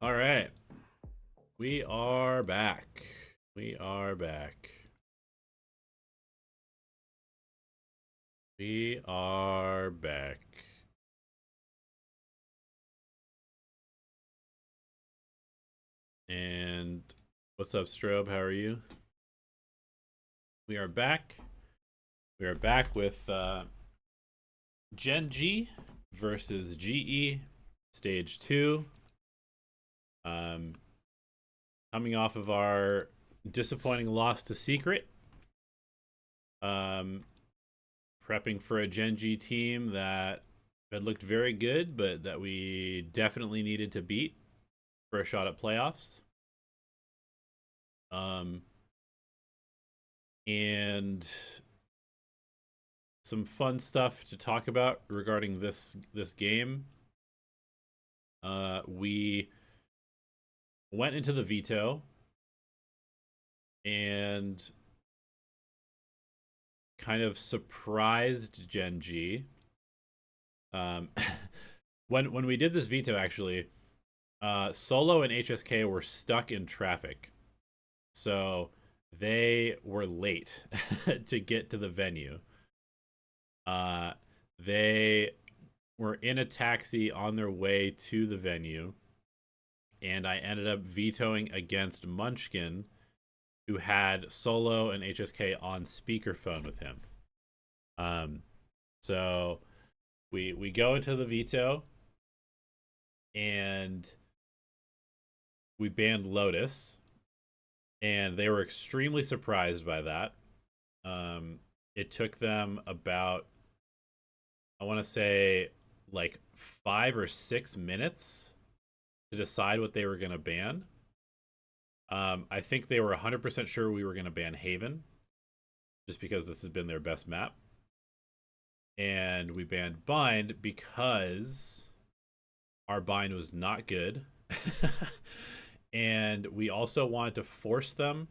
All right. We are back. We are back. We are back. And what's up, Strobe? How are you? We are back. We are back with GenG versus GE Stage 2. Um, Coming off of our disappointing loss to Secret. Um, Prepping for a GenG team that had looked very good, but that we definitely needed to beat for a shot at playoffs. Um, and some fun stuff to talk about regarding this game. We went into the veto and kind of surprised GenG. When we did this veto, actually, Solo and HSK were stuck in traffic, so they were late to get to the venue. They were in a taxi on their way to the venue, and I ended up vetoing against Munchkin, who had Solo and HSK on speakerphone with him. So we go into the veto, and we banned Lotus, and they were extremely surprised by that. It took them about, I want to say, like 5 or 6 minutes to decide what they were going to ban. I think they were 100% sure we were going to ban Haven, just because this has been their best map. And we banned Bind because our Bind was not good. And we also wanted to force them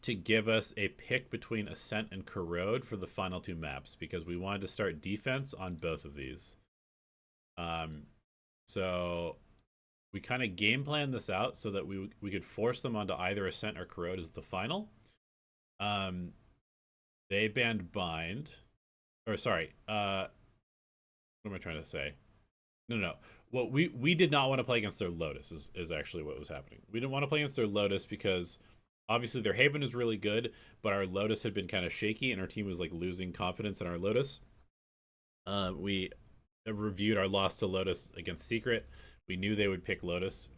to give us a pick between Ascent and Corrode for the final 2 maps, because we wanted to start defense on both of these. So we kind of game planned this out so that we could force them onto either Ascent or Corrode as the final. They banned Bind, or sorry, what am I trying to say? No. Well, we did not want to play against their Lotus is actually what was happening. We didn't want to play against their Lotus because obviously their Haven is really good, but our Lotus had been kind of shaky and our team was like losing confidence in our Lotus. We reviewed our loss to Lotus against Secret. We knew they would pick Lotus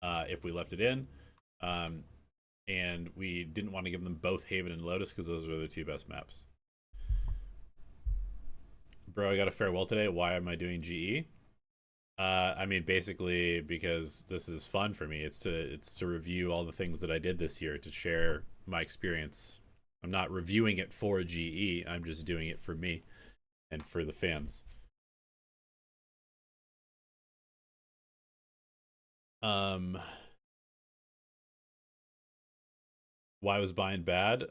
if we left it in. And we didn't want to give them both Haven and Lotus because those were the 2 best maps. Bro, I got a farewell today. Why am I doing GE? I mean, basically because this is fun for me. It's to review all the things that I did this year, to share my experience. I'm not reviewing it for GE. I'm just doing it for me and for the fans. Why was Bind bad?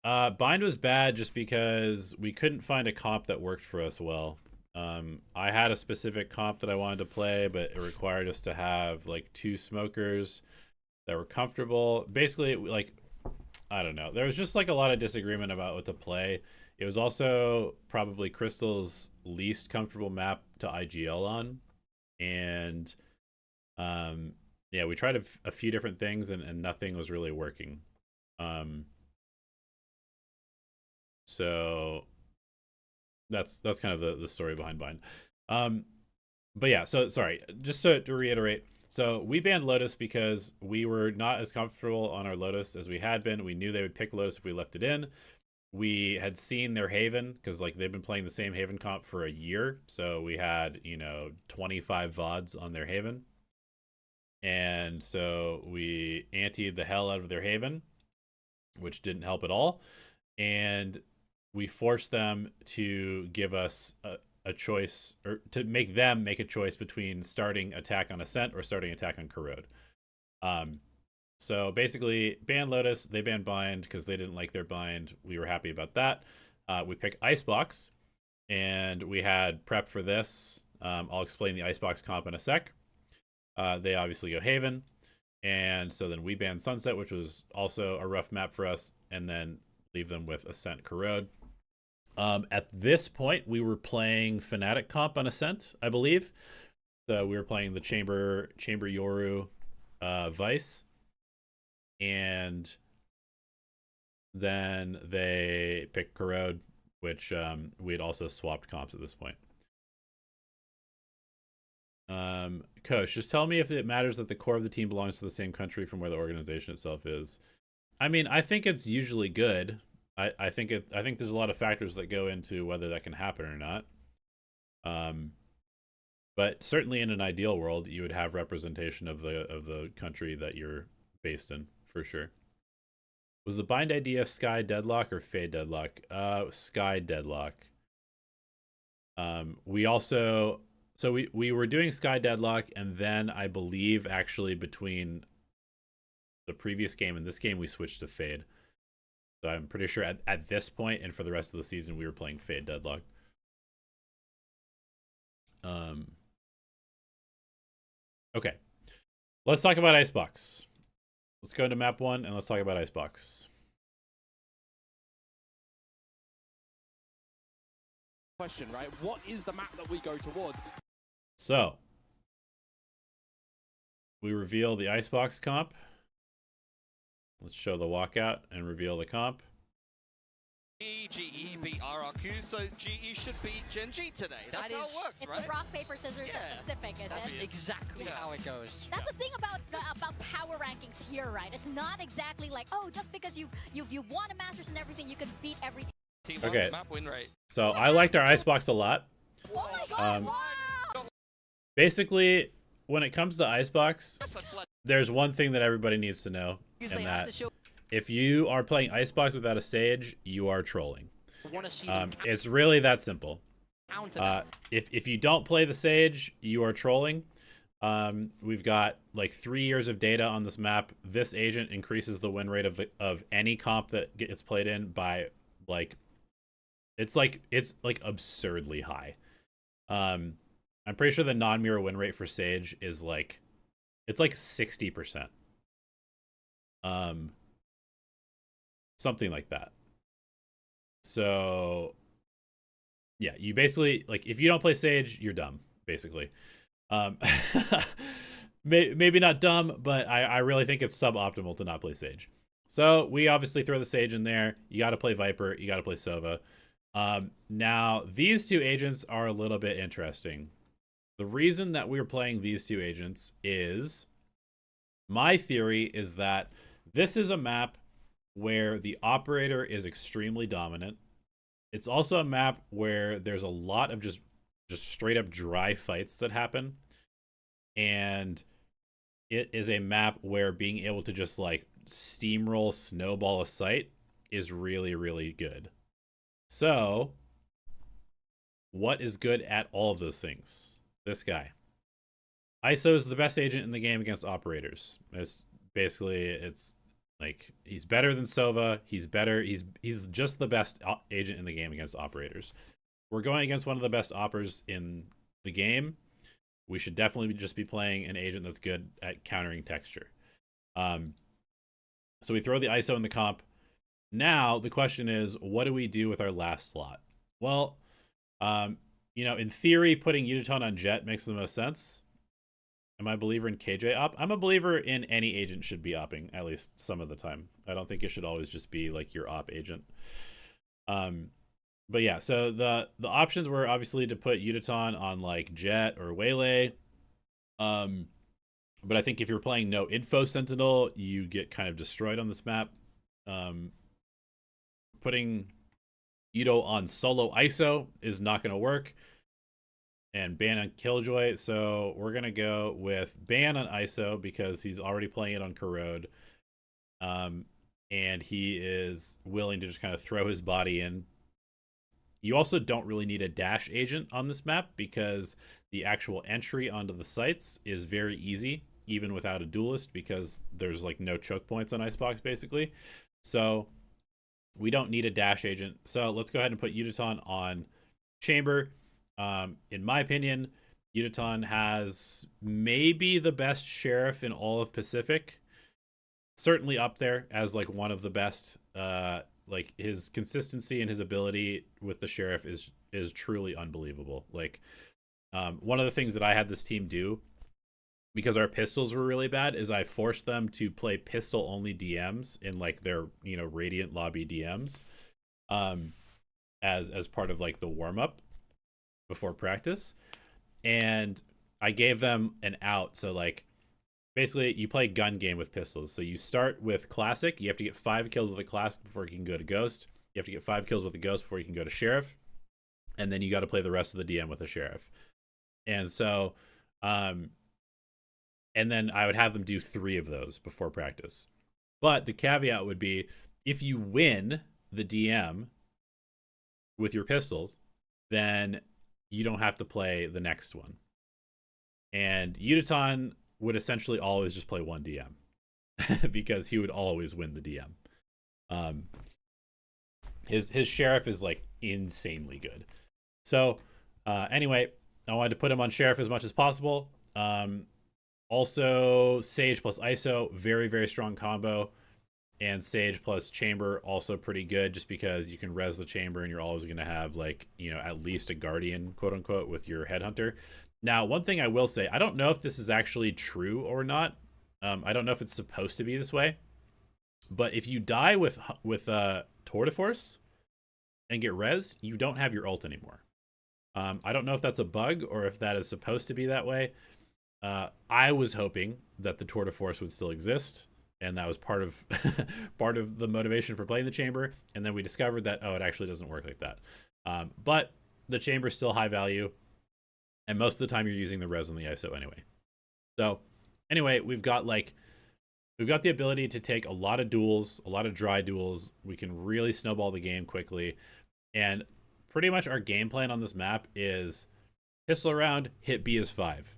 Bind was bad just because we couldn't find a comp that worked for us well. I had a specific comp that I wanted to play, but it required us to have like 2 smokers that were comfortable. Basically, like, I don't know. There was just like a lot of disagreement about what to play. It was also probably Crystal's least comfortable map to IGL on. And yeah, we tried a few different things and nothing was really working. So that's kind of the story behind Bind. But yeah, so sorry, just to reiterate. So we banned Lotus because we were not as comfortable on our Lotus as we had been. We knew they would pick Lotus if we left it in. We had seen their Haven because like they've been playing the same Haven comp for a year. So we had, 25 VODs on their Haven. And so we antied the hell out of their Haven, which didn't help at all. And we forced them to give us a choice, or to make them make a choice between starting attack on Ascent or starting attack on Corrode. So basically, ban Lotus, they banned Bind because they didn't like their Bind. We were happy about that. We picked Icebox, and we had prep for this. I'll explain the Icebox comp in a sec. They obviously go Haven. And so then we banned Sunset, which was also a rough map for us, and then leave them with Ascent Corrode. At this point, we were playing Fnatic comp on Ascent, I believe. So we were playing the Chamber Yoru Vice. And then they picked Corrode, which we had also swapped comps at this point. Coach, just tell me if it matters that the core of the team belongs to the same country from where the organization itself is. I mean, I think it's usually good. I think there's a lot of factors that go into whether that can happen or not. But certainly in an ideal world, you would have representation of the country that you're based in, for sure. Was the bind idea Sky Deadlock or Fade Deadlock? Sky Deadlock. We also, so we were doing Sky Deadlock, and then I believe actually between the previous game and this game, we switched to Fade. So I'm pretty sure at this point and for the rest of the season, we were playing Fade Deadlock. Okay. Let's talk about Icebox. Let's go into map 1 and let's talk about Icebox. Question, right? What is the map that we go towards? So, we reveal the Icebox comp. Let's show the walkout and reveal the comp. GE beat RRQ, so GE should beat GenG today. That's how it works, it's right? the rock, paper, scissors specific, is That's it? exactly how it goes. That's the thing about power rankings here, right? It's not exactly like, oh, just because you've won a Masters and everything, you can beat every team. Okay. Map win rate. So I liked our Icebox a lot. Oh my god! Wow. Basically, when it comes to Icebox, there's one thing that everybody needs to know, and that if you are playing Icebox without a Sage, you are trolling. It's really that simple. If you don't play the Sage, you are trolling. We've got like 3 years of data on this map. This agent increases the win rate of any comp that gets played in by it's like absurdly high. I'm pretty sure the non-mirror win rate for Sage is like 60%. Something like that. So yeah, you basically, like, if you don't play Sage, you're dumb, basically. Maybe not dumb, but I really think it's suboptimal to not play Sage. So we obviously throw the Sage in there. You got to play Viper. You got to play Sova. Now, these two agents are a little bit interesting. The reason that we're playing these two agents is, my theory is that this is a map where the operator is extremely dominant. It's also a map where there's a lot of just straight up dry fights that happen. And it is a map where being able to just like steamroll, snowball a site is really, really good. So what is good at all of those things? This guy. ISO is the best agent in the game against operators. It's like, he's better than Sova. He's just the best agent in the game against operators. We're going against one of the best oppers in the game. We should definitely just be playing an agent that's good at countering texture. So we throw the ISO in the comp. Now the question is, what do we do with our last slot? Well, you know, in theory, putting Uniton on Jet makes the most sense. Am I a believer in KJ op? I'm a believer in any agent should be opping, at least some of the time. I don't think it should always just be like your op agent. But yeah, so the options were obviously to put Uniton on like Jet or Waylay. But I think if you're playing no info Sentinel, you get kind of destroyed on this map. Putting Ito on solo ISO is not going to work. And ban on Killjoy, so we're gonna go with ban on ISO because he's already playing it on Corrode, and he is willing to just kind of throw his body in. You also don't really need a dash agent on this map because the actual entry onto the sites is very easy, even without a duelist, because there's like no choke points on Icebox basically. So we don't need a dash agent. So let's go ahead and put Uniton on Chamber. In my opinion, Udaton has maybe the best sheriff in all of Pacific. Certainly up there as like one of the best. Like his consistency and his ability with the sheriff is truly unbelievable. Like one of the things that I had this team do, because our pistols were really bad, is I forced them to play pistol only DMs in like their, you know, Radiant lobby DMs, as part of like the warm up before practice. And I gave them an out. So like basically you play gun game with pistols. So you start with classic. You have to get 5 kills with a classic before you can go to ghost. You have to get 5 kills with a ghost before you can go to sheriff. And then you got to play the rest of the DM with a sheriff. And so, and then I would have them do 3 of those before practice. But the caveat would be, if you win the DM with your pistols, then you don't have to play the next one. And Udaton would essentially always just play 1 DM because he would always win the DM. His sheriff is like insanely good. So anyway, I wanted to put him on sheriff as much as possible. Also, Sage plus ISO, very, very strong combo. And Sage plus Chamber, also pretty good, just because you can res the Chamber and you're always going to have, like, you know, at least a Guardian, quote unquote, with your Headhunter. Now, one thing I will say, I don't know if this is actually true or not. I don't know if it's supposed to be this way. But if you die with Tour de Force and get res, you don't have your ult anymore. I don't know if that's a bug or if that is supposed to be that way. I was hoping that the Tour de Force would still exist, and that was part of part of the motivation for playing the Chamber. And then we discovered that, oh, it actually doesn't work like that. But the Chamber is still high value, and most of the time you're using the res on the ISO anyway. So anyway, we've got the ability to take a lot of duels, a lot of dry duels. We can really snowball the game quickly, and pretty much our game plan on this map is pistol round, hit B as 5.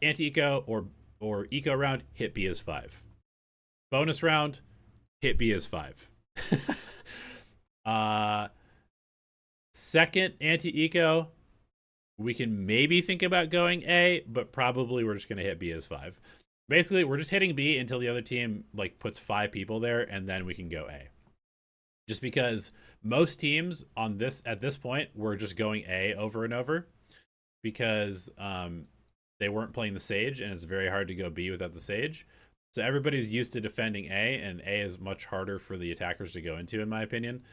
Anti-eco or eco round, hit B as 5. Bonus round, hit B as 5. Second anti-eco, we can maybe think about going A, but probably we're just going to hit B as 5. Basically, we're just hitting B until the other team like puts 5 people there, and then we can go A. Just because most teams on this at this point were just going A over and over, because they weren't playing the Sage, and it's very hard to go B without the Sage. So everybody's used to defending A, and A is much harder for the attackers to go into, in my opinion.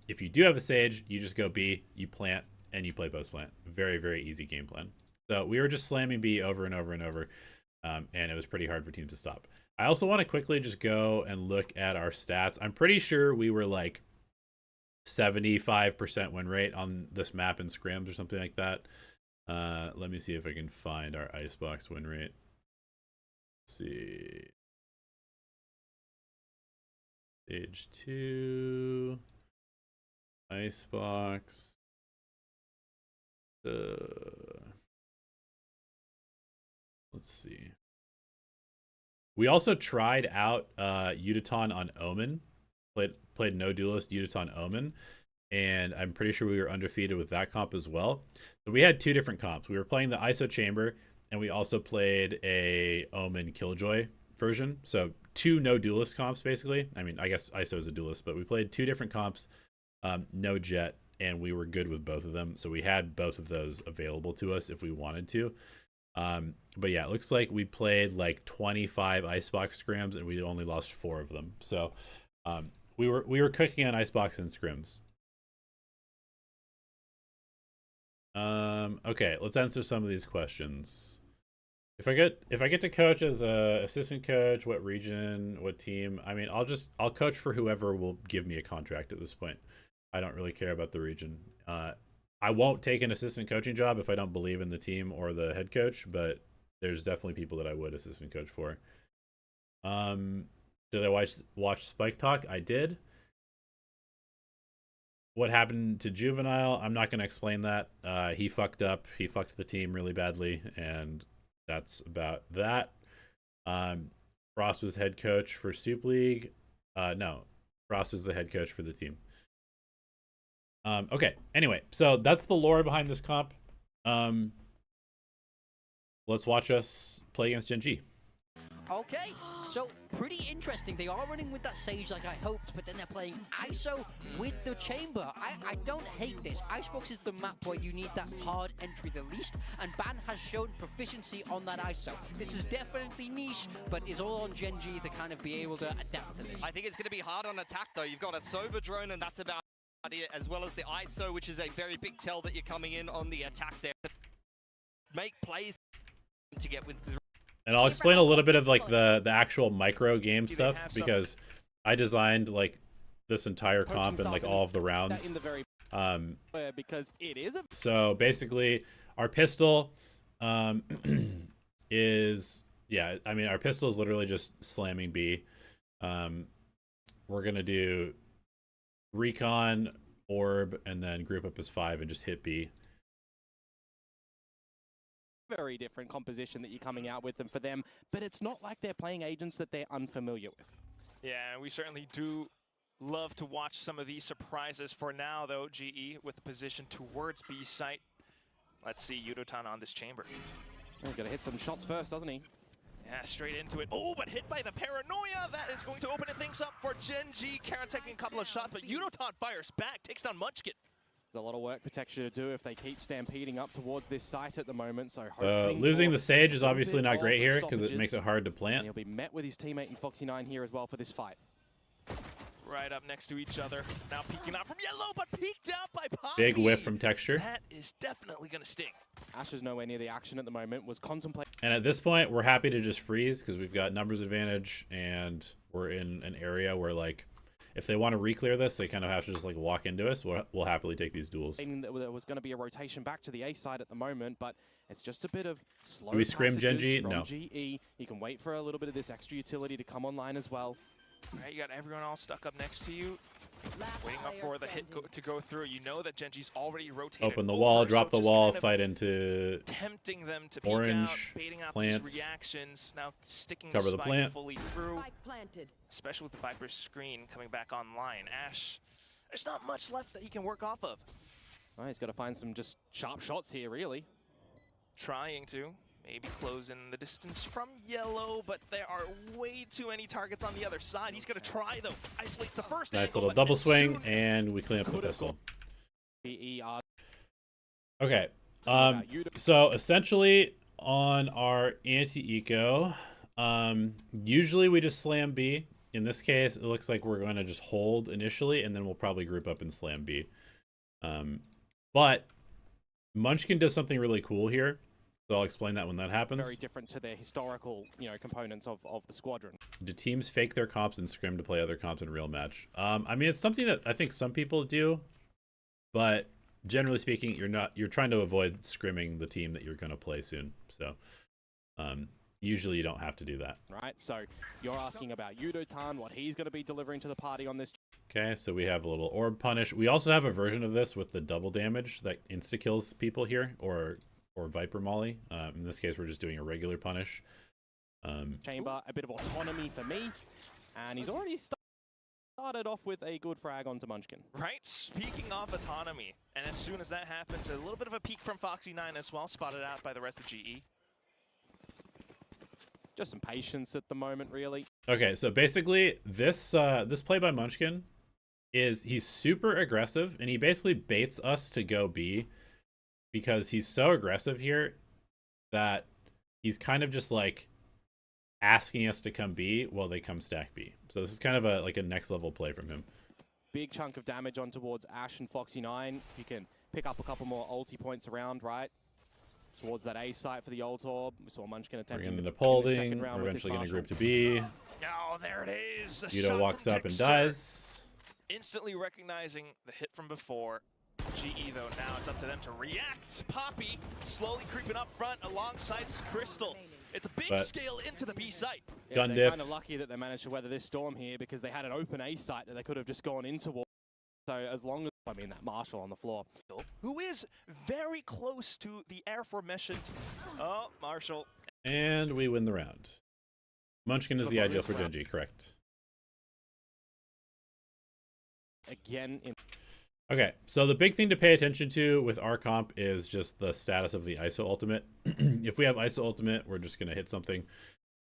If you do have a Sage, you just go B, you plant, and you play post plant. Very, very easy game plan. So we were just slamming B over and over and over, and it was pretty hard for teams to stop. I also want to quickly just go and look at our stats. I'm pretty sure we were like 75% win rate on this map in scrims or something like that. Let me see if I can find our Icebox win rate. Let's see. Stage 2. Icebox. Let's see. We also tried out Udaton on Omen. Played no duelist Udaton Omen. And I'm pretty sure we were undefeated with that comp as well. So we had 2 different comps. We were playing the ISO Chamber, and we also played a Omen Killjoy version. So 2 no duelist comps, basically. I mean, I guess ISO is a duelist, but we played 2 different comps, no Jet, and we were good with both of them. So we had both of those available to us if we wanted to. But yeah, it looks like we played like 25 Icebox scrims, and we only lost 4 of them. So we were cooking on Icebox and scrims. Okay, let's answer some of these questions. If I get to coach as a assistant coach, what region, what team? I mean, I'll coach for whoever will give me a contract at this point. I don't really care about the region. I won't take an assistant coaching job if I don't believe in the team or the head coach, but there's definitely people that I would assistant coach for. Did I watch Spike Talk? I did. What happened to Juvenile? I'm not going to explain that. He fucked up. He fucked the team really badly, and that's about that. Frost was head coach for Soup League. No, Frost was the head coach for the team. Okay, anyway, so that's the lore behind this comp. let's watch us play against GenG. Okay, so pretty interesting. They are running with that Sage like I hoped, but then they're playing ISO with the Chamber. I don't hate this. Icebox is the map where you need that hard entry the least, and Ban has shown proficiency on that ISO. This is definitely niche, but it's all on GenG to kind of be able to adapt to this. I think it's going to be hard on attack though. You've got a Sova drone and that's about it, as well as the ISO, which is a very big tell that you're coming in on the attack there. Make plays to get with the... And I'll explain a little bit of like the actual micro game stuff, because I designed like this entire comp and like all of the rounds. Because it is a... So basically our pistol is, yeah, I mean our pistol is literally just slamming B. We're gonna do recon, orb, and then group up as 5 and just hit B. Very different composition that you're coming out with them for them, but it's not like they're playing agents that they're unfamiliar with. Yeah, we certainly do love to watch some of these surprises. For now, though, GE with the position towards B site. Let's see Yudotan on this chamber. He's gonna hit some shots first, doesn't he? Yeah, straight into it. Oh, but hit by the paranoia. That is going to open things up for GenG. Karen taking a couple of shots, but Yudotan fires back, takes down Munchkin. There's a lot of work for Texture to do if they keep stampeding up towards this site at the moment. So losing the Sage is obviously not great here because it makes it hard to plant. And he'll be met with his teammate in Foxy9 here as well for this fight. Right up next to each other. Now peeking out from Yellow, but peeked out by Poppy. Big whiff from Texture. That is definitely going to sting. Ash is nowhere near the action at the moment, was contemplating. And at this point, we're happy to just freeze because we've got numbers advantage and we're in an area where like, if they want to re-clear this, they kind of have to just like walk into us. We'll happily take these duels. There was going to be a rotation back to the A side at the moment, but it's just a bit of slow. Do we scrim GenG? No. GE. You can wait for a little bit of this extra utility to come online as well. All right, you got everyone all stuck up next to you. Waiting up for the hit to go through. You know that GenG's already rotated. Open the wall, drop the wall, fight into tempting them to orange, peek out, baiting out plants, these reactions. Now sticking cover the spike plant fully through. Especially with the Viper's screen coming back online. Ash, there's not much left that he can work off of. Oh, he's got to find some just sharp shots here, really. Trying to. Maybe close in the distance from Yellow, but there are way too many targets on the other side. He's going to try, though. Isolates the first nice angle, little double swing, and we clean up the pistol. Okay. So essentially on our anti-eco, usually we just slam B. In this case, it looks like we're going to just hold initially, and then we'll probably group up and slam B. But Munchkin does something really cool here. So I'll explain that when that happens. Very different to their historical, components of the squadron. Do teams fake their comps and scrim to play other comps in a real match? I mean, it's something that I think some people do, but generally speaking, you're trying to avoid scrimming the team that you're going to play soon. So usually you don't have to do that. Right. So you're asking about Yudotan, what he's going to be delivering to the party on this. Okay, so we have a little orb punish. We also have a version of this with the double damage that insta kills people here, or Viper Molly. In this case, we're just doing a regular punish. Chamber, a bit of autonomy for me. And he's already started off with a good frag onto Munchkin. Right, speaking of autonomy, and as soon as that happens, a little bit of a peek from Foxy9 as well, spotted out by the rest of GE. Just some patience at the moment, really. Okay, so basically, this play by Munchkin is he's super aggressive, and he basically baits us to go B, because he's so aggressive here that he's kind of just like asking us to come B while they come stack B. So this is kind of a next level play from him. Big chunk of damage on towards Ash and Foxy9. You can pick up a couple more ulti points around, right? Towards that A site for the ult orb. We saw Munchkin attempting to holding. We're eventually going to group to B. Oh, there it is. Yudo walks up and dies. Instantly recognizing the hit from before. GE, though, now it's up to them to react. Poppy slowly creeping up front alongside Crystal. It's a big scale into the B site. Yeah, they're kind of lucky that they managed to weather this storm here, because they had an open A site that they could have just gone into. So as long as, that Marshall on the floor. Who is very close to the aforementioned, Marshall. And we win the round. Munchkin is the ideal for GenG, correct. Again, Okay, so the big thing to pay attention to with our comp is just the status of the ISO ultimate. If we have ISO ultimate, we're just gonna hit something.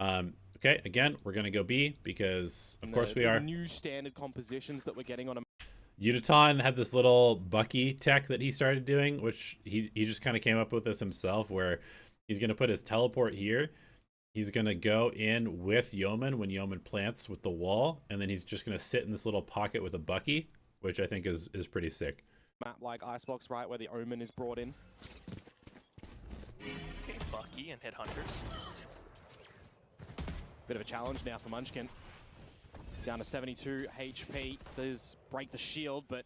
Okay, again, we're gonna go B because of course we are. New standard compositions that we're getting on a Yudaton had this little Bucky tech that he started doing, which he just kind of came up with this himself, where he's gonna put his teleport here. He's gonna go in with Yeoman when Yeoman plants with the wall, and then he's just gonna sit in this little pocket with a Bucky, which I think is pretty sick. map like Icebox, right, where the Omen is brought in. Okay, Bucky and hit Hunters. Bit of a challenge now for Munchkin. Down to 72 HP. Does break the shield, but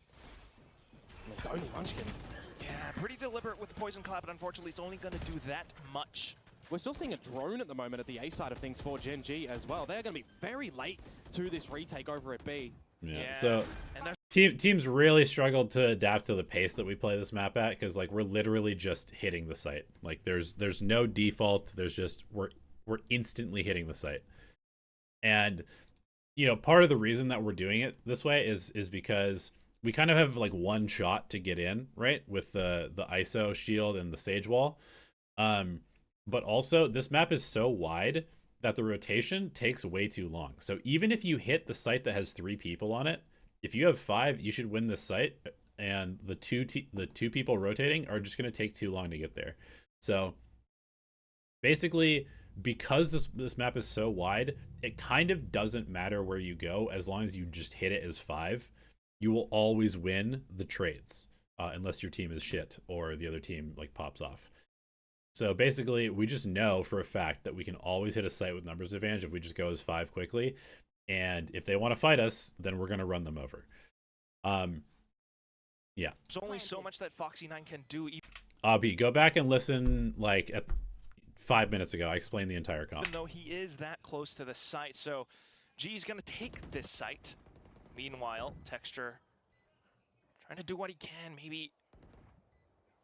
it's only Munchkin. Yeah, pretty deliberate with the Poison Cloud, but unfortunately it's only going to do that much. We're still seeing a drone at the moment at the A side of things for GenG as well. They're going to be very late to this retake over at B. Yeah. So and teams really struggled to adapt to the pace that we play this map at, because like we're literally just hitting the site. Like there's no default. There's just we're instantly hitting the site. And you know, part of the reason that we're doing it this way is because we kind of have like one shot to get in, right, with the ISO shield and the Sage Wall. But also this map is so wide that the rotation takes way too long. So even if you hit the site that has 3 people on it, if you have 5, you should win this site, and the two people rotating are just going to take too long to get there. So basically, because this map is so wide, it kind of doesn't matter where you go as long as you just hit it as 5. You will always win the trades, unless your team is shit or the other team like pops off. So basically, we just know for a fact that we can always hit a site with numbers advantage if we just go as 5 quickly. And if they want to fight us, then we're going to run them over. Yeah. There's only so much that Foxy9 can do. Abby, go back and listen like at 5 minutes ago. I explained the entire comp. Even though he is that close to the site. So G's going to take this site. Meanwhile, Texture trying to do what he can. Maybe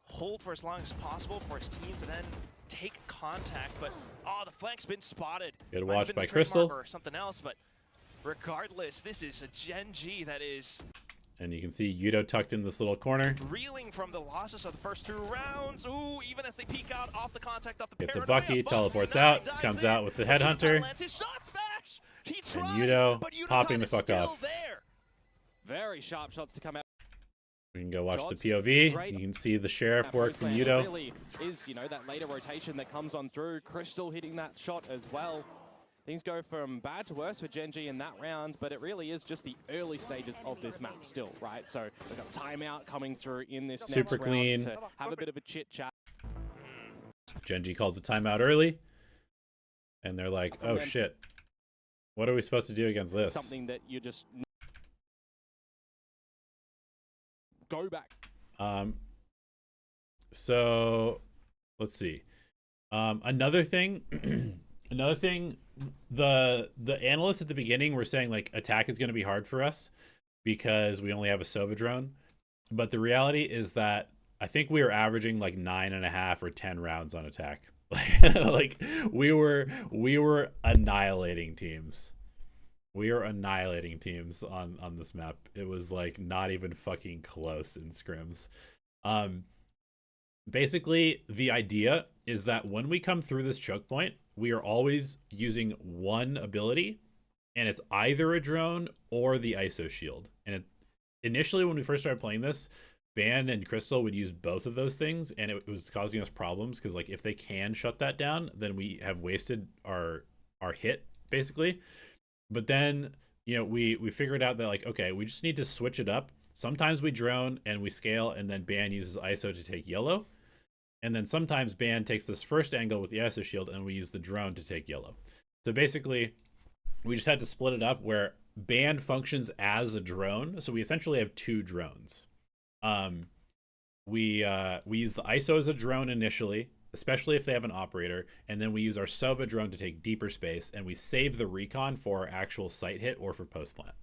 hold for as long as possible for his team to then take contact, but the flank's been spotted. Good watch by Crystal. Or something else, but regardless, this is a GenG that is. And you can see Yudo tucked in this little corner. Reeling from the losses of the first 2 rounds. Ooh, even as they peek out off the contact of the Gets a paranoia, Bucky, Foxy9 teleports out, comes out with the headhunter. His shots fast. He tries, And Yudo but Yudo popping the is fuck still off. There. Very sharp shots to come out. We can go watch Shots, the POV. great. You can see the sheriff work from It Yudo. really is, you know, that later rotation that comes on through. Crystal hitting that shot as well. Things go from bad to worse for GenG in that round, but it really is just the early stages of this map still, right? So we've got timeout coming through in this Super next clean. round to have a bit of a chit chat. GenG calls the timeout early. And they're like, oh then shit. What are we supposed to do against this? Something that you just go back. So let's see. Another thing, the analysts at the beginning were saying like attack is going to be hard for us because we only have a Sova drone. But the reality is that I think we were averaging like 9.5 or 10 rounds on attack. Like we were annihilating teams. We are annihilating teams on this map. It was like not even fucking close in scrims. Basically, the idea is that when we come through this choke point, we are always using one ability, and it's either a drone or the ISO shield. And initially, when we first started playing this, Ban and Crystal would use both of those things, and it was causing us problems because like if they can shut that down, then we have wasted our hit basically. But then, you know, we figured out that like, okay, we just need to switch it up. Sometimes we drone and we scale, and then Ban uses ISO to take yellow. And then sometimes Ban takes this first angle with the ISO shield, and we use the drone to take yellow. So basically, we just had to split it up where Ban functions as a drone. So we essentially have 2 drones. We use the ISO as a drone initially, especially if they have an operator, and then we use our Sova drone to take deeper space, and we save the recon for our actual site hit or for post plant.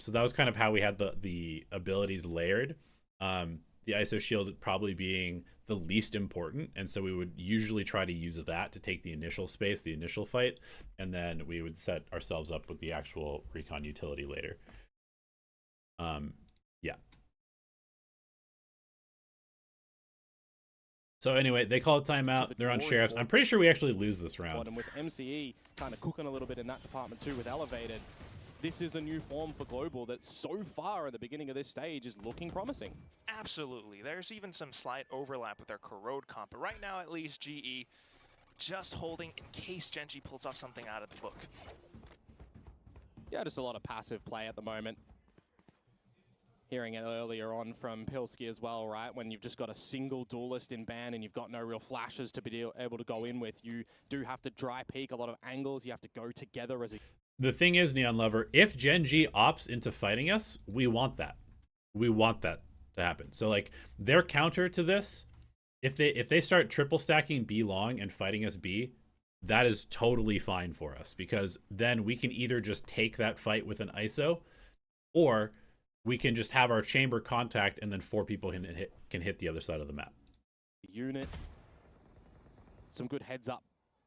So that was kind of how we had the abilities layered. The ISO shield probably being the least important, and so we would usually try to use that to take the initial space, the initial fight, and then we would set ourselves up with the actual recon utility later. Yeah. So anyway, they call a timeout. They're on sheriffs. I'm pretty sure we actually lose this round. And with MCE kind of cooking a little bit in that department too with Elevated, this is a new form for Global that so far at the beginning of this stage is looking promising. Absolutely. There's even some slight overlap with their Corrode comp, but right now at least GE just holding in case GenG pulls off something out of the book. Yeah, just a lot of passive play at the moment. Hearing it earlier on from Pilsky as well, right? When you've just got a single duelist in ban and you've got no real flashes to be able to go in with, you do have to dry peek a lot of angles. You have to go together as a... The thing is, Neon Lover, if GenG opts into fighting us, we want that. We want that to happen. So like their counter to this, if they start triple stacking B long and fighting us B, that is totally fine for us, because then we can either just take that fight with an ISO, or we can just have our chamber contact and then 4 people can hit the other side of the map. Unit. Some good heads up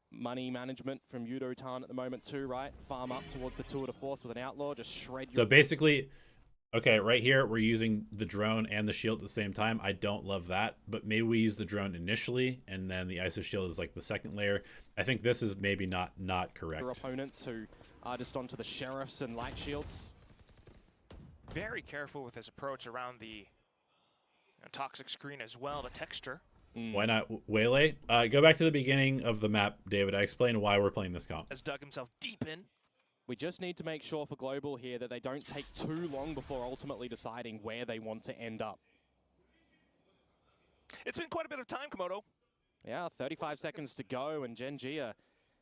money management from Yudotan at the moment too, right? Farm up towards the tour de force with an outlaw, just shred your... So basically, okay, right here, we're using the drone and the shield at the same time. I don't love that, but maybe we use the drone initially, and then the ISO shield is like the second layer. I think this is maybe not correct. For opponents who are just onto the sheriffs and light shields. Very careful with his approach around the toxic screen as well, the texture. Why not Waylay? Go back to the beginning of the map, David. I explained why we're playing this comp. Has dug himself deep in. We just need to make sure for Global here that they don't take too long before ultimately deciding where they want to end up. It's been quite a bit of time, Komodo. Yeah, 35 seconds to go, and GenG are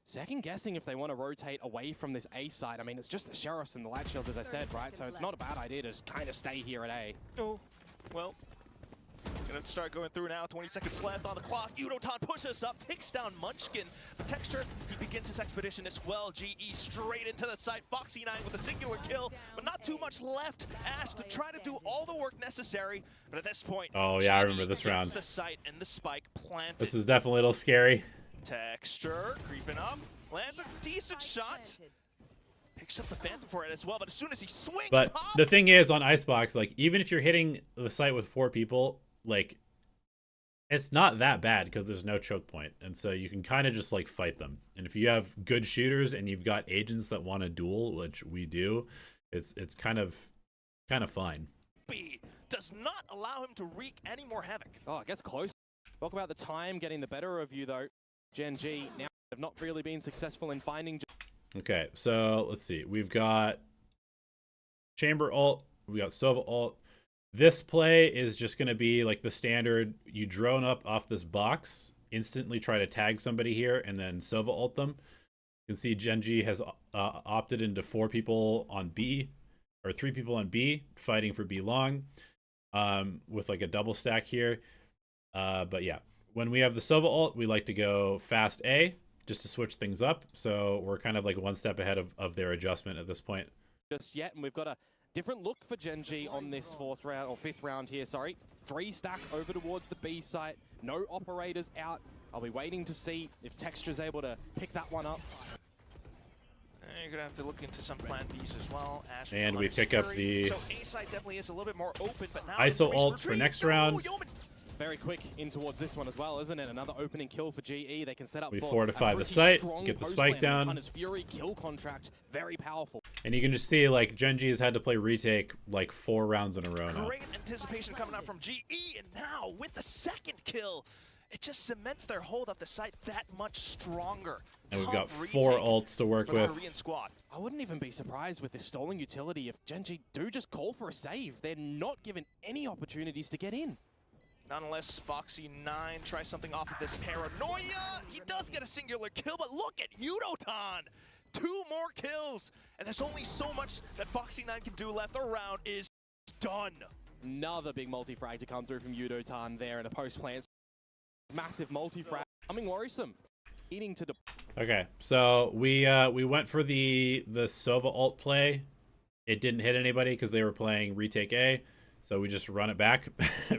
second guessing if they want to rotate away from this A side. I mean, it's just the sheriffs and the light shields, as I said, right? So it's not a bad idea to just kind of stay here at A. Oh, well, gonna start going through now. 20 seconds left on the clock. Yudotan pushes up, takes down Munchkin. Texture, he begins his expedition as well. GE straight into the site. Foxy9 with a singular kill, but not too much left. Ash to try to do all the work necessary, but at this point, oh yeah, I remember this round. The site and the spike planted. This is definitely a little scary. Texture creeping up, lands a decent shot. Picks up the Phantom for it as well, but as soon as he swings, but the thing is, on Icebox, like even if you're hitting the site with 4 people, like it's not that bad because there's no choke point, and so you can kind of just like fight them. And if you have good shooters and you've got agents that want to duel, which we do, it's kind of fine. B does not allow him to wreak any more havoc. Oh, it gets close. Talk about the time getting the better of you though. GenG now have not really been successful in finding... Okay, so let's see. We've got Chamber ult. We got Sova ult. This play is just going to be like the standard. You drone up off this box, instantly try to tag somebody here, and then Sova ult them. You can see GenG has opted into 4 people on B, or 3 people on B, fighting for B long, with like a double stack here. But yeah, when we have the Sova ult, we like to go fast A, just to switch things up. So we're kind of like 1 step ahead of their adjustment at this point. Just yet, and we've got a different look for GenG on this 4th round, or 5th round here, sorry. 3 stack over towards the B site. No operators out. I'll be waiting to see if Texture's able to pick that one up. You're gonna have to look into some plan Bs as well. Ash and we pick up the so A side definitely is a little bit more open, but now ISO ult for next round. Very quick in towards this one as well, isn't it? Another opening kill for GE. They can set up we for fortify the site, get the spike down. Hunter's Fury kill contract, very powerful. And you can just see like GenG has had to play retake like 4 rounds in a row now. Great anticipation coming out from GE, and now with the 2nd kill, it just cements their hold of the site that much stronger. And we've got 4 ults to work with. Squad. I wouldn't even be surprised with this stalling utility if GenG do just call for a save. They're not given any opportunities to get in. Nonetheless, Foxy9 tries something off of this paranoia. He does get a singular kill, but look at Yudotan. 2 more kills, and there's only so much that Foxy9 can do left. The round is done. Another big multi-frag to come through from Yudotan there in a post-plant. Massive multi-frag. Coming worrisome. Needing to... Okay, so we went for the Sova ult play. It didn't hit anybody because they were playing retake A. So we just run it back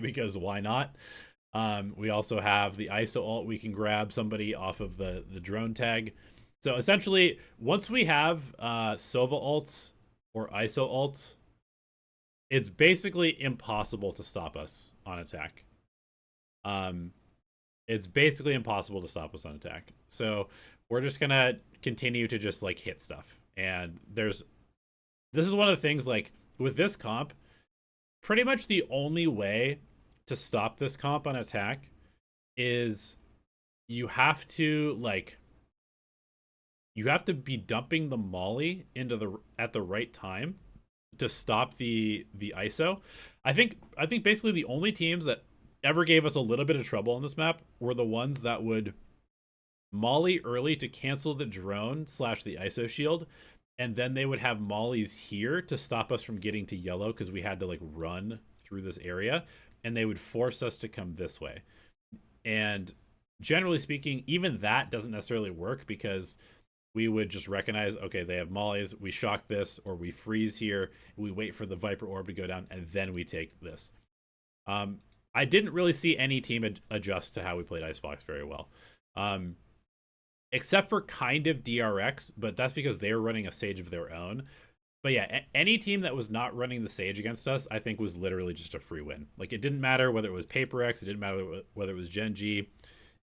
because why not? We also have the ISO ult. We can grab somebody off of the drone tag. So essentially, once we have Sova ults or ISO ults, it's basically impossible to stop us on attack. it's basically impossible to stop us on attack. So we're just gonna continue to just like hit stuff. And this is one of the things, like with this comp, pretty much the only way to stop this comp on attack is you have to be dumping the molly into at the right time to stop the ISO. I think basically the only teams that ever gave us a little bit of trouble on this map were the ones that would molly early to cancel the drone / the ISO shield, and then they would have mollies here to stop us from getting to yellow because we had to like run through this area, and they would force us to come this way. And generally speaking, even that doesn't necessarily work because we would just recognize, okay, they have mollies, we shock this, or we freeze here, we wait for the Viper orb to go down, and then we take this. I didn't really see any team adjust to how we played Icebox very well. Except for kind of DRX, but that's because they were running a Sage of their own. But yeah, any team that was not running the Sage against us, I think was literally just a free win. Like, it didn't matter whether it was PaperX, it didn't matter whether it was GenG.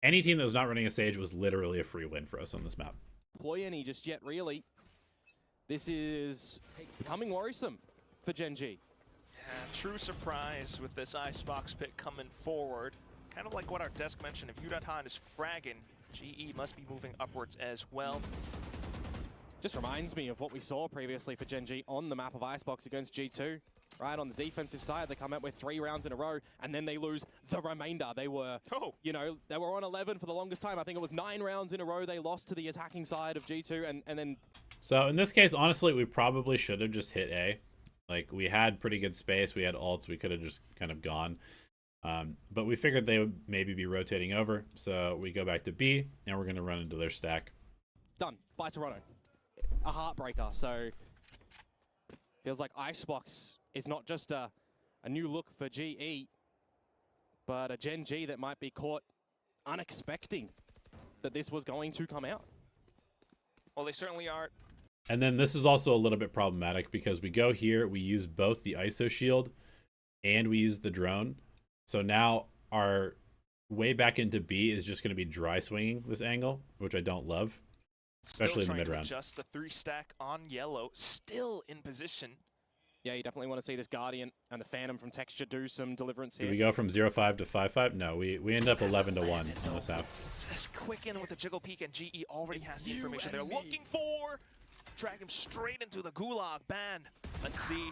Any team that was not running a Sage was literally a free win for us on this map. Deploy any just yet, really. This is becoming worrisome for GenG. Yeah, true surprise with this Icebox pick coming forward. Kind of like what our desk mentioned, if U.Han is fragging, GE must be moving upwards as well. Just reminds me of what we saw previously for GenG on the map of Icebox against G2. Right, on the defensive side, they come out with 3 rounds in a row, and then they lose the remainder. They were, you know, they were on 11 for the longest time. I think it was 9 rounds in a row they lost to the attacking side of G2, and then... So in this case, honestly, we probably should have just hit A. Like, we had pretty good space, we had ults, we could have just kind of gone. But we figured they would maybe be rotating over, so we go back to B, and we're going to run into their stack. Done. By Toronto. A heartbreaker, so... Feels like Icebox is not just a new look for GE, but a GenG that might be caught unexpecting that this was going to come out. Well, they certainly are. And then this is also a little bit problematic because we go here, we use both the ISO shield and we use the drone. So now our way back into B is just going to be dry swinging this angle, which I don't love. Especially in the mid-round. Just the 3 stack on yellow, still in position. Yeah, you definitely want to see this Guardian and the Phantom from Texture do some deliverance here. Did we go from 0-5 to 5-5? No, we end up 11-1 in this half. Just quick in with the jiggle peek, and GE already has the information they're looking for. Drag him straight into the gulag. Ban. Let's see.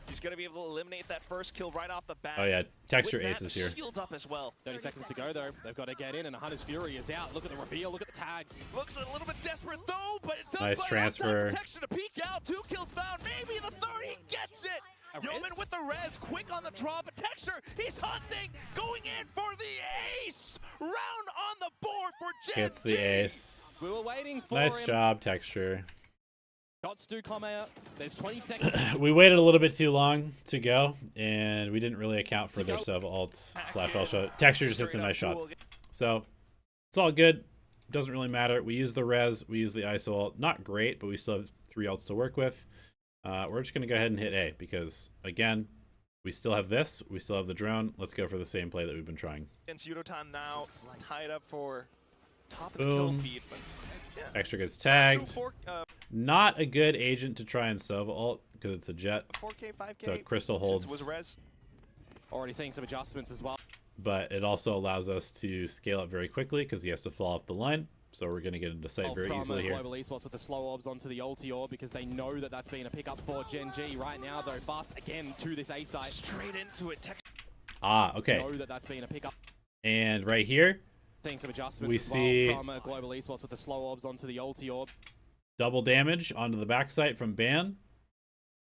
He's going to be able to eliminate that first kill right off the bat. Oh yeah, Texture Ace is here. Shields up as well. 30 seconds to go though. They've got to get in, and Hunter's Fury is out. Look at the reveal, look at the tags. Looks a little bit desperate though, but it does nice transfer. Protection to peek out. 2 kills found, maybe the 3rd, he gets it. Yeoman with the res, quick on the draw, but Texture, he's hunting, going in for the ace. Round on the board for GenG. Gets the ace. We were waiting for Nice job, Texture. Shots do come out. There's 20 seconds. We waited a little bit too long to go, and we didn't really account for their sub ults / also. Texture just hits some nice shots. So it's all good. Doesn't really matter. We use the res, we use the ISO ult. Not great, but we still have 3 ults to work with. We're just going to go ahead and hit A because, again, we still have this. We still have the drone. Let's go for the same play that we've been trying. Against U.Han now, tied up for top of the kill feed. But, yeah. Extra gets tagged. Not a good agent to try and Sova ult because it's a jet. 4K, 5K, so Crystal holds. Was res. Already seeing some adjustments as well. But it also allows us to scale up very quickly because he has to fall off the line. So we're going to get into sight very easily here. Global Esports with the slow orbs onto the ulti orb because they know that that's been a pickup for GenG right now, though. Fast again to this A site. Straight into it. Okay. Know that that's been a pickup. And right here, seeing some adjustments we see from Global Esports with the slow orbs onto the ulti orb. Double damage onto the backside from Ban.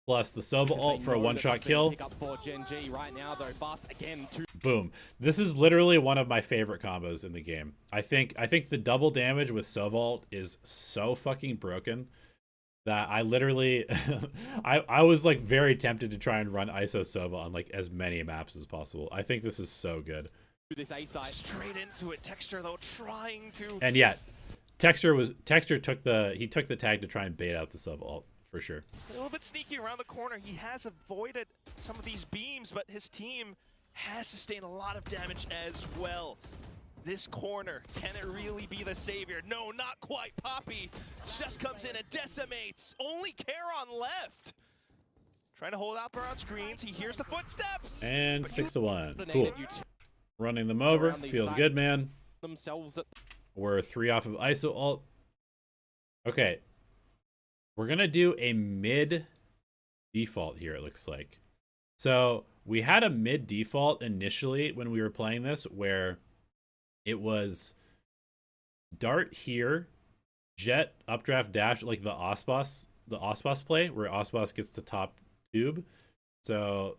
Plus the Sova ult for a one-shot kill. Pick up for GenG right now, though. Fast again to boom. This is literally one of my favorite combos in the game. I think the double damage with Sova ult is so fucking broken that I literally I was like very tempted to try and run ISO Sova on like as many maps as possible. I think this is so good. This A site. Straight into it. Texture though trying to. And yet, Texture took the tag to try and bait out the Sova ult. For sure. A little bit sneaky around the corner. He has avoided some of these beams, but his team has sustained a lot of damage as well. this corner. Can it really be the savior? No, not quite. Poppy just comes in and decimates. Only Charon left. Trying to hold out there on screens. He hears the footsteps. And 6-1. Cool. Running them over. Feels good, man. Themselves at We're 3 off of ISO ult. Okay. We're going to do a mid default here, it looks like. So we had a mid default initially when we were playing this where it was dart here, jet, updraft, dash, like the Icebox play where Icebox gets to top tube. So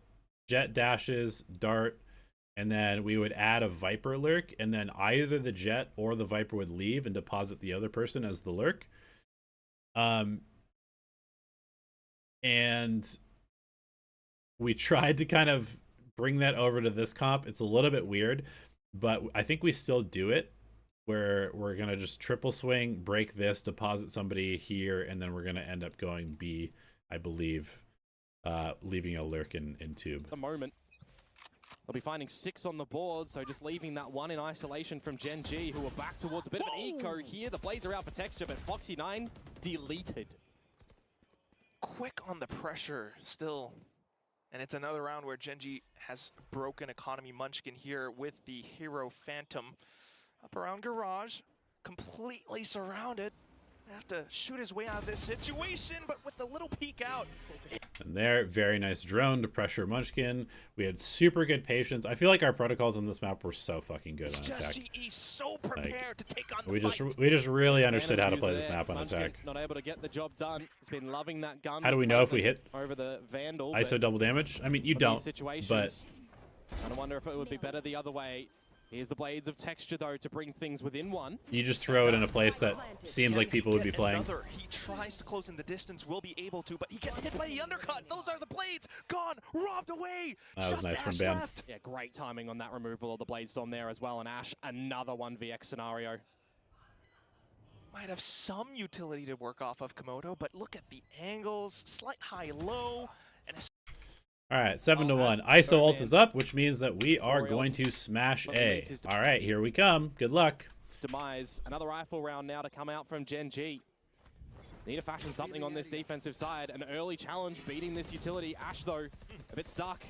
jet dashes, dart, and then we would add a Viper lurk, and then either the jet or the Viper would leave and deposit the other person as the lurk. And we tried to kind of bring that over to this comp. It's a little bit weird, but I think we still do it where we're going to just triple swing, break this, deposit somebody here, and then we're going to end up going B, I believe, leaving a lurk in tube. the moment. They'll be finding 6 on the board, so just leaving that 1 in isolation from GenG, who are back towards a bit of an eco here. The blades are out for texture, but Foxy9 deleted. Quick on the pressure still. And it's another round where GenG has broken economy Munchkin here with the Hero Phantom. Up around Garage, completely surrounded. Have to shoot his way out of this situation, but with a little peek out. And there, very nice drone to pressure Munchkin. We had super good patience. I feel like our protocols on this map were so fucking good on attack. GE so prepared to take on the We fight. just really understood how to play this There. map on Munchkin attack. not able to get the job done. He's been loving that gun. How do we know if we hit over the Vandal? ISO double damage? I mean, you for don't, these situations, but I wonder if it would be better the other way. Here's the blades of texture though to bring things within one. you just throw it in a place that seems like people would be playing. Another. He tries to close in the distance, will be able to, but he gets hit by the undercut. Those are the blades gone, robbed away. That was Just nice from Ash Ben. left. Yeah, great timing on that removal of the blade storm there as well. And Ash, another 1vx scenario. Might have some utility to work off of Komodo, but look at the angles, slight high-low, and a All right, 7-1. ISO ult is up, which means that we are going to smash A. All right, here we come. Good luck. Demise. Another rifle round now to come out from GenG. Need to fashion something on this defensive side. An early challenge beating this utility. Ash, though, a bit stuck.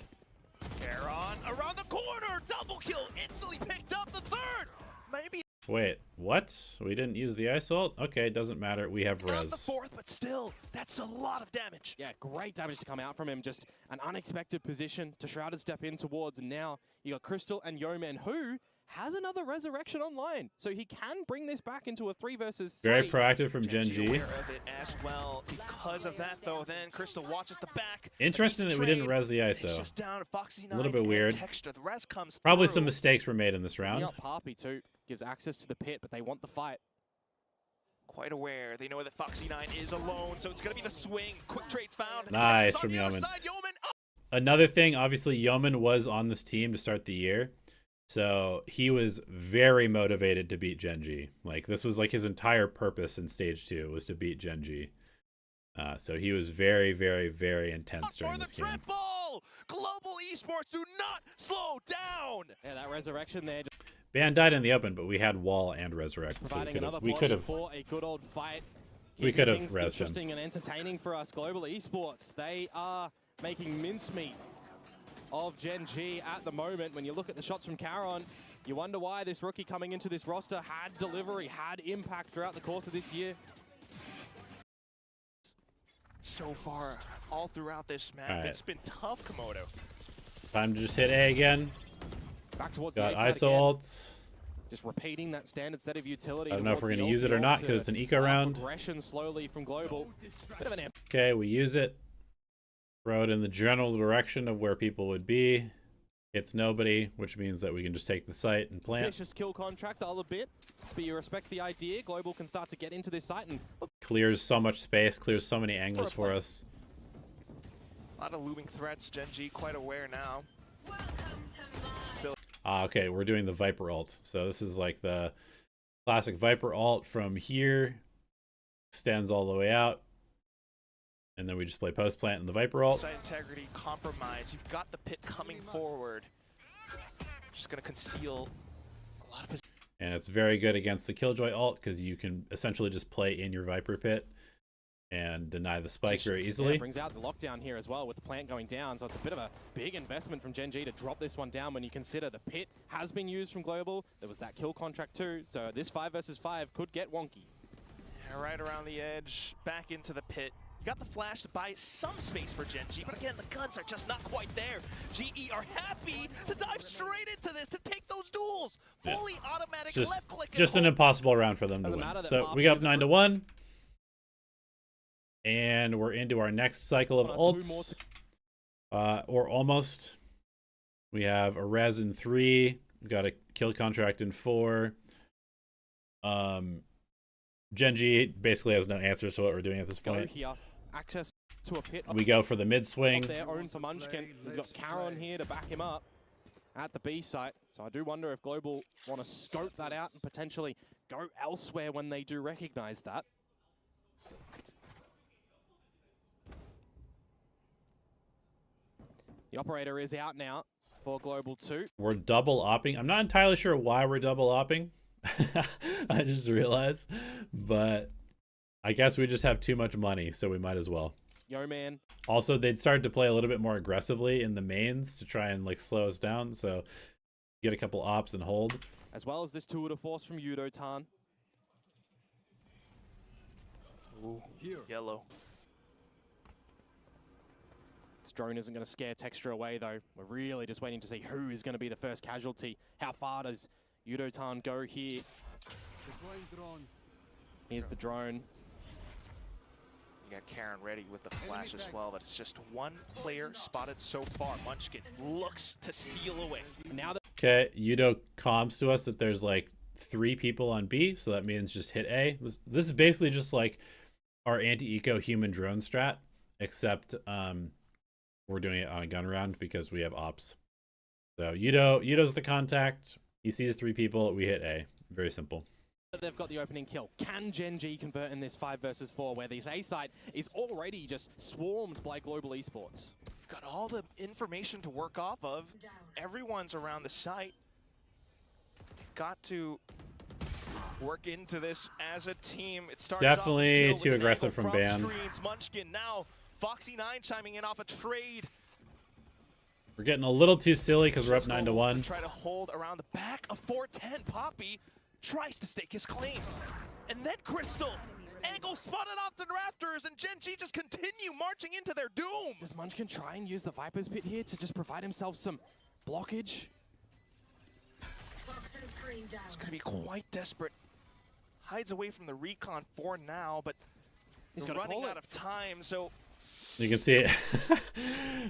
Charon around the corner, double kill, instantly picked up the third. Maybe Wait, what? We didn't use the ISO ult? Okay, doesn't matter. We have not the res. fourth, but still, that's a lot of damage. Yeah, great damage to come out from him. Just an unexpected position to Shroud to step in towards. And now you got Crystal and Yeoman, who has another resurrection online. So he can bring this back into a 3 versus 3. Very proactive from GenG GenG. aware of it as well. Because of that, though, then Crystal watches the back. Interesting that we didn't trade. res the It's ISO. just down to Foxy9 A little bit and weird. Texture. The res comes Probably through. some mistakes were made in this round. Up Harpy too. Gives access to the pit, but they want the fight. Quite aware. They know that Foxy9 is alone, so it's going to be the swing. Quick trades found. Nice Texture's on from the other Yeoman. side. Yeoman up. Another thing, obviously, Yeoman was on this team to start the year. So he was very motivated to beat GenG. Like, this was like his entire purpose in stage 2 was to beat GenG. So he was very, very, very intense during this game. Triple! Global Esports do not slow down! Yeah, that resurrection there. Ban died in the open, but we had wall and resurrect. So Providing another we point could have. for a good old fight. We Keeping could have things rezzed him. interesting and entertaining for us. Global Esports, they are making mincemeat of GenG at the moment. When you look at the shots from Charon, you wonder why this rookie coming into this roster had delivery, had impact throughout the course of this year. So far, all throughout this map, Alright. it's been tough, Komodo. Time to just hit A again. Back towards Got the A side ISO again. ults. Just repeating that standard set of utility. I don't know if towards we're the going to use it or ulti not to because it's an eco allow round. Progression slowly from Global. Bit of an amp. Okay, we use it. Throw it in the general direction of where people would be. Hits nobody, which means that we can just take the site and plant. Vicious kill contract a little bit, but you respect the idea. Global can start to get into this site and look Clears so much space, clears so many angles for us. A lot of looming threats. GenG quite aware now. Still, Okay, we're doing the Viper ult. So this is like the classic Viper ult from here. Extends all the way out. And then we just play post plant in the Viper ult. site integrity compromised. You've got the pit coming forward. Just going to conceal a lot of position. And it's very good against the Killjoy ult because you can essentially just play in your Viper pit and deny the spike very easily. Yeah, brings out the lockdown here as well with the plant going down, so it's a bit of a big investment from GenG to drop this one down when you consider the pit has been used from Global. There was that kill contract too, so this 5 versus 5 could get wonky. Yeah, right around the edge, back into the pit. You got the flash to buy some space for GenG, but again, the guns are just not quite there. GE are happy to dive straight into this, to take those duels. Fully automatic left click. Just an impossible round for them to win. So we got up 9-1. And we're into our next cycle of ults. Or almost. We have a res in 3. We got a kill contract in 4. GenG basically has no answers to what we're doing at this point. Here. Access to a pit. We go for the mid swing. Their own for Munchkin. He's got Caron here to back him up at the B site. So I do wonder if Global want to scope that out and potentially go elsewhere when they do recognize that. The operator is out now for Global 2. We're double opping. I'm not entirely sure why we're double opping. I just realized. But I guess we just have too much money, so we might as well. Yo, man. Also, they'd started to play a little bit more aggressively in the mains to try and like slow us down. So get a couple ops and hold. As well as this tour de force from Yudotan. Ooh, yellow. This drone isn't going to scare Texture away, though. We're really just waiting to see who is going to be the first casualty. How far does Yudotan go here? Here's the drone. You got Karen ready with the flash as well, but it's just one player spotted so far. Munchkin looks to steal away. Now that Okay, Yudo comms to us that there's like 3 people on B, so that means just hit A. This is basically just like our anti-eco human drone strat, except we're doing it on a gun round because we have ops. So Yudo's the contact. He sees 3 people. We hit A. Very simple. they've got the opening kill, can GenG convert in this 5 versus 4 where this A site is already just swarmed by Global Esports? Got all the information to work off of. Everyone's around the site. They've got to work into this as a team. It starts definitely too aggressive from Ban. Munchkin now. Foxy9 chiming in off a trade. We're getting a little too silly because we're up 9-1. Try to hold around the back of 410. Poppy tries to stake his claim. And then Crystal. Angle spotted off the rafters, and GenG just continue marching into their doom. Does Munchkin try and use the Viper's Pit here to just provide himself some blockage? It's going to be quite desperate. Hides away from the recon for now, but he's running out of time, so... You can see it.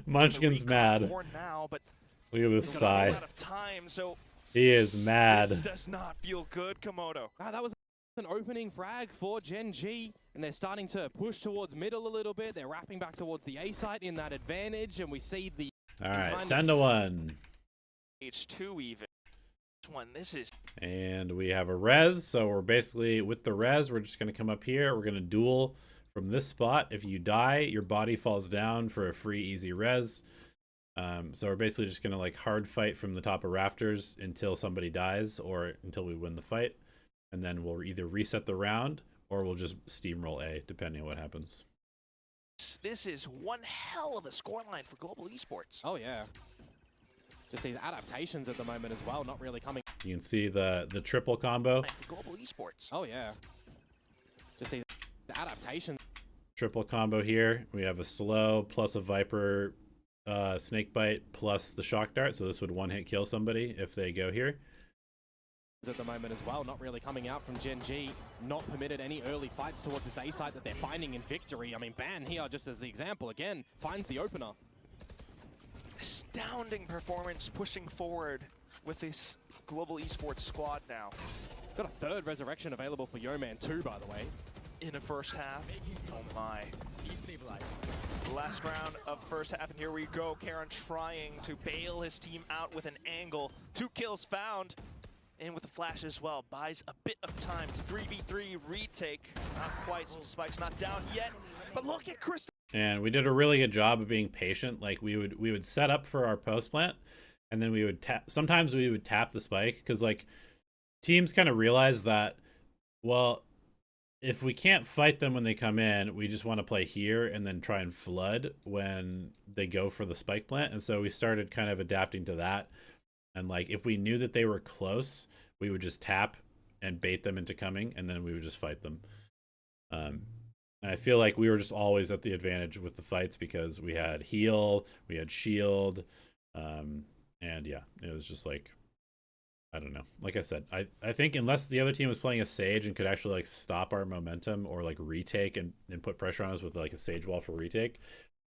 Munchkin's mad. For now, but look at this sigh. Out of time, so he is mad. This does not feel good, Komodo. That was an opening frag for GenG, and they're starting to push towards middle a little bit. They're wrapping back towards the A site in that advantage, and we see the... All right, 10-1. H2 even. This is... And we have a res, so we're basically, with the res, we're just going to come up here. We're going to duel from this spot. If you die, your body falls down for a free, easy res. So we're basically just going to like hard fight from the top of rafters until somebody dies or until we win the fight. And then we'll either reset the round or we'll just steamroll A, depending on what happens. This is one hell of a scoreline for Global Esports. Oh, yeah. Just these adaptations at the moment as well, not really coming. You can see the triple combo. For Global Esports. Oh, yeah. Just these adaptations. Triple combo here. We have a slow plus a Viper snake bite plus the shock dart. So this would one-hit kill somebody if they go here. At the moment as well, not really coming out from GenG, not permitted any early fights towards this A site that they're finding in victory. I mean, Ban here, just as the example, again, finds the opener. Astounding performance pushing forward with this Global Esports squad now. Got a third resurrection available for Yo-Man too, by the way. In the first half. Oh my. Last round of first half, and here we go. Karen trying to bail his team out with an angle. 2 kills found. And with the flash as well, buys a bit of time. It's a 3v3 retake. Not quite, since Spike's not down yet. But look at Crystal. And we did a really good job of being patient. Like we would set up for our post plant, and then we would tap. Sometimes we would tap the spike because like teams kind of realize that, well, if we can't fight them when they come in, we just want to play here and then try and flood when they go for the spike plant. And so we started kind of adapting to that. And like, if we knew that they were close, we would just tap and bait them into coming, and then we would just fight them. And I feel like we were just always at the advantage with the fights because we had heal, we had shield, and yeah, it was just like, I don't know. Like I said, I think unless the other team was playing a Sage and could actually like stop our momentum or like retake and put pressure on us with like a Sage wall for retake,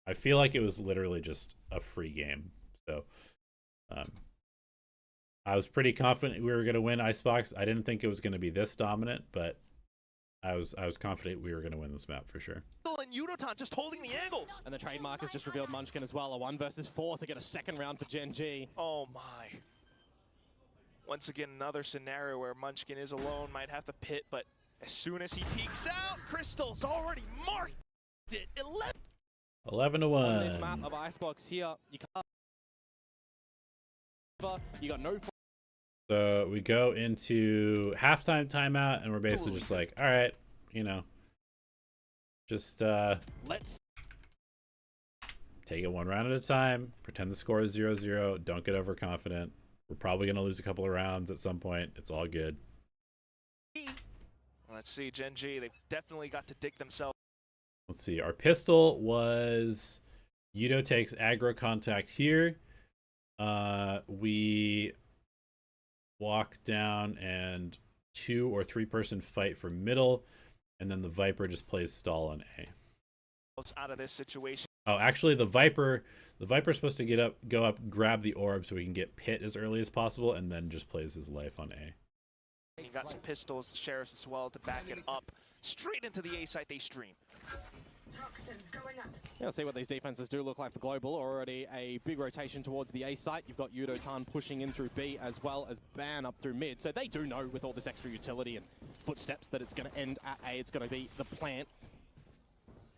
I feel like it was literally just a free game. So I was pretty confident we were going to win Icebox. I didn't think it was going to be this dominant, but I was confident we were going to win this map for sure. And Yudotan just holding the angles. And the trademark has just revealed Munchkin as well. A 1 versus 4 to get a second round for GenG. Oh my. Once again, another scenario where Munchkin is alone, might have to pit, but as soon as he peeks out, Crystal's already marked it. 11 to 1. On this map of Icebox here, you got no. So we go into halftime timeout, and we're basically just like, all right, you know, just let's take it one round at a time. Pretend the score is 0-0. Don't get overconfident. We're probably going to lose a couple of rounds at some point. It's all good. Let's see, GenG, they've definitely got to dig themselves. Let's see. Our pistol was Yudo takes aggro contact here. We walk down and 2 or 3 person fight for middle, and then the Viper just plays stall on A. Out of this situation. Oh, actually, the Viper's supposed to go up, grab the orb so we can get pit as early as possible, and then just plays his life on A. You got some pistols, sheriffs as well to back it up. Straight into the A site they stream. Yeah, we'll see what these defenses do look like for Global. Already a big rotation towards the A site. You've got Yudotan pushing in through B as well as Ban up through mid. So they do know with all this extra utility and footsteps that it's going to end at A. It's going to be the plant.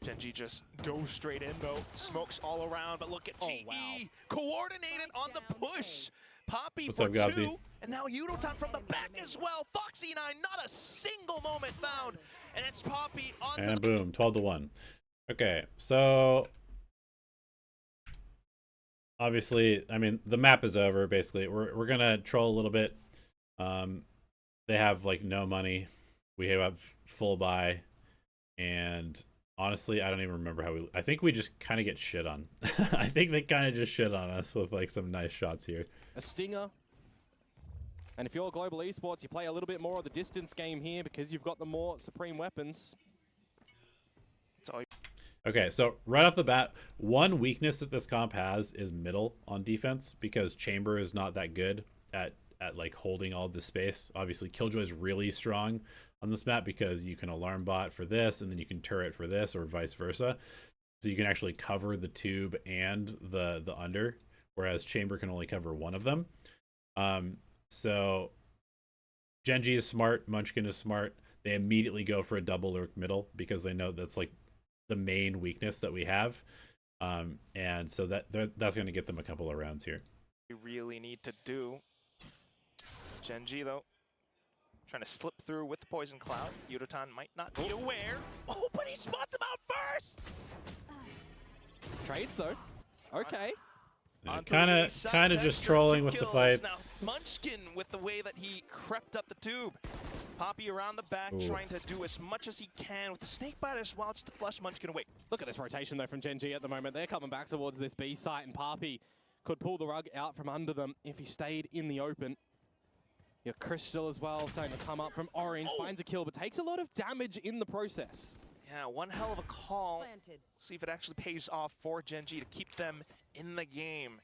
GenG just dove straight in though. Smokes all around, but look at GE. Wow. Coordinated on the push. Poppy What's for up, Gobsy? 2. And now Yudotan from the back as well. Foxy9, not a single moment found. And it's Poppy on And boom, 12 to 1. Okay, so obviously, I mean, the map is over, basically. We're going to troll a little bit. They have, like, no money. We have full buy. And honestly, I don't even remember how I think we just kind of get shit on. I think they kind of just shit on us with, like, some nice shots here. A stinger. And if you're Global Esports, you play a little bit more of the distance game here because you've got the more supreme weapons. Okay, so right off the bat, one weakness that this comp has is middle on defense because Chamber is not that good at like holding all of the space. Obviously, Killjoy is really strong on this map because you can alarm bot for this and then you can turret for this or vice versa. So you can actually cover the tube and the under, whereas Chamber can only cover one of them. So GenG is smart, Munchkin is smart. They immediately go for a double lurk middle because they know that's like the main weakness that we have, and so that's going to get them a couple of rounds here. We really need to do. GenG though, trying to slip through with the poison cloud. Yudotan might not be aware. Oh, but he spots him out first. Trades though. Okay. Kind of just trolling with the fights. Now, Munchkin with the way that he crept up the tube. Poppy around the back, trying to do as much as he can with the snake bite as well, just to flush Munchkin away. Look at this rotation though from GenG at the moment. They're coming back towards this B site, and Poppy could pull the rug out from under them if he stayed in the open. Your Crystal as well, starting to come up from Orange, finds a kill, but takes a lot of damage in the process. Yeah, one hell of a call. See if it actually pays off for GenG to keep them in the game.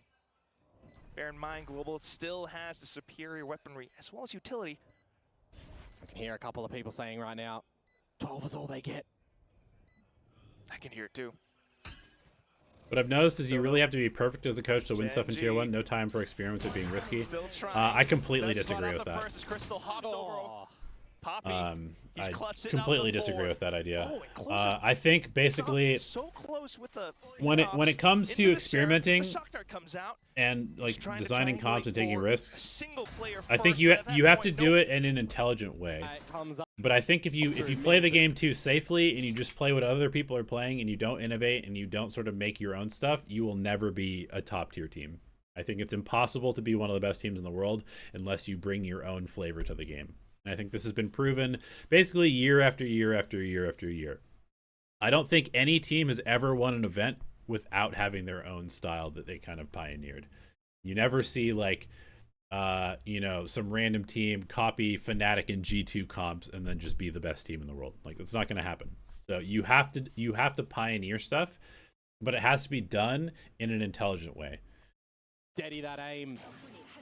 Bear in mind, Global still has the superior weaponry as well as utility. I can hear a couple of people saying right now, 12 is all they get. I can hear it too. What I've noticed is you really have to be perfect as a coach to win stuff in Tier 1. No time for experiments or being risky. I completely disagree with that. Poppy, I completely disagree with that idea. I think basically goes with the when it comes to experimenting comes out, and like trying to designing comps and taking triangulate for risks, a single player I think first, you but at that you have point, to do it in an intelligent way. It comes up. But I think if you play the game too safely and you just play what other people are playing and you don't innovate and you don't sort of make your own stuff, you will never be a top tier team. I think it's impossible to be one of the best teams in the world unless you bring your own flavor to the game. And I think this has been proven basically year after year after year after year. I don't think any team has ever won an event without having their own style that they kind of pioneered. You never see like some random team copy Fnatic and G2 comps and then just be the best team in the world. Like, that's not going to happen. So you have to pioneer stuff, but it has to be done in an intelligent way. Steady that aim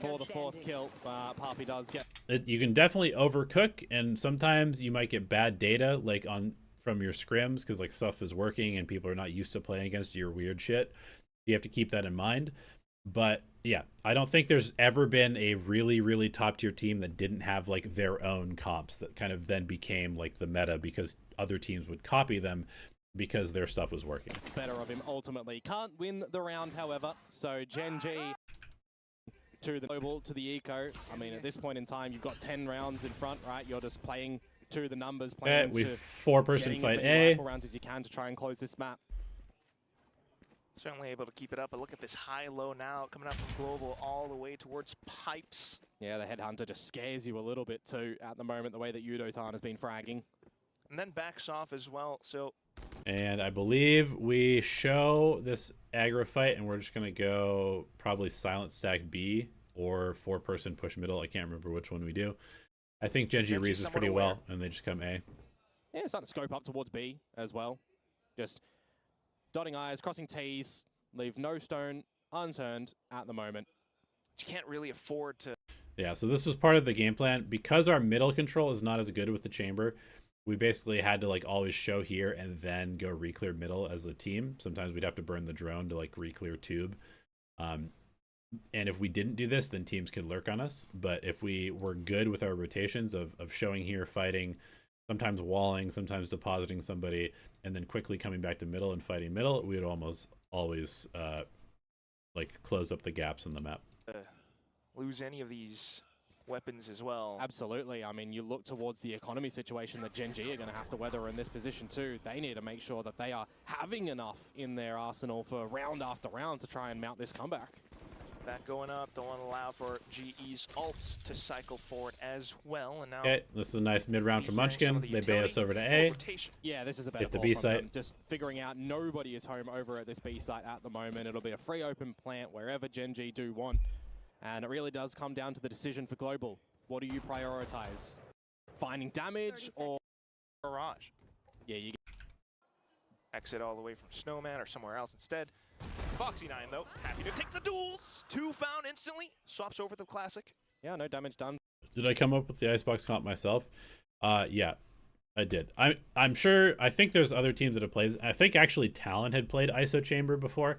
for the 4th kill. Poppy does get. You can definitely overcook, and sometimes you might get bad data like from your scrims because like stuff is working and people are not used to playing against your weird shit. You have to keep that in mind. But yeah, I don't think there's ever been a really, really top tier team that didn't have like their own comps that kind of then became like the meta because other teams would copy them because their stuff was working. Better of him ultimately. Can't win the round, however. So GenG to the Global, to the Eco. I mean, at this point in time, you've got 10 rounds in front, right? You're just playing to the numbers, playing we to 4-person getting fight as many A. rifle rounds as you can to try and close this map. Certainly able to keep it up, but look at this high-low now coming up from Global all the way towards Pipes. Yeah, the Headhunter just scares you a little bit too at the moment, the way that Yudo-tan has been fragging. And then backs off as well, so... And I believe we show this aggro fight, and we're just going to go probably silent stack B or 4-person push middle. I can't remember which one we do. I think GenG reads this pretty well, and they just come A. Yeah, starting to scope up towards B as well. Just dotting I's, crossing T's, leave no stone unturned at the moment. You can't really afford to... Yeah, so this was part of the game plan. Because our middle control is not as good with the chamber, we basically had to like always show here and then go re-clear middle as a team. Sometimes we'd have to burn the drone to like re-clear tube. And if we didn't do this, then teams could lurk on us. But if we were good with our rotations of showing here, fighting, sometimes walling, sometimes depositing somebody, and then quickly coming back to middle and fighting middle, we would almost always like close up the gaps in the map. Lose any of these weapons as well. Absolutely. I mean, you look towards the economy situation that GenG are going to have to weather in this position too. They need to make sure that they are having enough in their arsenal for round after round to try and mount this comeback. Back going up, don't want to allow for GE's ults to cycle forward as well. And now Okay, this is a nice mid-round from Munchkin. They bait us over to A. Yeah, this is a better Hit the call B from site. them. Just figuring out nobody is home over at this B site at the moment. It'll be a free open plant wherever GenG do want. And it really does come down to the decision for Global. What do you prioritize? Finding damage or Barrage? Yeah, you Exit all the way from Snowman or somewhere else instead. Foxy9 though, happy to take the duels. 2 found instantly, swaps over the classic. Yeah, no damage done. Did I come up with the Icebox comp myself? Yeah, I did. I'm sure. I think there's other teams that have played. I think actually Talon had played ISO Chamber before,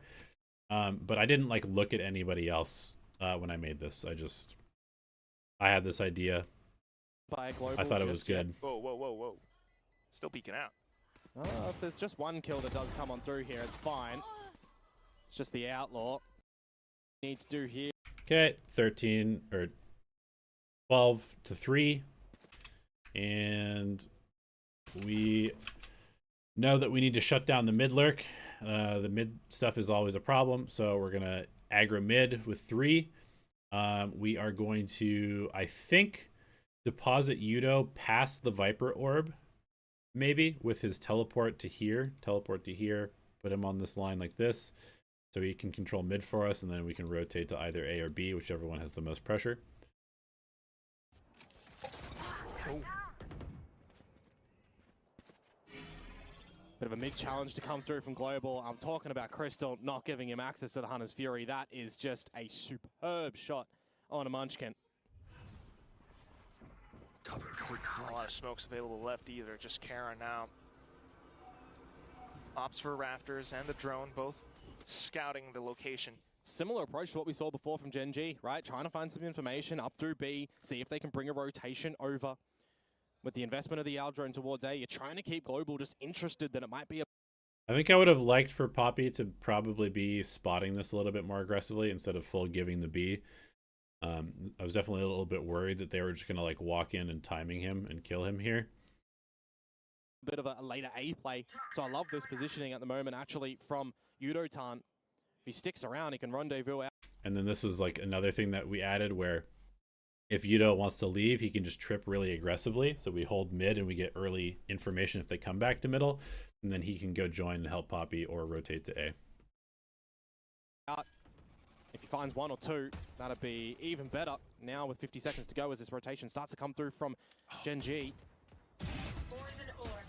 but I didn't like look at anybody else when I made this. I had this idea. By Global, I thought it was good. Whoa, whoa, whoa, whoa. Still peeking out. If there's just one kill that does come on through here, it's fine. It's just the Outlaw. Need to do here. Okay, 13 or 12 to 3. And we know that we need to shut down the mid lurk. The mid stuff is always a problem, so we're going to aggro mid with 3. We are going to, I think, deposit Yudo past the Viper Orb, maybe, with his teleport to here, put him on this line like this, so he can control mid for us, and then we can rotate to either A or B, whichever one has the most pressure. Oh. Bit of a mid challenge to come through from Global. I'm talking about Crystal not giving him access to the Hunter's Fury. That is just a superb shot on a Munchkin. A lot of smokes available left either, just Kara now. Ops for Rafters and the drone, both scouting the location. Similar approach to what we saw before from GenG, right? Trying to find some information up through B, see if they can bring a rotation over. With the investment of the Al drone towards A, you're trying to keep Global just interested that it might be a I think I would have liked for Poppy to probably be spotting this a little bit more aggressively instead of full giving the B. I was definitely a little bit worried that they were just going to like walk in and timing him and kill him here. Bit of a later A play. So I love this positioning at the moment, actually, from Yudotan. If he sticks around, he can rendezvous out. And then this was like another thing that we added where if Yudo wants to leave, he can just trip really aggressively. So we hold mid and we get early information if they come back to middle. And then he can go join and help Poppy or rotate to A. If he finds 1 or 2, that'd be even better. Now with 50 seconds to go as this rotation starts to come through from GenG.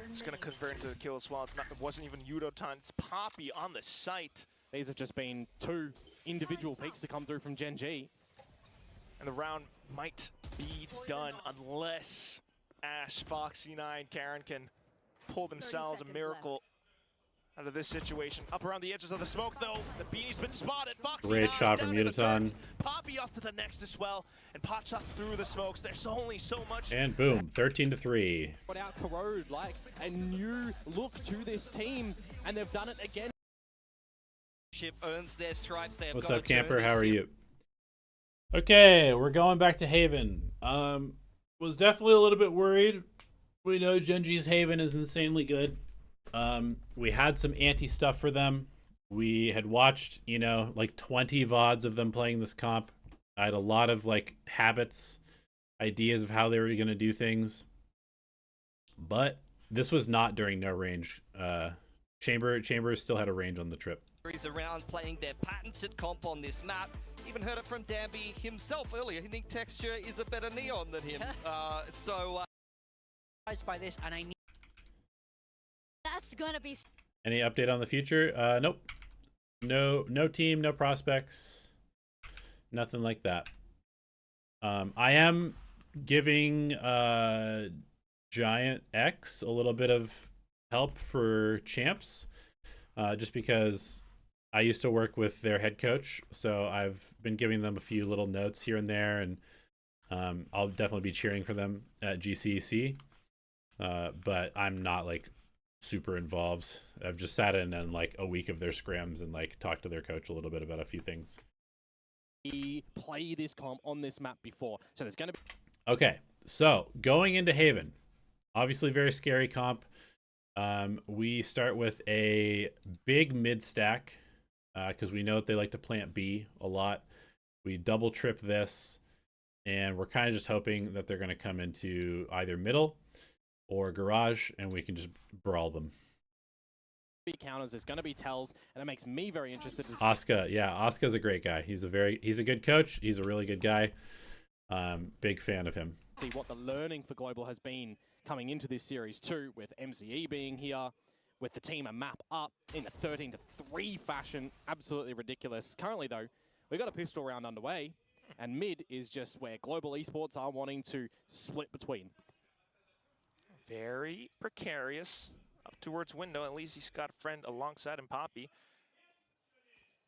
It's going to convert into a kill as well. It wasn't even Yudotan, it's Poppy on the site. These have just been 2 individual peaks to come through from GenG. And the round might be done unless Ash, Foxy9, Karen can pull themselves a miracle out of this situation. Up around the edges of the smoke, though. The beanie's been spotted. Foxy9 Great shot from down in the Yudotan. dirt. Poppy off to the next as well. And pot shot through the smokes. There's only so much. And boom, 13-3. Put out Corrode, like a new look to this team, and they've done it again. Earns their stripes. They have What's got up, to turn Camper? this How are series. you? Okay, we're going back to Haven. Was definitely a little bit worried. We know GenG's Haven is insanely good. We had some anti stuff for them. We had watched, you know, like 20 VODs of them playing this comp. I had a lot of like habits, ideas of how they were going to do things. But this was not during no range. Chamber still had a range on the trip. Around playing their patented comp on this map. Even heard it from Danby himself earlier. He thinks Texture is a better neon than him. By this, and I need. That's gonna be. Any update on the future? Nope. No team, no prospects, nothing like that. I am giving Giant X a little bit of help for champs, just because I used to work with their head coach, so I've been giving them a few little notes here and there, and I'll definitely be cheering for them at GCC. But I'm not like super involved. I've just sat in on like a week of their scrims and like talked to their coach a little bit about a few things. We play this comp on this map before, so there's going to be. Okay, so going into Haven, obviously very scary comp. We start with a big mid stack because we know that they like to plant B a lot. We double trip this, and we're kind of just hoping that they're going to come into either middle or garage, and we can just brawl them. Counters, there's going to be tells, and it makes me very interested. Oscar, yeah, Oscar's a great guy. He's a good coach. He's a really good guy. Big fan of him. See what the learning for Global has been coming into this series too, with MCE being here, with the team a map up in a 13-3 fashion. Absolutely ridiculous. Currently though, we've got a pistol round underway, and mid is just where Global Esports are wanting to split between. Very precarious. Up towards window, at least he's got a friend alongside him, Poppy.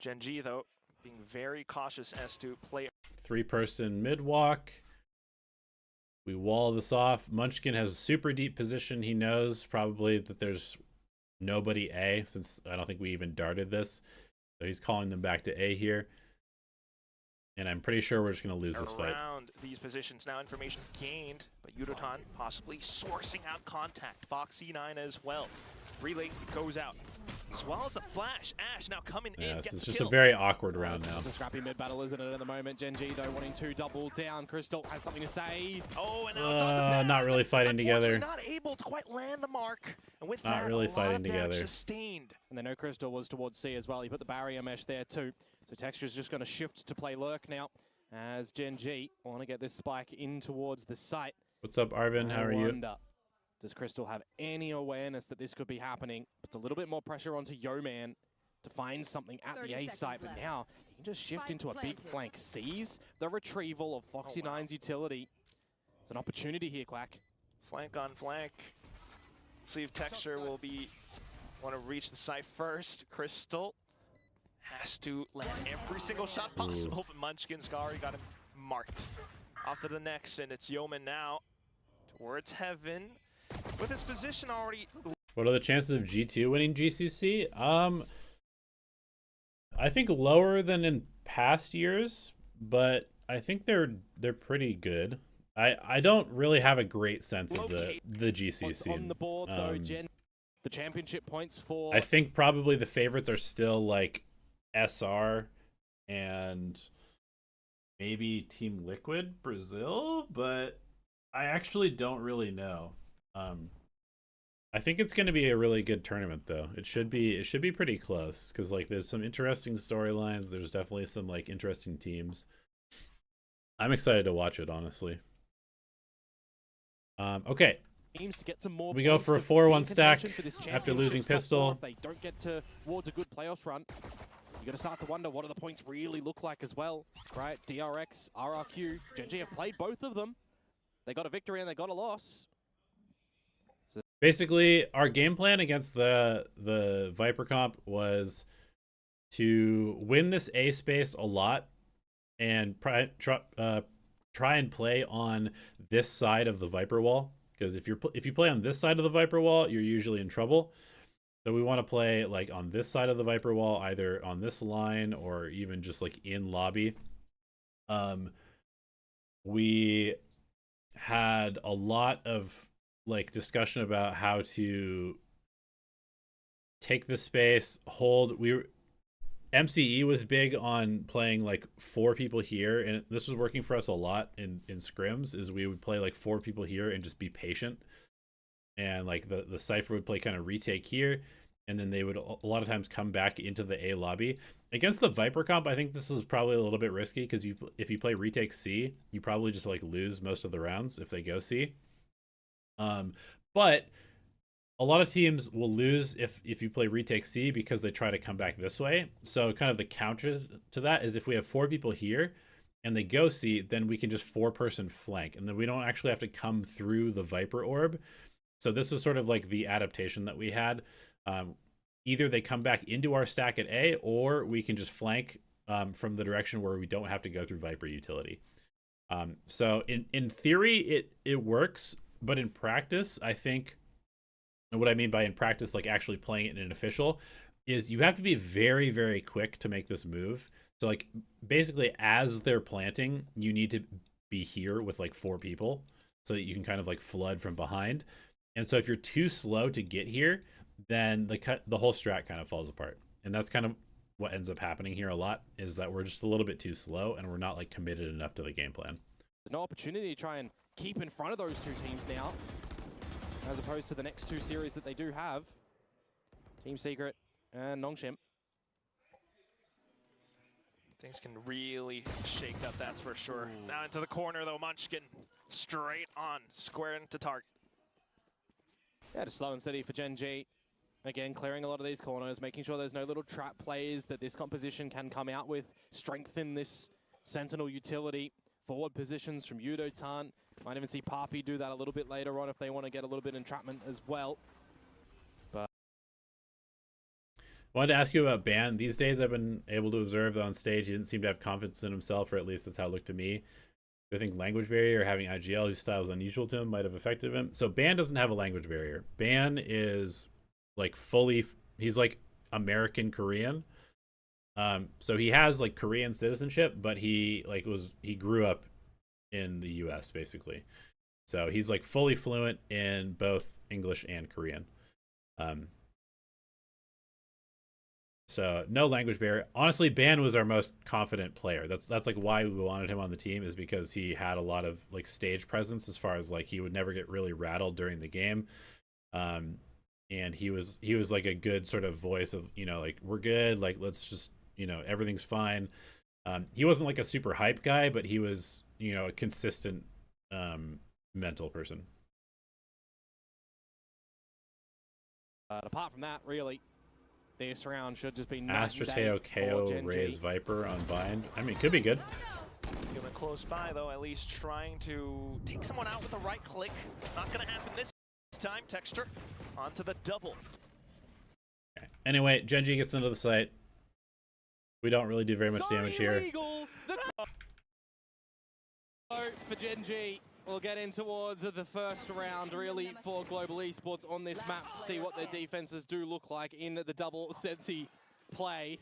GenG, though, being very cautious as to play. 3-person mid walk. We wall this off. Munchkin has a super deep position. He knows probably that there's nobody A, since I don't think we even darted this. So he's calling them back to A here. And I'm pretty sure we're just going to lose this fight. Around these positions now, information gained, but Yudotan possibly sourcing out contact. Foxy9 as well. Relay goes out. As well as the flash. Ash now coming in. This is the just kill. a very awkward round now. It's a scrappy mid battle, isn't it, at the moment? GenG, though, wanting to double down. Crystal has something to say. Oh, and now it's on the pad. Not really fighting together. Not able to quite land the mark. And with Not that, really a lot fighting of damage together. Sustained. And they know Crystal was towards C as well. He put the barrier mesh there too. So Texture's just going to shift to play Lurk now, as GenG want to get this spike in towards the site. What's up, Arvin? How are you? Does Crystal have any awareness that this could be happening? Puts a little bit more pressure onto Yo-Man to find something at the A site, but now he can just shift into a big flank. Sees the retrieval of Foxy9's utility. It's an opportunity here, Quack. Flank on flank. See if Texture will want to reach the site first. Crystal has to land every single shot possible, but Munchkin Scary got him marked. Off to the next, and it's Yeoman now towards Heaven with his position already. What are the chances of G2 winning GCC? I think lower than in past years, but I think they're pretty good. I don't really have a great sense of the GC What's scene. on the board though, Gen? The championship points for. I think probably the favorites are still like SR and maybe Team Liquid Brazil, but I actually don't really know. I think it's going to be a really good tournament though. It should be pretty close because like there's some interesting storylines. There's definitely some like interesting teams. I'm excited to watch it, honestly. Okay. Teams to get some more We go points for a to 4-1 be in stack contention for this after losing championship top Pistol. four. If they don't get towards a good playoffs run, you're going to start to wonder what do the points really look like as well, right? DRX, RRQ, GenG have played both of them. They got a victory and they got a loss. Basically, our game plan against the Viper comp was to win this A space a lot and try and play on this side of the Viper wall. Because if you play on this side of the Viper wall, you're usually in trouble. So we want to play like on this side of the Viper wall, either on this line or even just like in lobby. We had a lot of like discussion about how to take the space, hold. MCE was big on playing like 4 people here, and this was working for us a lot in scrims. Is we would play like 4 people here and just be patient, and like the Cypher would play kind of retake here, and then they would a lot of times come back into the A lobby. Against the Viper comp, I think this is probably a little bit risky because if you play retake C, you probably just like lose most of the rounds if they go C. But a lot of teams will lose if you play retake C because they try to come back this way. So kind of the counter to that is if we have 4 people here and they go C, then we can just 4-person flank, and then we don't actually have to come through the Viper orb. So this is sort of like the adaptation that we had. Either they come back into our stack at A, or we can just flank from the direction where we don't have to go through Viper utility. So in theory, it works, but in practice, I think, and what I mean by in practice, like actually playing it in an official, is you have to be very, very quick to make this move. So like basically as they're planting, you need to be here with like 4 people so that you can kind of like flood from behind. And so if you're too slow to get here, then the whole strat kind of falls apart. And that's kind of what ends up happening here a lot, is that we're just a little bit too slow and we're not like committed enough to the game plan. There's no opportunity to try and keep in front of those 2 teams now, as opposed to the next 2 series that they do have. Team Secret and Nongshim. Things can really shake up, that's for sure. Ooh. Now into the corner though, Munchkin straight on, square into target. Yeah, just slow and steady for GenG. Again, clearing a lot of these corners, making sure there's no little trap plays that this composition can come out with. Strengthen this Sentinel utility. Forward positions from Yudo Tan. Might even see Papi do that a little bit later on if they want to get a little bit entrapment as well. But I wanted to ask you about Ban. These days I've been able to observe that on stage he didn't seem to have confidence in himself, or at least that's how it looked to me. I think language barrier or having IGL, whose style was unusual to him, might have affected him. So Ban doesn't have a language barrier. Ban is like he's like American Korean. So he has like Korean citizenship, but he grew up in the US basically. So he's like fully fluent in both English and Korean. So no language barrier. Honestly, Ban was our most confident player. That's like why we wanted him on the team, is because he had a lot of like stage presence, as far as like he would never get really rattled during the game. And he was like a good sort of voice of, you know, like, we're good, like let's just, you know, everything's fine. He wasn't like a super hype guy, but he was, you know, a consistent mental person. apart from that, really, this round should just be Astrateo KO Raise Viper on bind. I mean, could be good. Feeling close by, though, at least trying to take someone out with a right click. Not going to happen this time. Texture onto the double. Okay. Anyway, GenG gets into the site. We don't really do very much damage here. For GenG, We'll get in towards the first round, really, for Global Esports on this map to see what their defenses do look like in the double senti play.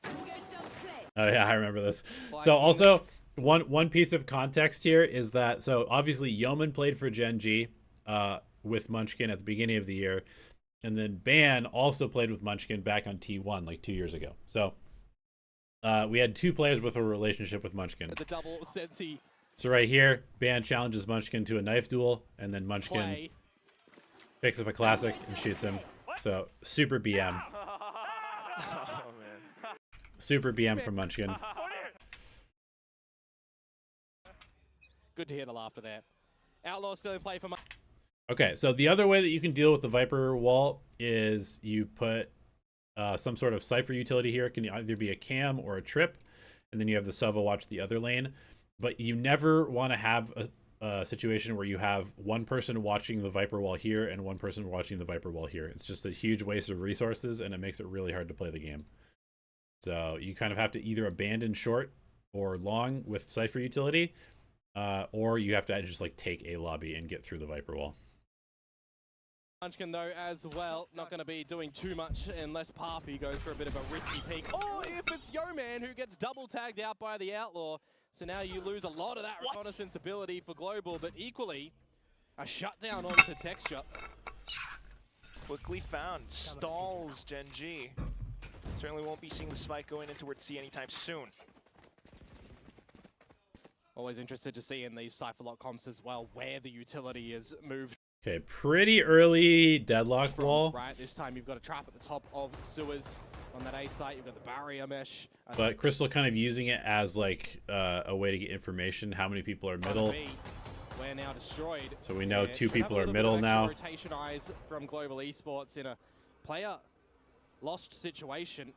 Oh yeah, I remember this. So also, one piece of context here is that, so obviously Yeoman played for GenG with Munchkin at the beginning of the year, and then Ban also played with Munchkin back on T1 like 2 years ago. So we had two players with a relationship with Munchkin. The double senti. So right here, Ban challenges Munchkin to a knife duel, and then Munchkin picks up a classic and shoots him. So super BM. Oh, man. Super BM from Munchkin. Good to hear the laughter there. Outlaw still in play for Okay, so the other way that you can deal with the Viper wall is you put some sort of Cypher utility here. It can either be a cam or a trip, and then you have the Sova watch the other lane. But you never want to have a situation where you have one person watching the Viper wall here and one person watching the Viper wall here. It's just a huge waste of resources, and it makes it really hard to play the game. So you kind of have to either abandon short or long with Cypher utility, or you have to just like take a lobby and get through the Viper wall. Munchkin, though, as well, not going to be doing too much unless Papi goes for a bit of a risky peek. Or if it's Yo-Man who gets double tagged out by the Outlaw. So now you lose a lot of that reconnaissance ability for Global, but equally a shutdown onto Texture. Quickly found. Stalls GenG. Certainly won't be seeing the spike going in towards C anytime soon. Always interested to see in these Cypherlock comps as well where the utility is moved. Okay, pretty early deadlock wall. Right, this time you've got a trap at the top of sewers on that A site. You've got the barrier mesh. But Crystal kind of using it as like a way to get information. How many people are middle? We're now destroyed. So we know two people are middle now. Rotation eyes from Global Esports in a player lost situation.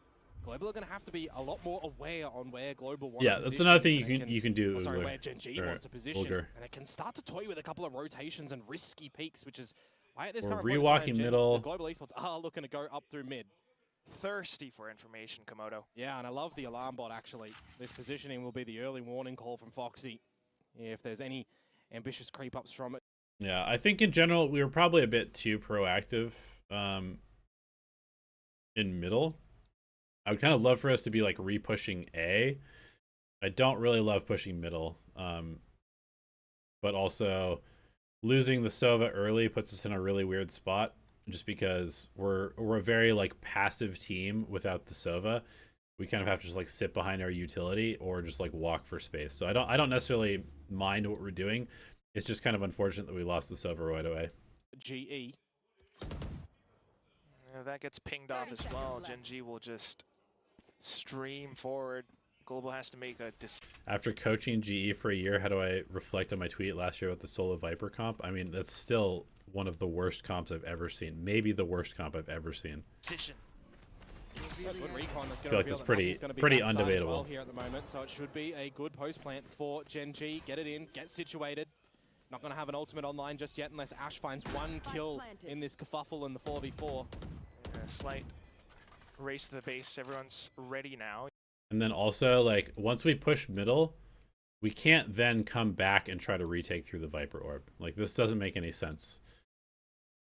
Global are going to have to be a lot more aware on where Global wants to position. That's another thing you can do. Sorry, where GenG want to position. Ulger. And it can start to toy with a couple of rotations and risky peaks, which is why at this We're current rewalking middle. Global Esports are looking to go up through mid. Thirsty for information, Komodo. Yeah, and I love the alarm bot, actually. This positioning will be the early warning call from Foxy if there's any ambitious creep-ups from it. Yeah, I think in general, we were probably a bit too proactive in middle. I would kind of love for us to be like re-pushing A. I don't really love pushing middle. But also losing the Sova early puts us in a really weird spot just because we're a very like passive team without the Sova. We kind of have to just like sit behind our utility or just like walk for space. So I don't necessarily mind what we're doing. It's just kind of unfortunate that we lost the Sova right away. GE. Yeah, that gets pinged off as well. GenG will just stream forward. Global has to make a decision. After coaching GE for a year, how do I reflect on my tweet last year with the Solo Viper comp? I mean, that's still one of the worst comps I've ever seen. Maybe the worst comp I've ever seen. I feel like that's pretty undebatable. Well here at the moment, so it should be a good post plant for GenG. Get it in, get situated. Not going to have an ultimate online just yet unless Ash finds one kill in this kerfuffle in the 4v4. Yeah, slight race to the base. Everyone's ready now. And then also, like, once we push middle, we can't then come back and try to retake through the Viper Orb. Like, this doesn't make any sense.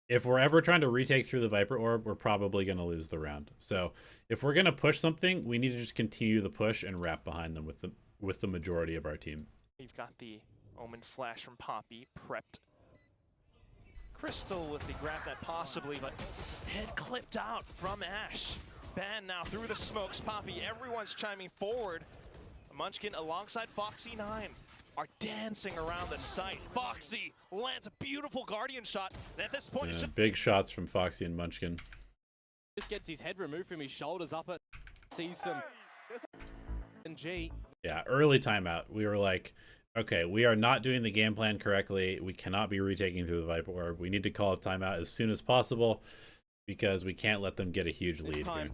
If we're ever trying to retake through the Viper Orb, we're probably going to lose the round. So if we're going to push something, we need to just continue the push and wrap behind them with the majority of our team. You've got the Omen flash from Poppy, prepped. Crystal with the grab that possibly, but head clipped out from Ash. Ban now through the smokes. Poppy, everyone's chiming forward. Munchkin alongside Foxy9 are dancing around the site. Foxy lands a beautiful Guardian shot. And at this point, Yeah, big shots from Foxy and Munchkin. Just gets his head removed from his shoulders up at sees some GenG. Yeah, early timeout. We were like, okay, we are not doing the game plan correctly. We cannot be retaking through the Viper Orb. We need to call a timeout as soon as possible because we can't let them get a huge lead here.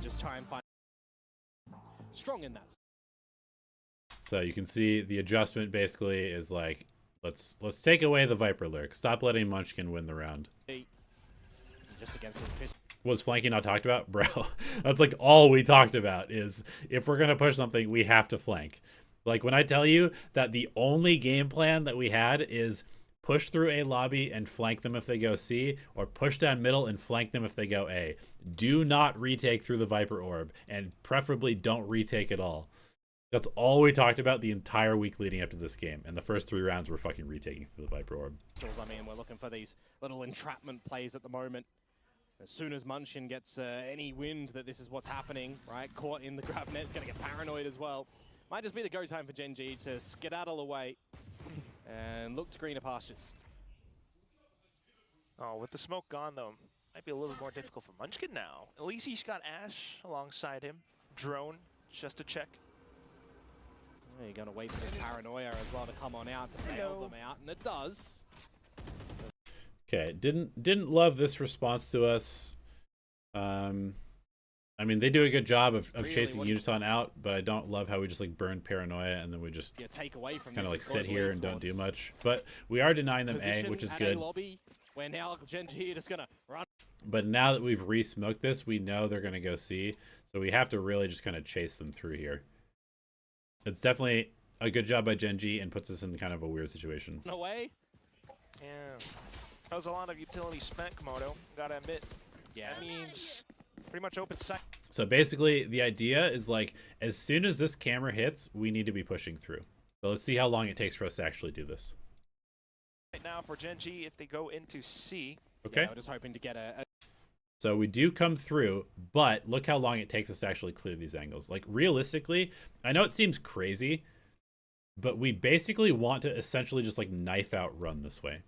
Just try and find strong in that. So you can see the adjustment basically is like, let's take away the Viper lurk. Stop letting Munchkin win the round. Just against this piss. Was flanking not talked about? Bro, that's like all we talked about is if we're going to push something, we have to flank. Like when I tell you that the only game plan that we had is push through A lobby and flank them if they go C, or push down middle and flank them if they go A. Do not retake through the Viper Orb, and preferably don't retake at all. That's all we talked about the entire week leading up to this game, and the first 3 rounds were fucking retaking through the Viper Orb. I mean, we're looking for these little entrapment plays at the moment. As soon as Munchkin gets any wind that this is what's happening, right? Caught in the grab net, it's going to get paranoid as well. Might just be the go time for GenG to skedaddle away and look to greener pastures. Oh, with the smoke gone though, might be a little more difficult for Munchkin now. At least he's got Ash alongside him. Drone, just to check. You're going to wait for this paranoia as well to come on out to bail them out, and it does. Okay, didn't love this response to us. I mean, they do a good job of really chasing Unotan out, but I don't love how we just like burn paranoia and then we just take away from kind of like sit here and don't do much. But we are denying them A, which is good. Lobby, where now GenG are just gonna run. But now that we've re-smoked this, we know they're gonna go C, so we have to really just kind of chase them through here. It's definitely a good job by GenG and puts us in kind of a weird situation. No way. Yeah, that was a lot of utility spent, Komodo. Gotta admit. Yeah. That means pretty much open site. So basically, the idea is like, as soon as this camera hits, we need to be pushing through. So let's see how long it takes for us to actually do this. Right now for GenG, if they go into C. Okay. Yeah, we're just hoping to get a... So we do come through, but look how long it takes us to actually clear these angles. Like realistically, I know it seems crazy, but we basically want to essentially just like knife out run this way.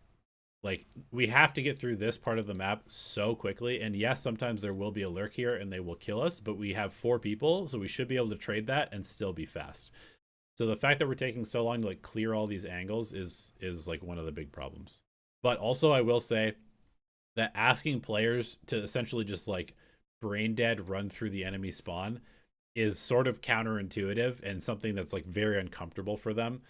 Like we have to get through this part of the map so quickly. And yes, sometimes there will be a lurk here and they will kill us, but we have 4 people, so we should be able to trade that and still be fast. So the fact that we're taking so long to like clear all these angles is like one of the big problems. But also I will say that asking players to essentially just like brain dead run through the enemy spawn is sort of counterintuitive and something that's like very uncomfortable for them.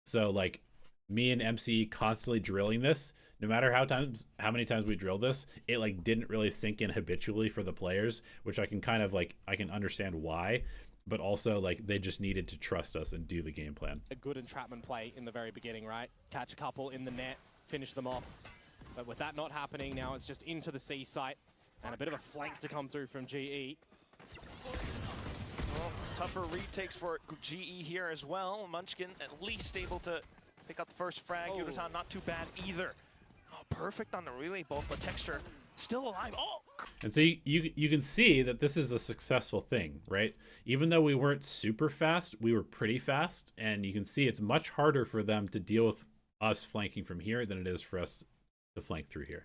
So like me and MC constantly drilling this, no matter how many times we drill this, it like didn't really sink in habitually for the players, which I can kind of like, I can understand why, but also like they just needed to trust us and do the game plan. A good entrapment play in the very beginning, right? Catch a couple in the net, finish them off. But with that not happening, now it's just into the C site and a bit of a flank to come through from GE. Well, tougher retakes for GE here as well. Munchkin at least able to pick up the first frag. Unotan not too bad either. Oh, perfect on the relay both, but Texture still alive. Oh! And so you can see that this is a successful thing, right? Even though we weren't super fast, we were pretty fast. And you can see it's much harder for them to deal with us flanking from here than it is for us to flank through here.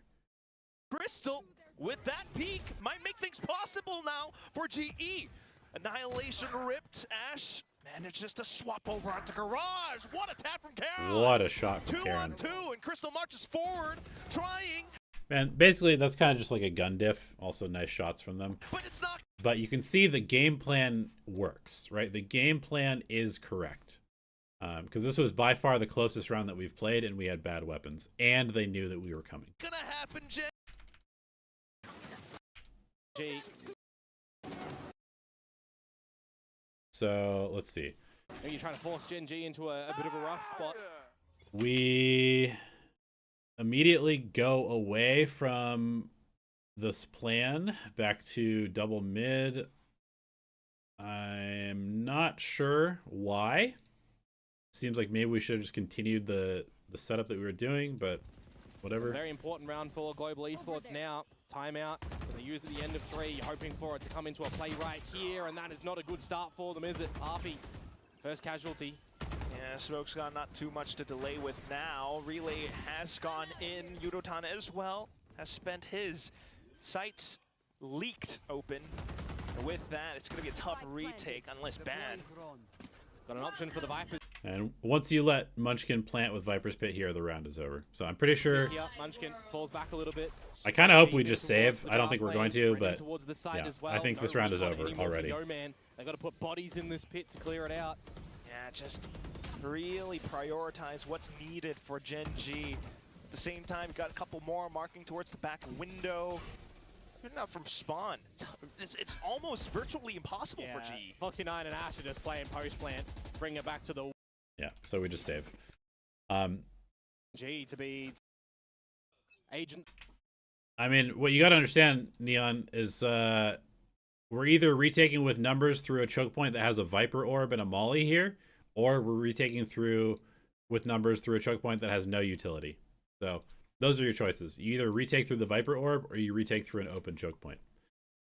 Crystal with that peak might make things possible now for GE. Annihilation ripped. Ash manages to swap over onto Garage. What a tap from Karen. What a shot from Karen. 2-on-2, and Crystal marches forward, trying. Man, basically that's kind of just like a gun diff. Also nice shots from them. But it's not. But you can see the game plan works, right? The game plan is correct. Because this was by far the closest round that we've played, and we had bad weapons, and they knew that we were coming. Gonna happen, G. So let's see. Are you trying to force GenG into a bit of a rough spot? We immediately go away from this plan back to double mid. I'm not sure why. Seems like maybe we should have just continued the setup that we were doing, but whatever. Very important round for Global Esports now. Timeout. They use at the end of 3, hoping for it to come into a play right here, and that is not a good start for them, is it? Harpy, first casualty. Yeah, Smoke's got not too much to delay with now. Relay has gone in. Unotan as well has spent his sights leaked open. And with that, it's going to be a tough retake unless banned. Got an option for the Vipers. And once you let Munchkin plant with Viper's Pit here, the round is over. So I'm pretty sure. Yeah, Munchkin falls back a little bit. I kind of hope we just save. I don't think we're going to, but yeah, I think this round is over already. They got to put bodies in this pit to clear it out. Yeah, just really prioritize what's needed for GenG. At the same time, got a couple more marking towards the back window. Not from spawn. It's almost virtually impossible for GE. Foxy9 and Ash are just playing post plant, bring it back to the Yeah, so we just save. G to be agent. I mean, what you got to understand, Neon, is we're either retaking with numbers through a choke point that has a Viper orb and a Molly here, or we're retaking through with numbers through a choke point that has no utility. So those are your choices. You either retake through the Viper orb or you retake through an open choke point.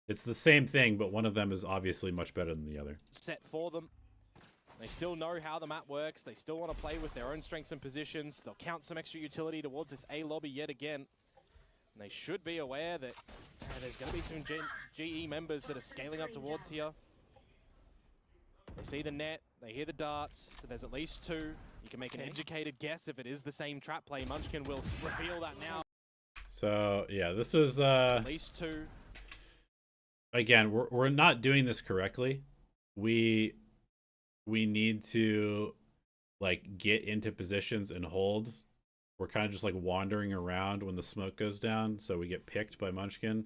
It's the same thing, but one of them is obviously much better than the other. Set for them. They still know how the map works. They still want to play with their own strengths and positions. They'll count some extra utility towards this A lobby yet again. And they should be aware that there's going to be some GE members that are scaling up towards here. They see the net, they hear the darts, so there's at least two. You can make an educated guess if it is the same trap play. Munchkin will reveal that now. So, yeah, this is... at least two. Again, we're not doing this correctly. We need to, like, get into positions and hold. We're kind of just, like, wandering around when the smoke goes down, so we get picked by Munchkin.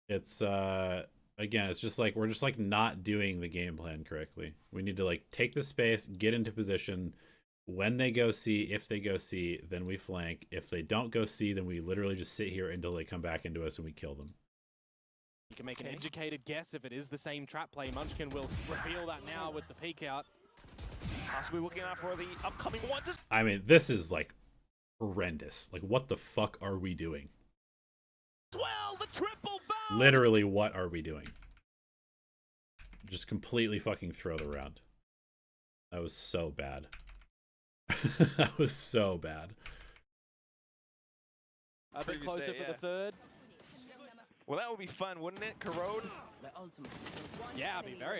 It's, again, it's just, like, we're just, like, not doing the game plan correctly. We need to, like, take the space, get into position. When they go C, if they go C, then we flank. If they don't go C, then we literally just sit here until they come back into us and we kill them. You can make an educated guess if it is the same trap play. Munchkin will reveal that now with the peek out. Possibly looking out for the upcoming ones. I mean, this is, like, horrendous. Like, what the fuck are we doing? Well, the triple bound. Literally, what are we doing? Just completely fucking throw the round. That was so bad. That was so bad. A bit closer for the third. Well, that would be fun, wouldn't it, Corrode? Yeah, it'd be very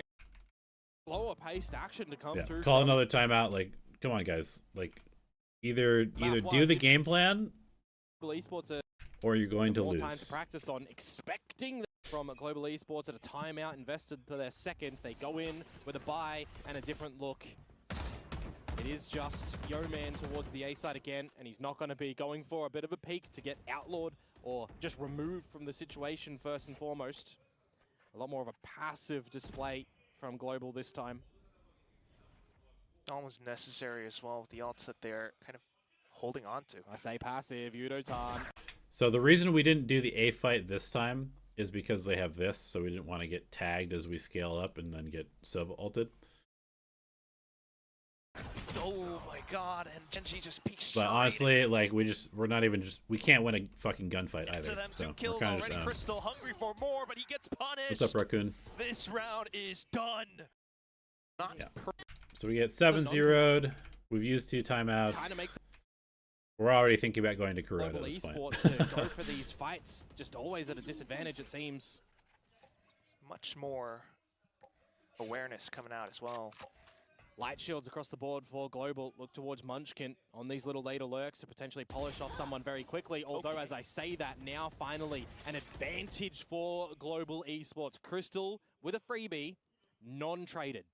slower paced action to come through. Call another timeout. Like, come on, guys. Like, either do the game plan, Global Esports are or you're going to more lose. time to practice on. Expecting from Global Esports at a timeout invested for their second. They go in with a buy and a different look. It is just Yo-Man towards the A side again, and he's not going to be going for a bit of a peek to get outlawed or just removed from the situation first and foremost. A lot more of a passive display from Global this time. Almost necessary as well with the ults that they're kind of holding on to. I say passive, Yudo-tan. So the reason we didn't do the A fight this time is because they have this, so we didn't want to get tagged as we scale up and then get sub-ulted. Oh my god, and GenG just peeks. But honestly, like, we can't win a fucking gunfight either. Them So kills we're kind already. of just, Crystal hungry for more, but he gets punished. what's up, Raccoon? This round is done. Not So we get 7-0'd. We've used 2 timeouts. Kind of makes We're already thinking about going to Kuroda Global at this point. Esports to go for these fights. Just always at a disadvantage, it seems. much more awareness coming out as well. Light shields across the board for Global. Look towards Munchkin on these little later lurks to potentially polish off someone very quickly. Although, as I say that, now finally an advantage for Global Esports. Crystal with a freebie, non-traded.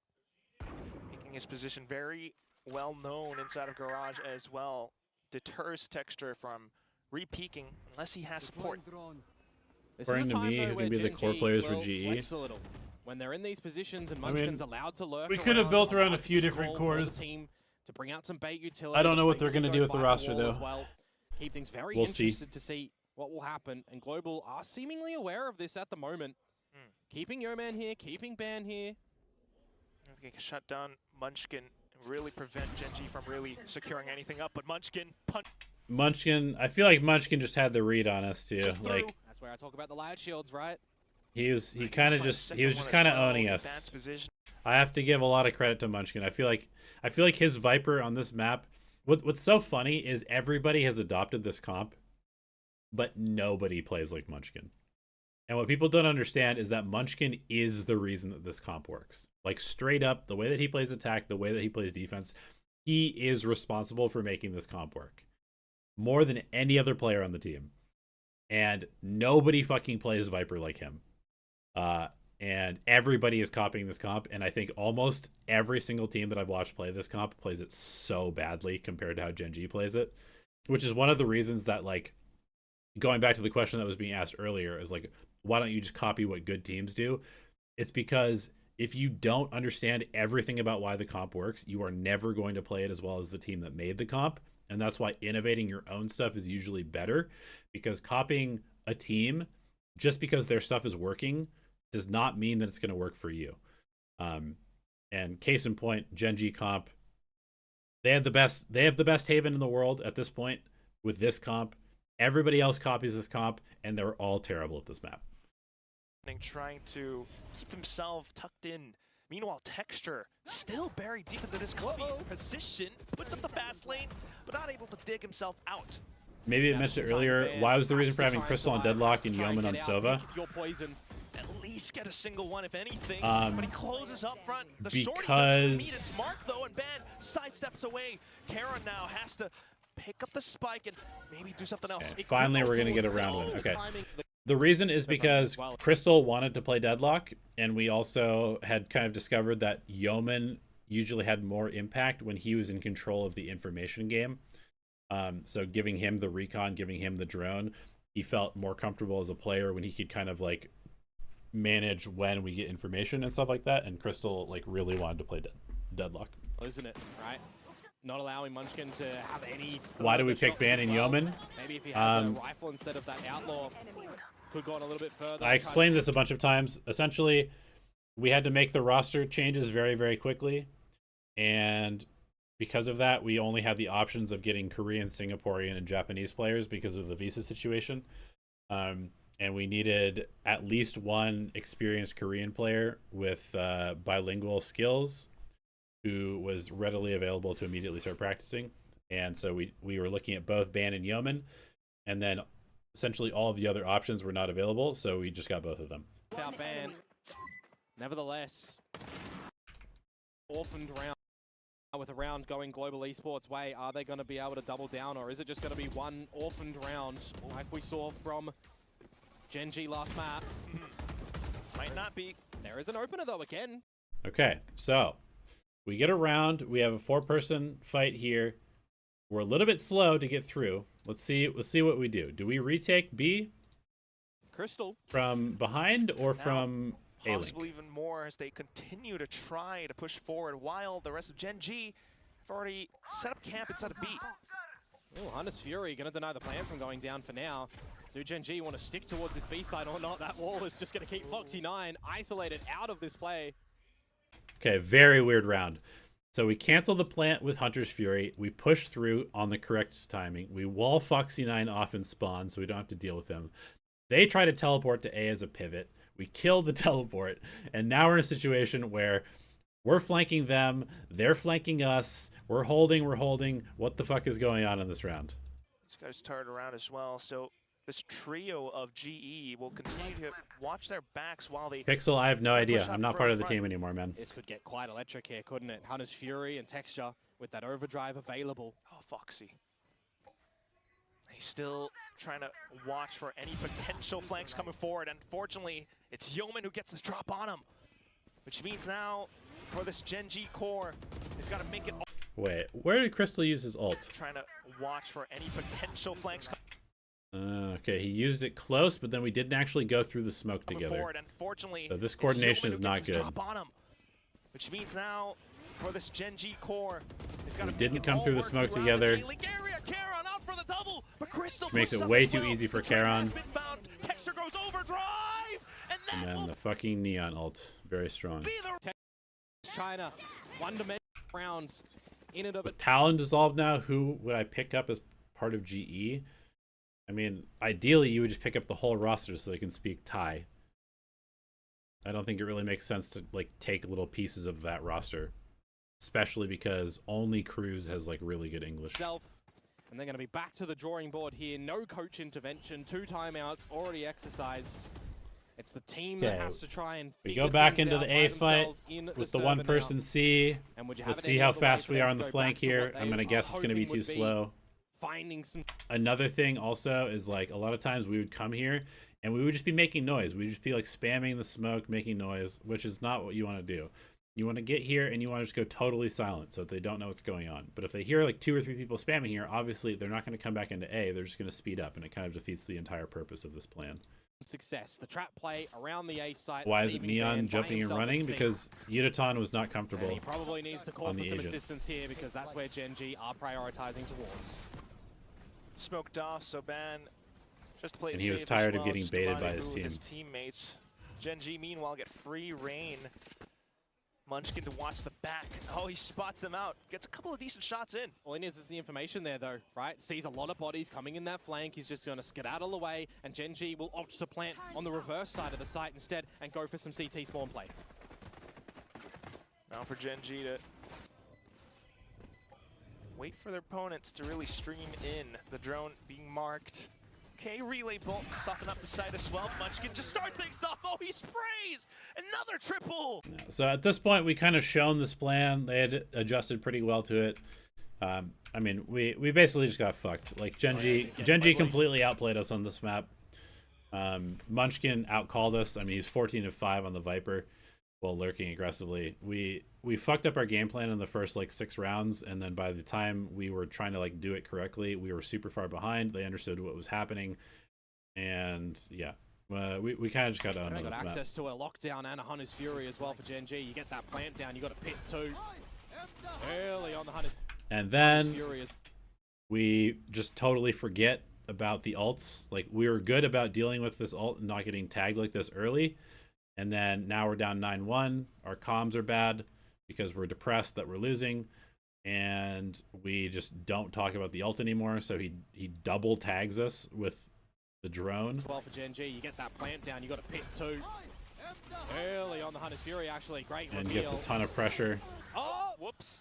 Making his position very well known inside of Garage as well. Deters Texture from re-peeking unless he has support. This According is a to time, me, though, who where can be the GenG core players for will GE. flex a little. When they're in these positions and Munchkin's allowed to lurk, we could have built around a few allowed to different call for the cores. team to bring out some bait utility. I don't know what play they're going to his do own with the fire roster, wall though. as well. Keep things very We'll see. interested to see what will happen. And Global are seemingly aware of this at the moment. Keeping Yo-Man here, keeping Ban here. They can shut down Munchkin and really prevent GenG from really securing anything up. But Munchkin punch. Munchkin, I feel like Munchkin just had the read on us too. Like, That's where I talk about the light shields, right? he was just kind of owning us. Position. I have to give a lot of credit to Munchkin. I feel like his Viper on this map. What's so funny is everybody has adopted this comp, but nobody plays like Munchkin. And what people don't understand is that Munchkin is the reason that this comp works. Like, straight up, the way that he plays attack, the way that he plays defense, he is responsible for making this comp work. More than any other player on the team. And nobody fucking plays Viper like him. And everybody is copying this comp, and I think almost every single team that I've watched play this comp plays it so badly compared to how GenG plays it, which is one of the reasons that, like, going back to the question that was being asked earlier, is like, why don't you just copy what good teams do? It's because if you don't understand everything about why the comp works, you are never going to play it as well as the team that made the comp. And that's why innovating your own stuff is usually better, because copying a team just because their stuff is working does not mean that it's going to work for you. And case in point, GenG comp, they have the best Haven in the world at this point with this comp. Everybody else copies this comp, and they're all terrible at this map. Trying to keep himself tucked in. Meanwhile, Texture still buried deep into this cubby position, puts up the fast lane, but not able to dig himself out. Maybe I mentioned it earlier, why was the reason for having Crystal on Deadlock and Yeoman on Sova? Your poison. At least get a single one, if anything. But he closes up front. The because... shorty doesn't meet its mark, though, and Ben sidesteps away. Karen now has to pick up the spike and maybe do something else. Okay, finally, we're going to get a round win. Okay. The reason is because Crystal wanted to play Deadlock, and we also had kind of discovered that Yeoman usually had more impact when he was in control of the information game. So giving him the recon, giving him the drone, he felt more comfortable as a player when he could kind of like manage when we get information and stuff like that. And Crystal like really wanted to play Deadlock. Isn't it, right? Not allowing Munchkin to have any... Why do we pick Ban and Yeoman? Maybe if he has a rifle instead of that Outlaw, could go on a little bit further. I explained this a bunch of times. Essentially, we had to make the roster changes very, very quickly. And because of that, we only had the options of getting Korean, Singaporean, and Japanese players because of the visa situation. And we needed at least one experienced Korean player with bilingual skills who was readily available to immediately start practicing. And so we were looking at both Ban and Yeoman, and then essentially all of the other options were not available, so we just got both of them. Without Ban, nevertheless, orphaned round. With a round going Global Esports way, are they going to be able to double down, or is it just going to be one orphaned round like we saw from GenG last map? Might not be. There is an opener though again. Okay, so we get a round. We have a 4-person fight here. We're a little bit slow to get through. Let's see what we do. Do we retake B? Crystal From behind or from A-Link? Possibly even more as they continue to try to push forward while the rest of GenG have already set up camp inside of B. Oh, Hunter's Fury going to deny the plan from going down for now. Do GenG want to stick towards this B side or not? That wall is just going to keep Foxy9 isolated out of this play. Okay, very weird round. So we cancel the plant with Hunter's Fury. We push through on the correct timing. We wall Foxy9 off in spawn so we don't have to deal with him. They try to teleport to A as a pivot. We kill the teleport. And now we're in a situation where we're flanking them. They're flanking us. We're holding. What the fuck is going on in this round? These guys turn around as well. So this trio of GE will continue to watch their backs while they... Pixel, I have no idea. I'm not part of the team anymore, man. This could get quite electric here, couldn't it? Hunter's Fury and Texture with that overdrive available. Oh, Foxy. He's still trying to watch for any potential flanks coming forward. Unfortunately, it's Yeoman who gets this drop on him. Which means now, for this GenG core, they've got to make it... Wait, where did Crystal use his ult? Trying to watch for any potential flanks coming okay, he used it close, but then we didn't actually go through the smoke together. Unfortunately, so this coordination is not good. Which means now, for this GenG core, we didn't come through the smoke together. Which makes it way too easy for Charon. And then the fucking Neon ult. Very strong. China, one-dimensional rounds. In and of With Talon dissolved now, who would I pick up as part of GE? I mean, ideally, you would just pick up the whole roster so they can speak Thai. I don't think it really makes sense to like take little pieces of that roster, especially because only Cruz has like really good English. And they're going to be back to the drawing board here. No coach intervention, 2 timeouts already exercised. It's the team that has to try and we go back into the A fight with the 1-person C. Let's see how fast we are on the flank here. I'm going to guess it's going to be too slow. Finding some... Another thing also is like a lot of times we would come here and we would just be making noise. We'd just be like spamming the smoke, making noise, which is not what you want to do. You want to get here and you want to just go totally silent so that they don't know what's going on. But if they hear like 2 or 3 people spamming here, obviously they're not going to come back into A. They're just going to speed up, and it kind of defeats the entire purpose of this plan. Success. The trap play around the A site. Why is it Neon jumping and running? Because Yudoton was not comfortable. And he probably needs to call on for the some agent. assistance here, because that's where GenG are prioritizing towards. Smoked off, so Ban just to play it And he was safe as tired of well, getting just baited by dividing his with team. teammates. GenG meanwhile get free reign. Munchkin to watch the back. Oh, he spots them out. Gets a couple of decent shots in. All he needs is the information there, though, right? Sees a lot of bodies coming in that flank. He's just going to skedaddle away, and GenG will opt to plant on the reverse side of the site instead and go for some CT spawn play. Now for GenG to wait for their opponents to really stream in. The drone being marked. Okay, relay bolt to soften up the side as well. Munchkin just start things off. Oh, he sprays! Another triple! Yeah, so at this point, we kind of shown this plan. They had adjusted pretty well to it. I mean, we basically just got fucked. Like GenG completely outplayed us on this map. Munchkin outcalled us. I mean, he's 14 of 5 on the Viper while lurking aggressively. We fucked up our game plan in the first like 6 rounds, and then by the time we were trying to like do it correctly, we were super far behind. They understood what was happening, and yeah, we kind of just got to own They this got map. access to a lockdown and a Hunter's Fury as well for GenG. You get that plant down, you got a pit too. Early on the Hunter's And then Fury is we just totally forget about the ults. Like, we were good about dealing with this ult and not getting tagged like this early. And then now we're down 9-1. Our comms are bad because we're depressed that we're losing. And we just don't talk about the ult anymore. So he double tags us with the drone. well for GenG. You get that plant down, you got a pit too. Early on the Hunter's Fury, actually. Great And reveal. gets a ton of pressure. Oh, whoops.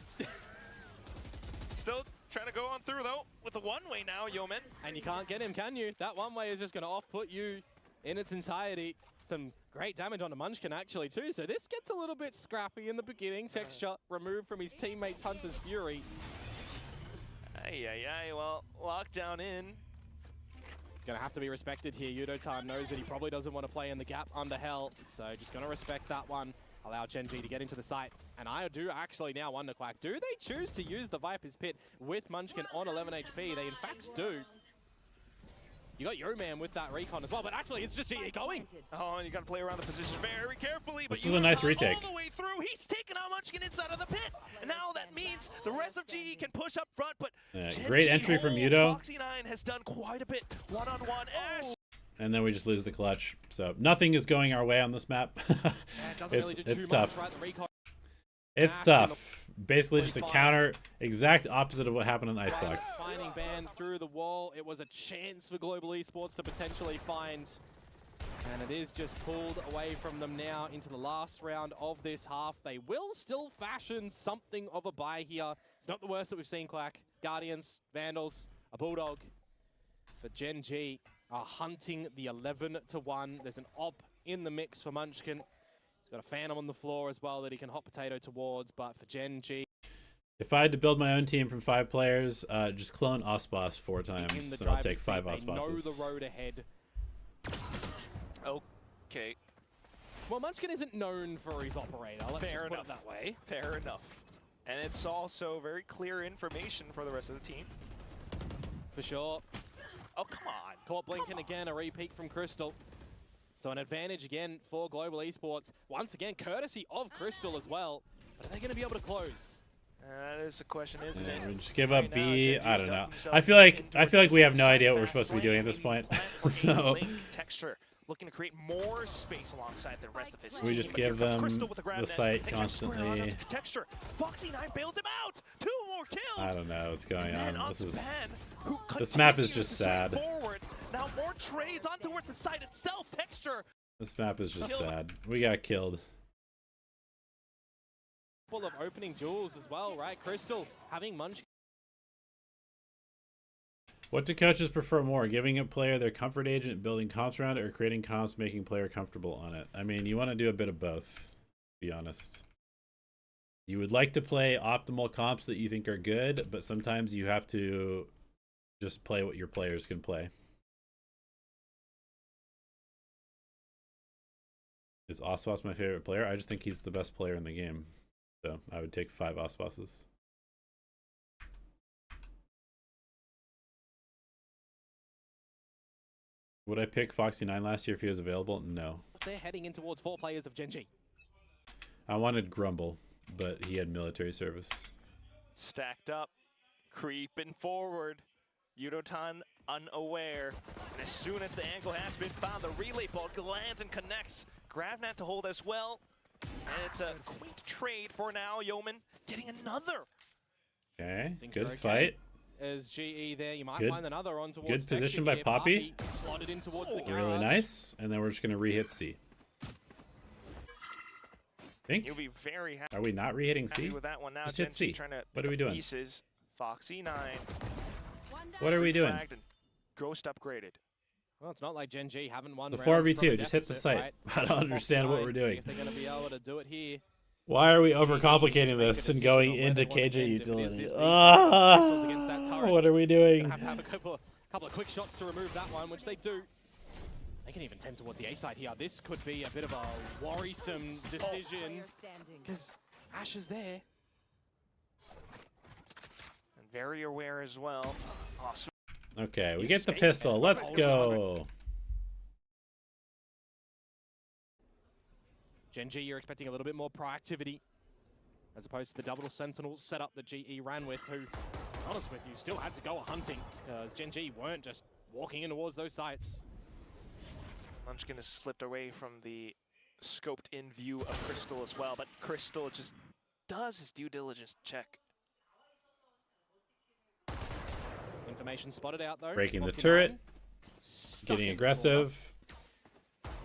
Still trying to go on through though with the one-way now, Yeoman. And you can't get him, can you? That one way is just going to off-put you in its entirety. Some great damage on the Munchkin actually too. So this gets a little bit scrappy in the beginning. Texture removed from his teammate's Hunter's Fury. Well, lockdown in. Gonna have to be respected here. Yudotan knows that he probably doesn't want to play in the gap under hell. So just gonna respect that one. Allow GenG to get into the site. And I do actually now wonder, Quack, do they choose to use the Viper's Pit with Munchkin on 11 HP? They in fact do. You got Yo Man with that recon as well, but actually it's just GE going. Oh, and you gotta play around the position very carefully. But This is a nice Yudotan retake. all the way through. He's taking out Munchkin inside of the pit. And now that means the rest of GE can push up front, but Great GenG entry from holds. Yudo. Foxy9 has done quite a bit. One-on-one. Ash. And then we just lose the clutch. So nothing is going our way on this map. Yeah, it doesn't really do it's too tough. much, right? The recon It's Ash tough. Basically just a 45. counter, exact opposite of what happened on Icebox. finding Ban through the wall. It was a chance for Global Esports to potentially find. And it is just pulled away from them now into the last round of this half. They will still fashion something of a buy here. It's not the worst that we've seen, Quack. Guardians, Vandals, a Bulldog. But GenG are hunting the 11-1. There's an op in the mix for Munchkin. He's got a Phantom on the floor as well that he can hot potato towards, but for GenG, If I had to build my own team from 5 players, just clone Osboss 4 in times, the and I'll driver's take 5 seat, they know Osbosses. the road ahead. Okay, Well, Munchkin isn't known for his operator. Let's Fair just put enough. it that way. fair enough. And it's also very clear information for the rest of the team. For sure. Oh, come on. Caught blinking again, a repeat from Crystal. So an advantage again for Global Esports. Once again, courtesy of Crystal as well. But are they going to be able to close? That is the question, isn't Yeah, it? we just give up Right now, B. GenG I don't dug know. themselves I feel like into a we have no decent idea what we're fast supposed to be lane, doing at this maybe point. plant or So link Texture looking to create more space alongside the rest of his team. we just But here give comes them Crystal with the grab the net. site They get square on constantly. onto Texture. Foxy9 bails him out. 2 more kills. I don't know what's going And then on. This onto is Pan, who this map is continues just to swing sad. Forward. Now more trades on towards the site itself. Texture. This map is just sad. We got killed. Full of opening duels as well, right? Crystal having Munchkin. What do coaches prefer more? Giving a player their comfort agent, building comps around it, or creating comps making player comfortable on it? I mean, you want to do a bit of both, to be honest. You would like to play optimal comps that you think are good, but sometimes you have to just play what your players can play. Is Oswas my favorite player? I just think he's the best player in the game. So I would take 5 Iceboxes. Would I pick Foxy9 last year if he was available? No. They're heading in towards 4 players of GenG. I wanted Grumble, but he had military service. Stacked up, creeping forward. Yudotan unaware. And as soon as the angle has been found, the relay ball lands and connects. Gravnat to hold as well. And it's a quaint trade for now. Yeoman getting another. Okay, Things good are okay. fight. As GE there, you might Good- find another on towards good position Texture by here. Poppy. Slotted in towards the garage. Really nice. And then we're just going to re-hit C. Think? You'll be very happy Are we not re-hitting C? with that one now. Just hit GenG C. trying to What pick are we up doing? Pieces. Foxy9. What are we doing? Flagged and Ghost upgraded. Well, it's not like GenG haven't won The rounds from a 4v2, just hit the deficit, site. right? I don't understand what we're See doing. if they're going to be able to do it here. Why are we GE needs to overcomplicating make a this and decision going on where into they want to KJ end. If it is utility? this Crystals against that Ah, turret. what are we doing? Gonna have a couple of quick shots to remove that one, which they do. They can even tend towards the A side here. This could be a bit of a worrisome decision because Ash is there. And very aware as well. Oh, so Okay, we He's get the safe pistol. and Let's holding go. GenG, you're expecting a little bit more proactivity as opposed to the double sentinel setup that GE ran with, who, to be honest with you, still had to go hunting because GenG weren't just walking in towards those sites. Munchkin has slipped away from the scoped in view of Crystal as well, but Crystal just does his due diligence check. Information spotted out though. Breaking the 49. turret. Stuck Getting in aggressive. corner.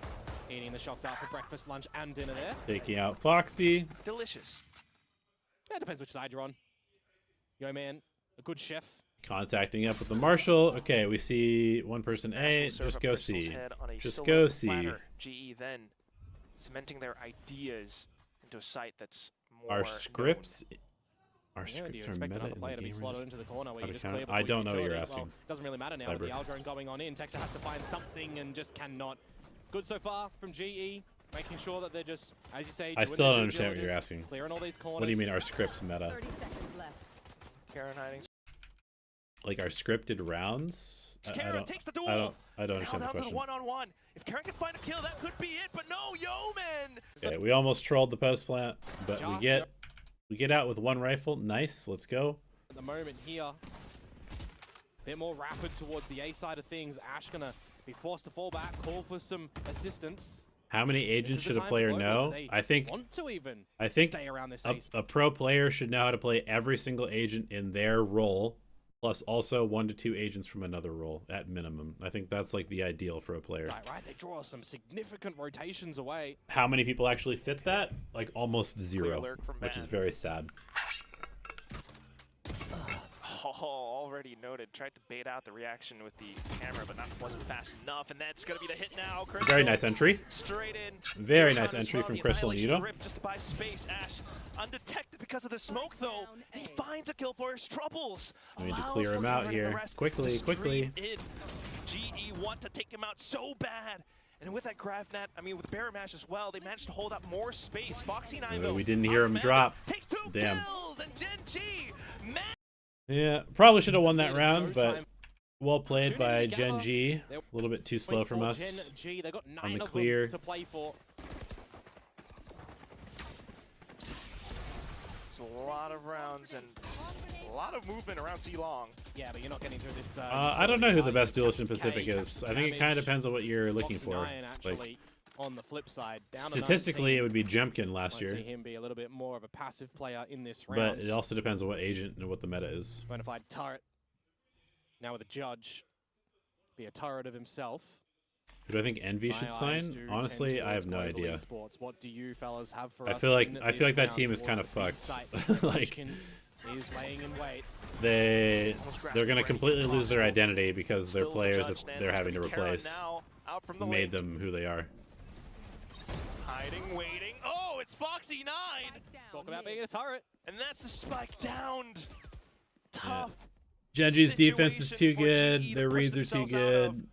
Eating the shock dart for breakfast, lunch, and dinner there. Taking out Foxy. Delicious. Yeah, it depends which side you're on. Yo, man, a good chef. Contacting up with the Marshal. Okay, we see one person A. National serve Just up go Crystal's C. head on a Just silver go C. platter. GE then cementing their ideas into a site that's more Our known. scripts. Our Yeah, do you scripts are expect meta another in player the to be game. slotted into the corner where How you to just count? clear I before don't know what you're utility? asking. Well, doesn't really matter now with the Library. Aldrone going on in. Texas has to find something and just cannot. Good so far from GE, making sure that they're just, as you say, I doing still their don't due understand what you're diligence, asking. Clearing all these corners. What do you mean our scripts meta? 30 seconds left. Karen hiding. Like our scripted rounds? Karen takes the duel. I don't Now understand the down to the question. one-on-one. If Karen can find a kill, that could be it. But no, Yeoman. Okay, we almost trolled the post plant, but we Josh, get out with one rifle. Nice, let's go. At the moment here, a bit more rapid towards the A side of things. Ash gonna be forced to fall back, call for some assistance. How many This agents is the should a time player for Global. know? Do they I think want to even stay around this a, ace. a pro player should know how to play every single agent in their role, plus also 1 to 2 agents from another role at minimum. I think that's like the ideal for a player. Right, they draw some significant rotations away. How many people actually fit that? Like almost zero, lurk from which is Van. very sad. Oh, already noted. Tried to bait out the reaction with the camera, but that wasn't fast enough. And that's going to be the hit now. Crystal Very nice entry. Straight in. Very Shot nice as entry well. from The Crystal and Annihilation Yudo. Rip just to buy space. Ash undetected because of the smoke, though. And he finds a kill for his troubles. We need to Allows clear him for out the here. rest Quickly, to quickly. stream in. GE want to take him out so bad. And with that Gravnat, I mean, with Barra Mash as well, they managed to hold up more space. Foxy9, though, We didn't hear him drop. Takes 2 Damn. kills, and GenG, man. Yeah, probably should have won that It's round, no but time. well played by Opportunity to GenG. A little bit too slow from For us. GenG, they got on 9 the of clear. them to play for. It's a lot of rounds and a lot of movement around C-Long. Yeah, but you're not getting through this. I don't know who the best duelist in Cage, Pacific is. I think it kind damage. of depends on what you're looking for. Foxy9 actually, on the flip side, down to Statistically, 19. it would be Jemkin last Might year, see him be a little bit more of a passive player in this but round. it also depends on what agent and what the meta is. Bonafide turret. Now with a judge, be a turret of himself. Who do I think Envy should My eyes sign? do Honestly, tend I have towards no Global idea. Esports. What do you fellas have for I us feel like in I feel like that this team round is kind of towards the fucked. B site? Like Munchkin is laying in wait. they're gonna completely lose their identity because their Still players judged, that and they're it's having to gonna be Karen replace now, out from the made lake. them who they are. Hiding, waiting. Oh, it's Foxy9! Talk about being a turret. And that's the spike downed. Tough. GenG's defense is too Situation for good. GE to Their push reads are too themselves out of. good.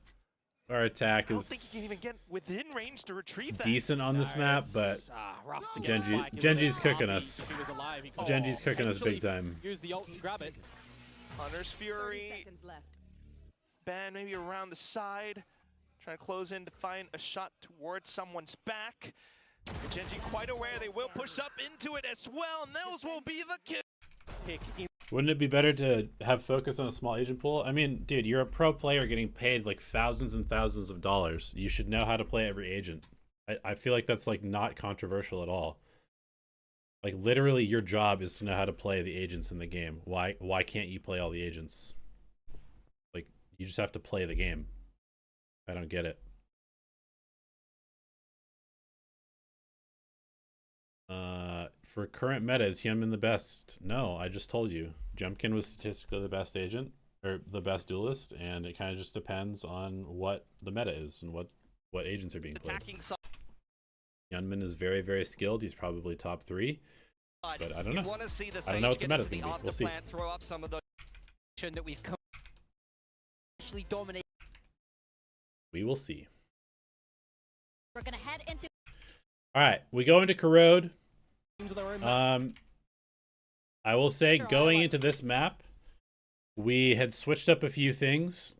our attack I don't is think you can even get within range to retrieve that. decent on this map, but rough to get GenG, Spike, isn't it? GenG's cooking Harvey, us. if he was alive, he could GenG's cooking us potentially big time. use the ult to grab it. Hunter's 30 Fury, seconds left. Ben maybe around the side, trying to close in to find a shot towards someone's back. GenG quite aware they will push up into it as well, and those will be the kill. Pick in Wouldn't it be better to have focus on a small agent pool? I mean, dude, you're a pro player getting paid like thousands and thousands of dollars. You should know how to play every agent. I feel like that's like not controversial at all. Like literally your job is to know how to play the agents in the game. Why can't you play all the agents? Like you just have to play the game. I don't get it. For current meta, is Hyunmin the best? No, I just told you. Jumpkin was statistically the best agent, or the best duelist, and it kind of just depends on what the meta is and what agents are being played. Attacking side. Hyunmin is very, very skilled. He's probably top 3, but I don't know. You want to see the I don't know what the Sage meta's get gonna into be. We'll the see. afterplant, throw up some of those. That we've come actually dominate. We will see. We're gonna head into All right, we go into Corrode. teams of their own map. I will say Sure, I going like- into this map, we had switched up a few things.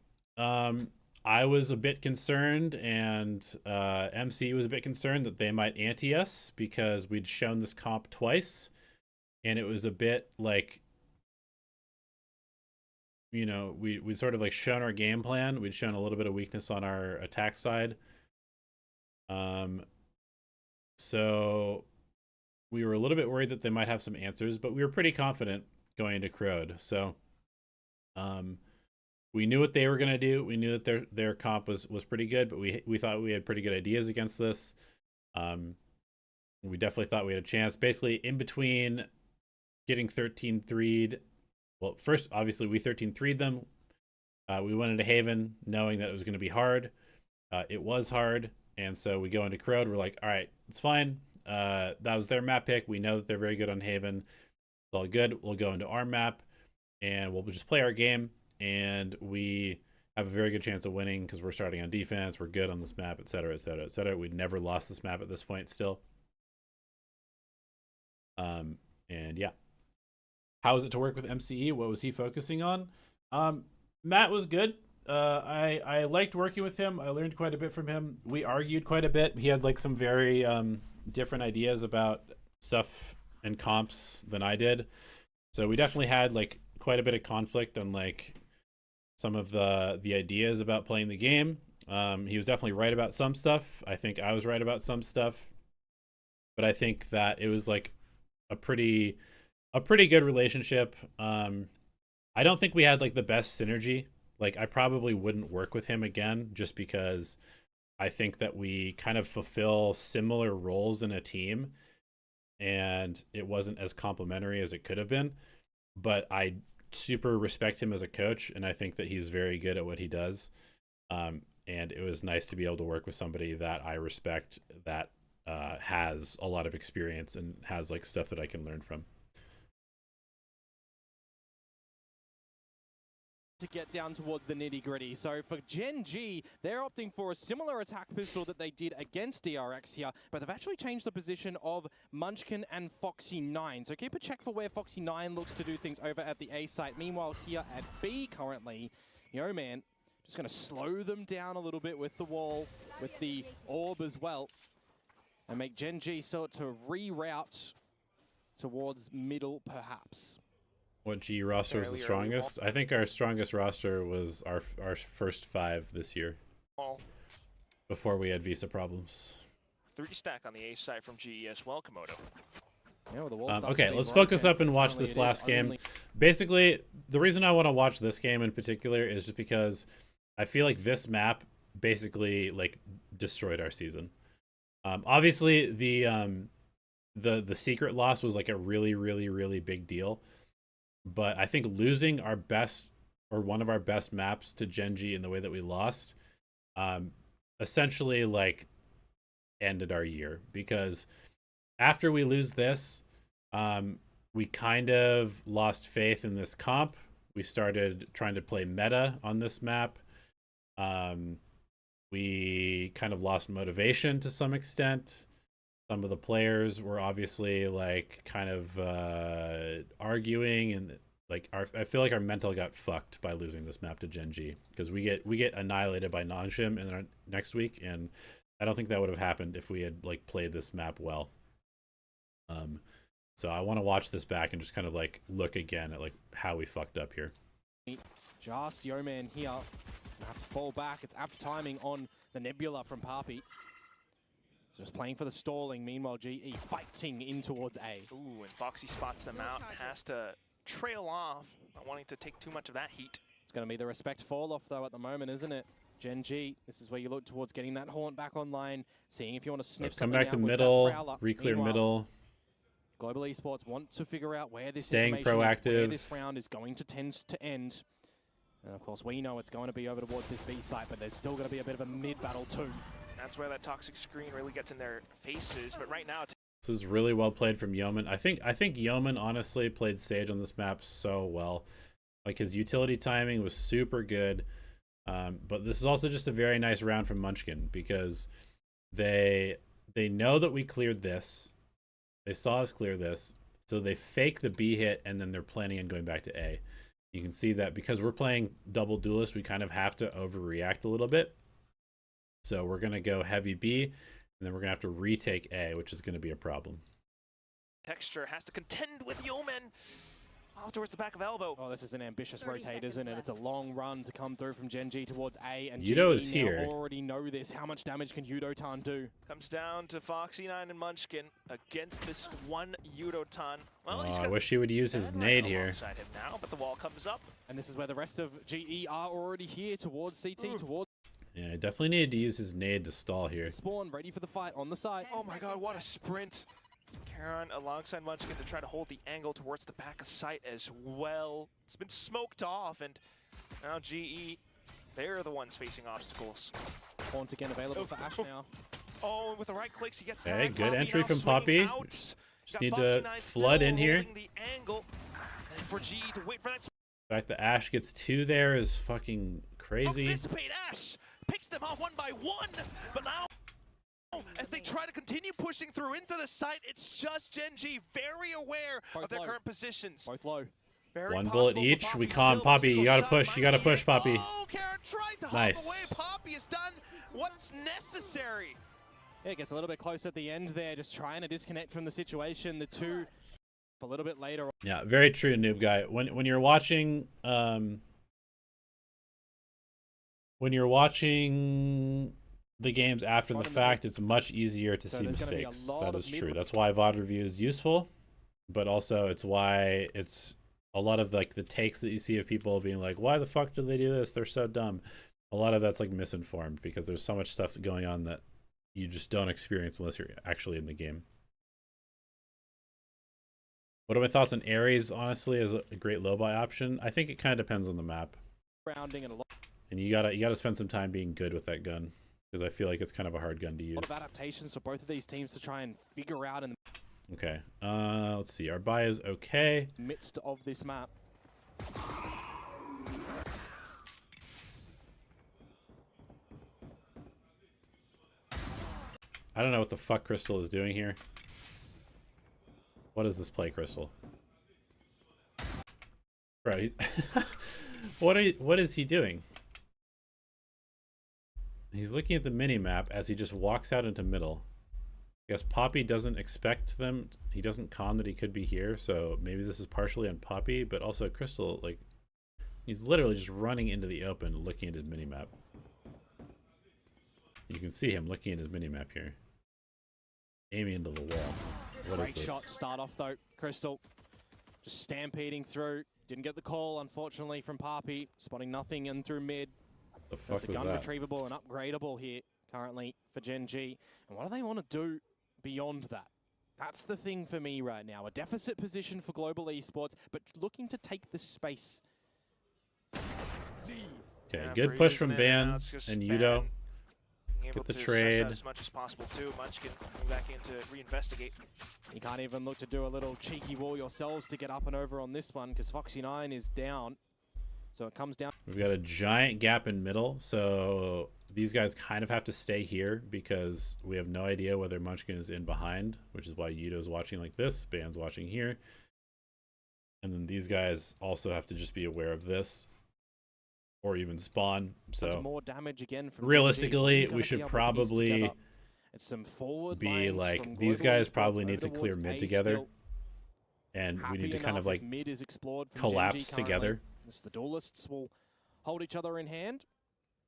I was a bit concerned, and MC was a bit concerned that they might anti us because we'd shown this comp twice, and it was a bit like, you know, we sort of like shown our game plan. We'd shown a little bit of weakness on our attack side. So we were a little bit worried that they might have some answers, but we were pretty confident going into Crode. So we knew what they were going to do. We knew that their comp was pretty good, but we thought we had pretty good ideas against this. We definitely thought we had a chance. Basically, in between getting 13-3'd, well, first, obviously, we 13-3'd them. We went into Haven knowing that it was going to be hard. It was hard, and so we go into Crode. We're like, all right, it's fine. That was their map pick. We know that they're very good on Haven. It's all good. We'll go into our map, and we'll just play our game, and we have a very good chance of winning because we're starting on defense. We're good on this map, et cetera, et cetera, et cetera. We'd never lost this map at this point still. And yeah. How was it to work with MCE? What was he focusing on? Matt was good. I liked working with him. I learned quite a bit from him. We argued quite a bit. He had like some very different ideas about stuff and comps than I did. So we definitely had like quite a bit of conflict on like some of the ideas about playing the game. He was definitely right about some stuff. I think I was right about some stuff. But I think that it was like a pretty good relationship. I don't think we had like the best synergy. Like I probably wouldn't work with him again just because I think that we kind of fulfill similar roles in a team and it wasn't as complimentary as it could have been. But I super respect him as a coach and I think that he's very good at what he does. And it was nice to be able to work with somebody that I respect, that has a lot of experience and has like stuff that I can learn from. To get down towards the nitty-gritty. So for GenG, they're opting for a similar attack pistol that they did against DRX here, but they've actually changed the position of Munchkin and Foxy9. So keep a check for where Foxy9 looks to do things over at the A site. Meanwhile, here at B currently, Yo Man just going to slow them down a little bit with the wall, with the orb as well, and make GenG sort to reroute towards middle perhaps. What G roster was the strongest? I think our strongest roster was our first 5 this year. Well, before we had visa problems. 3 stack on the A side from GE as well, Komodo. Yeah, well, the wall starts okay, to be let's focus broken. up and watch Apparently this it last is game. only- Basically, the reason I want to watch this game in particular is just because I feel like this map basically like destroyed our season. Obviously, the secret loss was like a really big deal. But I think losing our best or one of our best maps to GenG in the way that we lost, essentially like ended our year, because after we lose this, we kind of lost faith in this comp. We started trying to play meta on this map. we kind of lost motivation to some extent. Some of the players were obviously like kind of arguing, and like I feel like our mental got fucked by losing this map to GenG, because we get annihilated by Nonshim in our next week, and I don't think that would have happened if we had like played this map well. So I want to watch this back and just kind of like look again at like how we fucked up here. Just Yeoman here. Gonna have to fall back. It's apt timing on the Nebula from Papi. So just playing for the stalling. Meanwhile, GE fighting in towards A. Ooh, and Foxy spots them out. Has to trail off, not wanting to take too much of that heat. It's going to be the respect fall off though at the moment, isn't it? GenG, this is where you look towards getting that Haunt back online, seeing if you want to sniff Come something back to out with middle, that Prowler. re-clear Meanwhile, middle. Global Esports want to figure out where this Staying information is, where proactive. this round is going to tend to end. And of course, we know it's going to be over towards this B site, but there's still going to be a bit of a mid-battle too. That's where that toxic screen really gets in their faces. But right now, This is really well played from Yeoman. I think Yeoman honestly played Sage on this map so well. Like his utility timing was super good. But this is also just a very nice round from Munchkin, because they know that we cleared this. They saw us clear this, so they fake the B hit, and then they're planning on going back to A. You can see that because we're playing double duelist, we kind of have to overreact a little bit. So we're going to go heavy B, and then we're going to have to retake A, which is going to be a problem. Texture has to contend with Yeoman. Off towards the back of elbow. Oh, this is an ambitious rotate, isn't it? It's a long run to come through from GenG towards A, and Yudo is GE here. now already know this. How much damage can Yudo-tan do? Comes down to Foxy9 and Munchkin against this one Yudo-tan. Well, I wish he would use his nade here. Him now, but the wall comes up. And this is where the rest of GE are already here towards CT, towards Yeah, I definitely needed to use his nade to stall here. spawn, ready for the fight on the side. Oh my god, what a sprint. Karen alongside Munchkin to try to hold the angle towards the back of sight as well. It's been smoked off, and now GE, they're the ones facing obstacles. Haunt again available for Ash now. Oh, and with the right clicks, he gets Okay, that. good Poppy entry now from swinging Poppy. out. Just Got need Foxy9 to flood still in here. holding the angle, and for GE to wait for that. The fact that Ash gets 2 there is fucking crazy. Anticipate Ash picks them off one by one, but now as they try to continue pushing through into the site, it's just GenG very aware Both of their low. current positions. Both low. Very 1 possible bullet for each. Poppy We call him still. Poppy. You Single gotta shot push. might You gotta be push, it. Poppy. Oh, Karen tried to hop Nice. away. Poppy has done what's necessary. Yeah, it gets a little bit close at the end there, just trying to disconnect from the situation. The two a little bit later. Yeah, very true, noob guy. When you're watching the games after the fact, it's much easier to see mistakes. That is true. That's why VOD review is useful, but also it's why it's a lot of like the takes that you see of people being like, why the fuck did they do this? They're so dumb. A lot of that's like misinformed, because there's so much stuff going on that you just don't experience unless you're actually in the game. What are my thoughts on Ares, honestly, as a great low buy option? I think it kind of depends on the map. Rounding and a lot And you gotta spend some time being good with that gun, because I feel like it's kind of a hard gun to use. of adaptations for both of these teams to try and figure out in Okay, let's see. Our buy is okay. the midst of this map. I don't know what the fuck Crystal is doing here. What is this play, Crystal? Bro, he's what is he doing? He's looking at the mini map as he just walks out into middle. I guess Poppy doesn't expect them. He doesn't con that he could be here, so maybe this is partially on Poppy, but also Crystal, like, he's literally just running into the open looking at his mini map. You can see him looking at his mini map here. Aiming into the wall. What is Great this? shot to start off though, Crystal. Just stampeding through. Didn't get the call, unfortunately, from Papi. Spotting nothing in through mid. The fuck It's a was gun that? retrievable and upgradable here currently for GenG. And what do they want to do beyond that? That's the thing for me right now. A deficit position for Global Esports, but looking to take the space. Okay, Yeah, good for push using from it, Ban now it's just and Ban Yudo. being able the to suss trade. out as much as possible too. Munchkin coming back in to reinvestigate. You can't even look to do a little cheeky wall yourselves to get up and over on this one, because Foxy9 is down. So it comes down. We've got a giant gap in middle, so these guys kind of have to stay here because we have no idea whether Munchkin is in behind, which is why Yudo's watching like this, Band's watching here. And then these guys also have to just be aware of this or even spawn. So more damage again from realistically, GenG. we should probably it's some forward be lines like, from these Global guys Esports probably over need to clear towards mid A together. still. And we need to Happy kind of enough like if mid is explored from collapse GenG currently. together. The duelists will hold each other in hand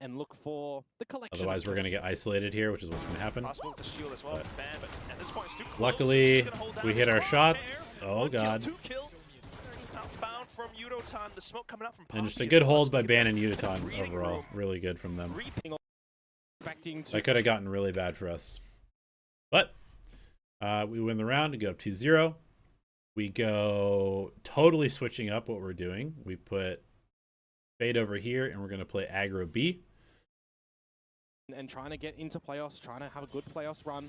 and look for the collection. Otherwise, we're going to get isolated here, which is what's going to happen. Possible to shield as well. Ban, but at this point, it's too close. Luckily, He's gonna hold down we his hit our crosshair. shots. Oh, One kill, God. 2 kills. Outbound from Yudotan. The smoke coming out from And just a Poppy good as well, hold by to Ban get and that Yudotan breathing overall. room. Really good from them. Expecting to That could have gotten really bad for us. But we win the round and go up 2-0. We go totally switching up what we're doing. We put Fade over here, and we're going to play aggro B. and trying to get into playoffs, trying to have a good playoffs run.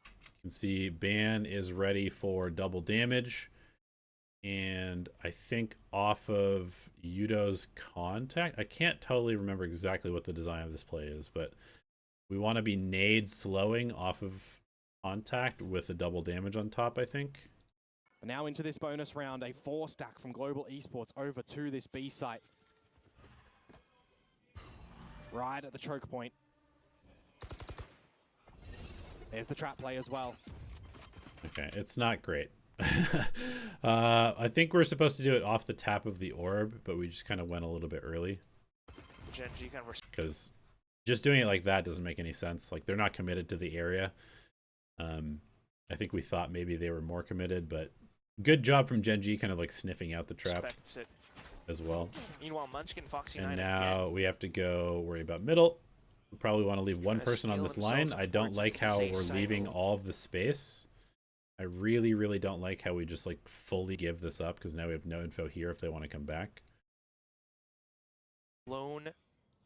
You can see Ban is ready for double damage. And I think off of Yudo's contact, I can't totally remember exactly what the design of this play is, but we want to be nade slowing off of contact with a double damage on top, I think. But now into this bonus round, a 4-stack from Global Esports over to this B site. Right at the choke point. There's the trap play as well. Okay, it's not great. I think we're supposed to do it off the tap of the orb, but we just kind of went a little bit early. GenG kind of Because just doing it like that doesn't make any sense. Like, they're not committed to the area. I think we thought maybe they were more committed, but good job from GenG kind of like sniffing out the trap it. as well. Meanwhile, Munchkin, Foxy And 9 now again. we have to go worry about middle. We probably want to leave one Trying to person on steal this line. themselves I don't upwards like of how this we're A leaving side. all of the space. I really, really don't like how we just like fully give this up because now we have no info here if they want to come back. Lone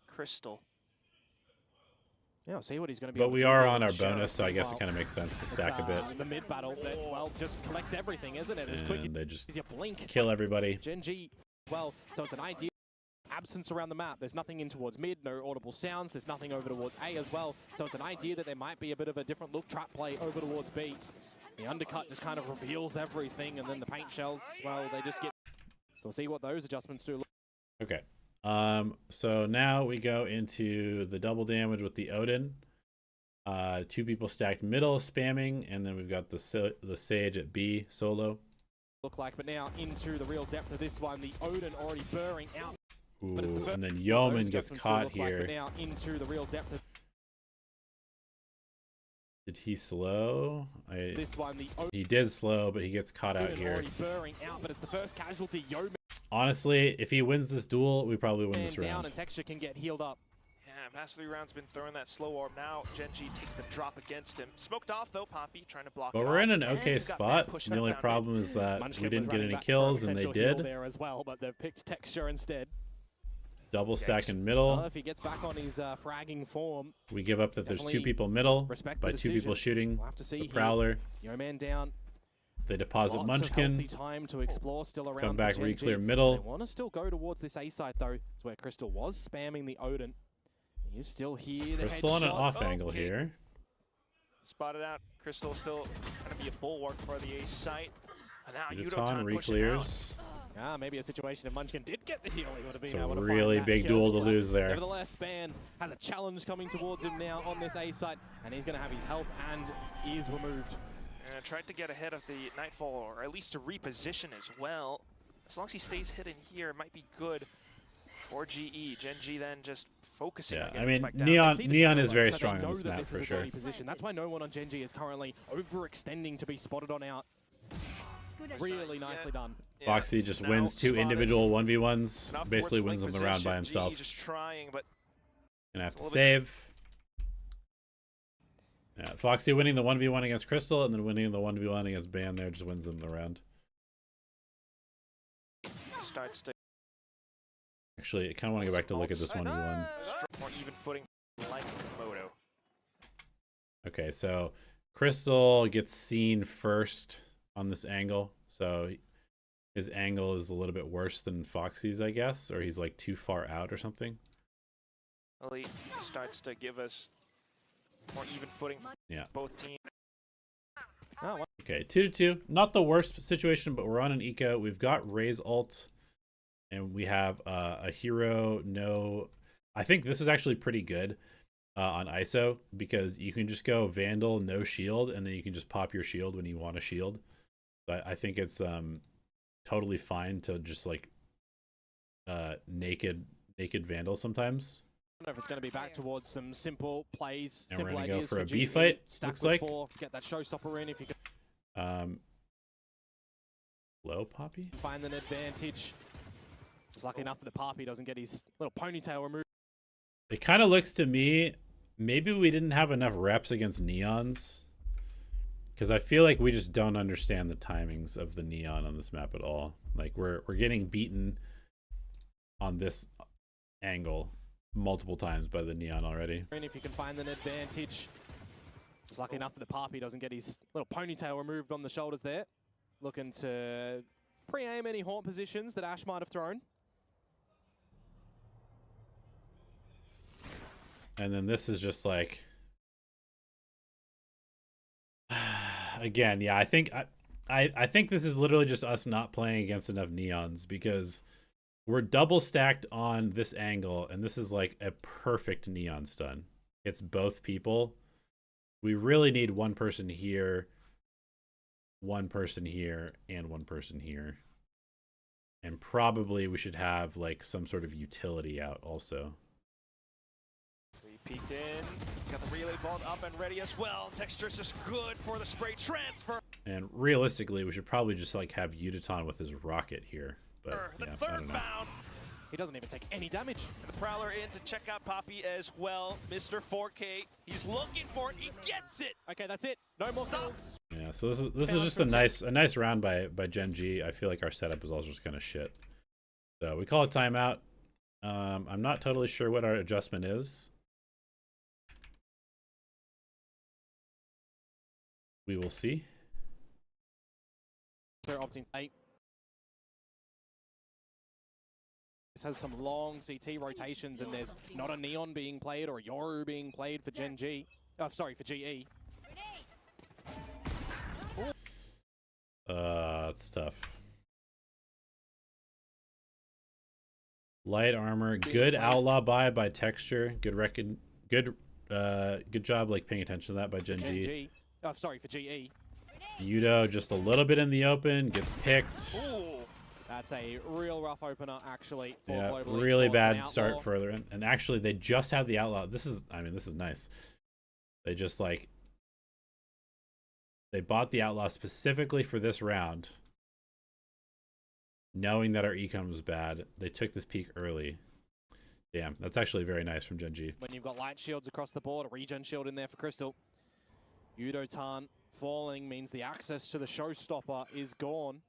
Crystal. Yeah, I'll see what he's going to be But able we to do are here on with our the shadow bonus, so I guess it profile. kind of makes sense to It's, stack a bit. the mid battle that, well, just collects everything, isn't it? As quick And they just as you blink. kill everybody. GenG, well, so it's an idea. Absence around the map. There's nothing in towards mid, no audible sounds. There's nothing over towards A as well. So it's an idea that there might be a bit of a different look trap play over towards B. The undercut just kind of reveals everything, and then the paint shells, well, they just get... So we'll see what those adjustments do. Okay. So now we go into the double damage with the Odin. 2 people stacked middle spamming, and then we've got the Sage at B solo. Look like, but now into the real depth of this one. The Odin already burring out. Ooh, But it's the and then those Yeoman gets adjustments do caught look like, here. but now into the real depth of Did he slow? this one. The He did slow, but he gets caught out Odin here. already burring out, but it's the first casualty. Yeoman Honestly, if he wins this duel, we probably win this down, round. and Texture can get healed up. Yeah, past 3 rounds been throwing that slow orb. Now GenG takes the drop against him. Smoked off though, Poppy trying to block But it we're off. in an And okay he's got spot. Ban pushing The up only down mid. problem is that Munchkin we was didn't get running any back for a kills, and they potential heal did. there as well, but they've picked Texture instead. Double stack in Well, middle. if he gets back on his fragging form, We give up that there's 2 definitely people middle respect by the 2 people decision. shooting. We'll have to see The here. Prowler. Yeoman down. They deposit Lots of Munchkin. healthy time to explore still around. Come for back, GenG. re-clear They middle. want to still go towards this A site though. It's where Crystal was spamming the Odin. He is still here. The Crystal on an headshot. off angle Okay. here. Spotted out. Crystal still going to be a bulwark for the ace site. And now Yudotan Yudotan pushing out. re-clears. Ah, maybe a situation if Munchkin did get the heal, he would have been It's a able to really find that big kill. duel to lose there. Nevertheless, Ban has a challenge coming towards him now on this A site, and he's going to have his health and is removed. And tried to get ahead of the Nightfall, or at least to reposition as well. As long as he stays hidden here, it might be good for GE. GenG then just focusing Yeah, on I getting mean, spiked down. Neon They see the Neon shadow is low, very so they strong on know this that map this for is a sure. dirty position. That's why no one on GenG is currently overextending to be spotted on out. Really nicely done. Yeah, Foxy just now wins 2 spotted. individual 1v1s. Enough Basically towards wins link them the round by position. GE himself. just trying, but Gonna have to a little bit- save. Yeah, Foxy winning the 1v1 against Crystal and then winning the 1v1 against Ban there just wins them the round. starts to Actually, I kind of want to go back to look at this 1v1. more even footing like Moto. Okay, so Crystal gets seen first on this angle. So his angle is a little bit worse than Foxy's, I guess, or he's like too far out or something. Really starts to give us more even footing for Yeah. both teams. Oh, well, Okay, 2-2. Not the worst situation, but we're on an eco. We've got Ray's ult, and we have a hero. No, I think this is actually pretty good on ISO because you can just go Vandal, no shield, and then you can just pop your shield when you want a shield. But I think it's totally fine to just like naked Vandal sometimes. I don't know if it's going to be back towards some simple plays, And we're simple gonna go ideas for a B GE. fight, Stack looks with like. 4, get that showstopper in if you can Low Poppy? find an advantage. Just lucky enough that the Poppy doesn't get his little ponytail removed. It kind of looks to me, maybe we didn't have enough reps against Neons. Because I feel like we just don't understand the timings of the Neon on this map at all. Like we're getting beaten on this angle multiple times by the Neon already. And if you can find an advantage. Just lucky enough that the Poppy doesn't get his little ponytail removed on the shoulders there. Looking to pre-aim any haunt positions that Ash might have thrown. And then this is just like, again, yeah, I think I think this is literally just us not playing against enough Neons because we're double stacked on this angle, and this is like a perfect Neon stun. It's both people. We really need one person here, one person here, and one person here. And probably we should have like some sort of utility out also. We peeked in, got the relay vault up and ready as well. Texture's just good for the spray transfer. And realistically, we should probably just like have Udaton with his rocket here. But The yeah, I third don't know. bound. He doesn't even take any damage. And the Prowler in to check out Poppy as well. Mr. 4K, he's looking for it, he gets it! Okay, that's it. No more Stop. kills. Yeah, so this is just a nice round by GenG. I feel like our setup is also just kind of shit. So we call it timeout. I'm not totally sure what our adjustment is. We will see. They're opting 8. This has some long CT rotations, and there's not a Neon being played or a Yoru being played for GenG. Oh, sorry, for GE. It's tough. Light armor, good outlaw by Texture, good job like paying attention to that by GenG. Oh, sorry, for GE. Yudo just a little bit in the open, gets picked. Ooh. That's a real rough opener, actually, for Yeah, Global really Esports. bad An start outlaw. further in. And actually, they just have the outlaw. This is nice. They just like, they bought the outlaw specifically for this round, knowing that our econ was bad. They took this peak early. Damn, that's actually very nice from GenG. When you've got light shields across the board, a regen shield in there for Crystal. Udotan falling means the access to the showstopper is gone.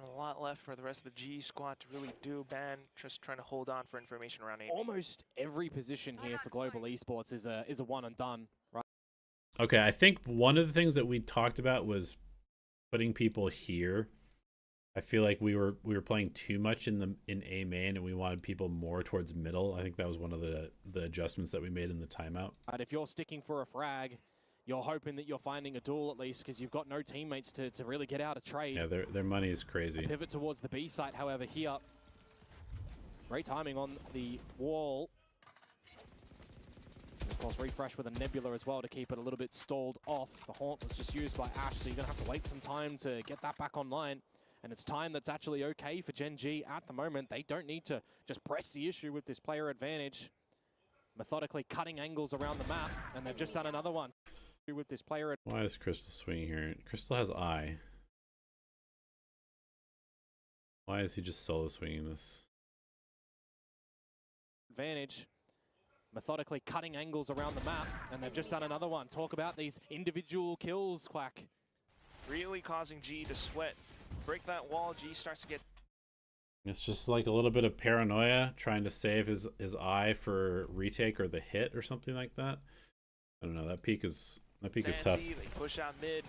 A lot left for the rest of the G squad to really do. Ban just trying to hold on for information around 8. Almost every position here for Global Esports is a one and done, right? Okay, I think one of the things that we talked about was putting people here. I feel like we were playing too much in A main, and we wanted people more towards middle. I think that was one of the adjustments that we made in the timeout. But if you're sticking for a frag, you're hoping that you're finding a duel at least, because you've got no teammates to really get out of trade. Yeah, their money is crazy. Pivot towards the B site, however, here. Great timing on the wall. And of course, refresh with a Nebula as well to keep it a little bit stalled off. The Haunt was just used by Ash, so you're going to have to wait some time to get that back online. And it's time that's actually okay for GenG at the moment. They don't need to just press the issue with this player advantage. Methodically cutting angles around the map, and they've just done another one with this player. Why is Crystal swinging here? Crystal has eye. Why is he just solo swinging this? Advantage. Methodically cutting angles around the map, and they've just done another one. Talk about these individual kills, Quack. Really causing G to sweat. Break that wall, G starts to get... It's just like a little bit of paranoia, trying to save his eye for retake or the hit or something like that. I don't know. That peak is tough. They push out mid.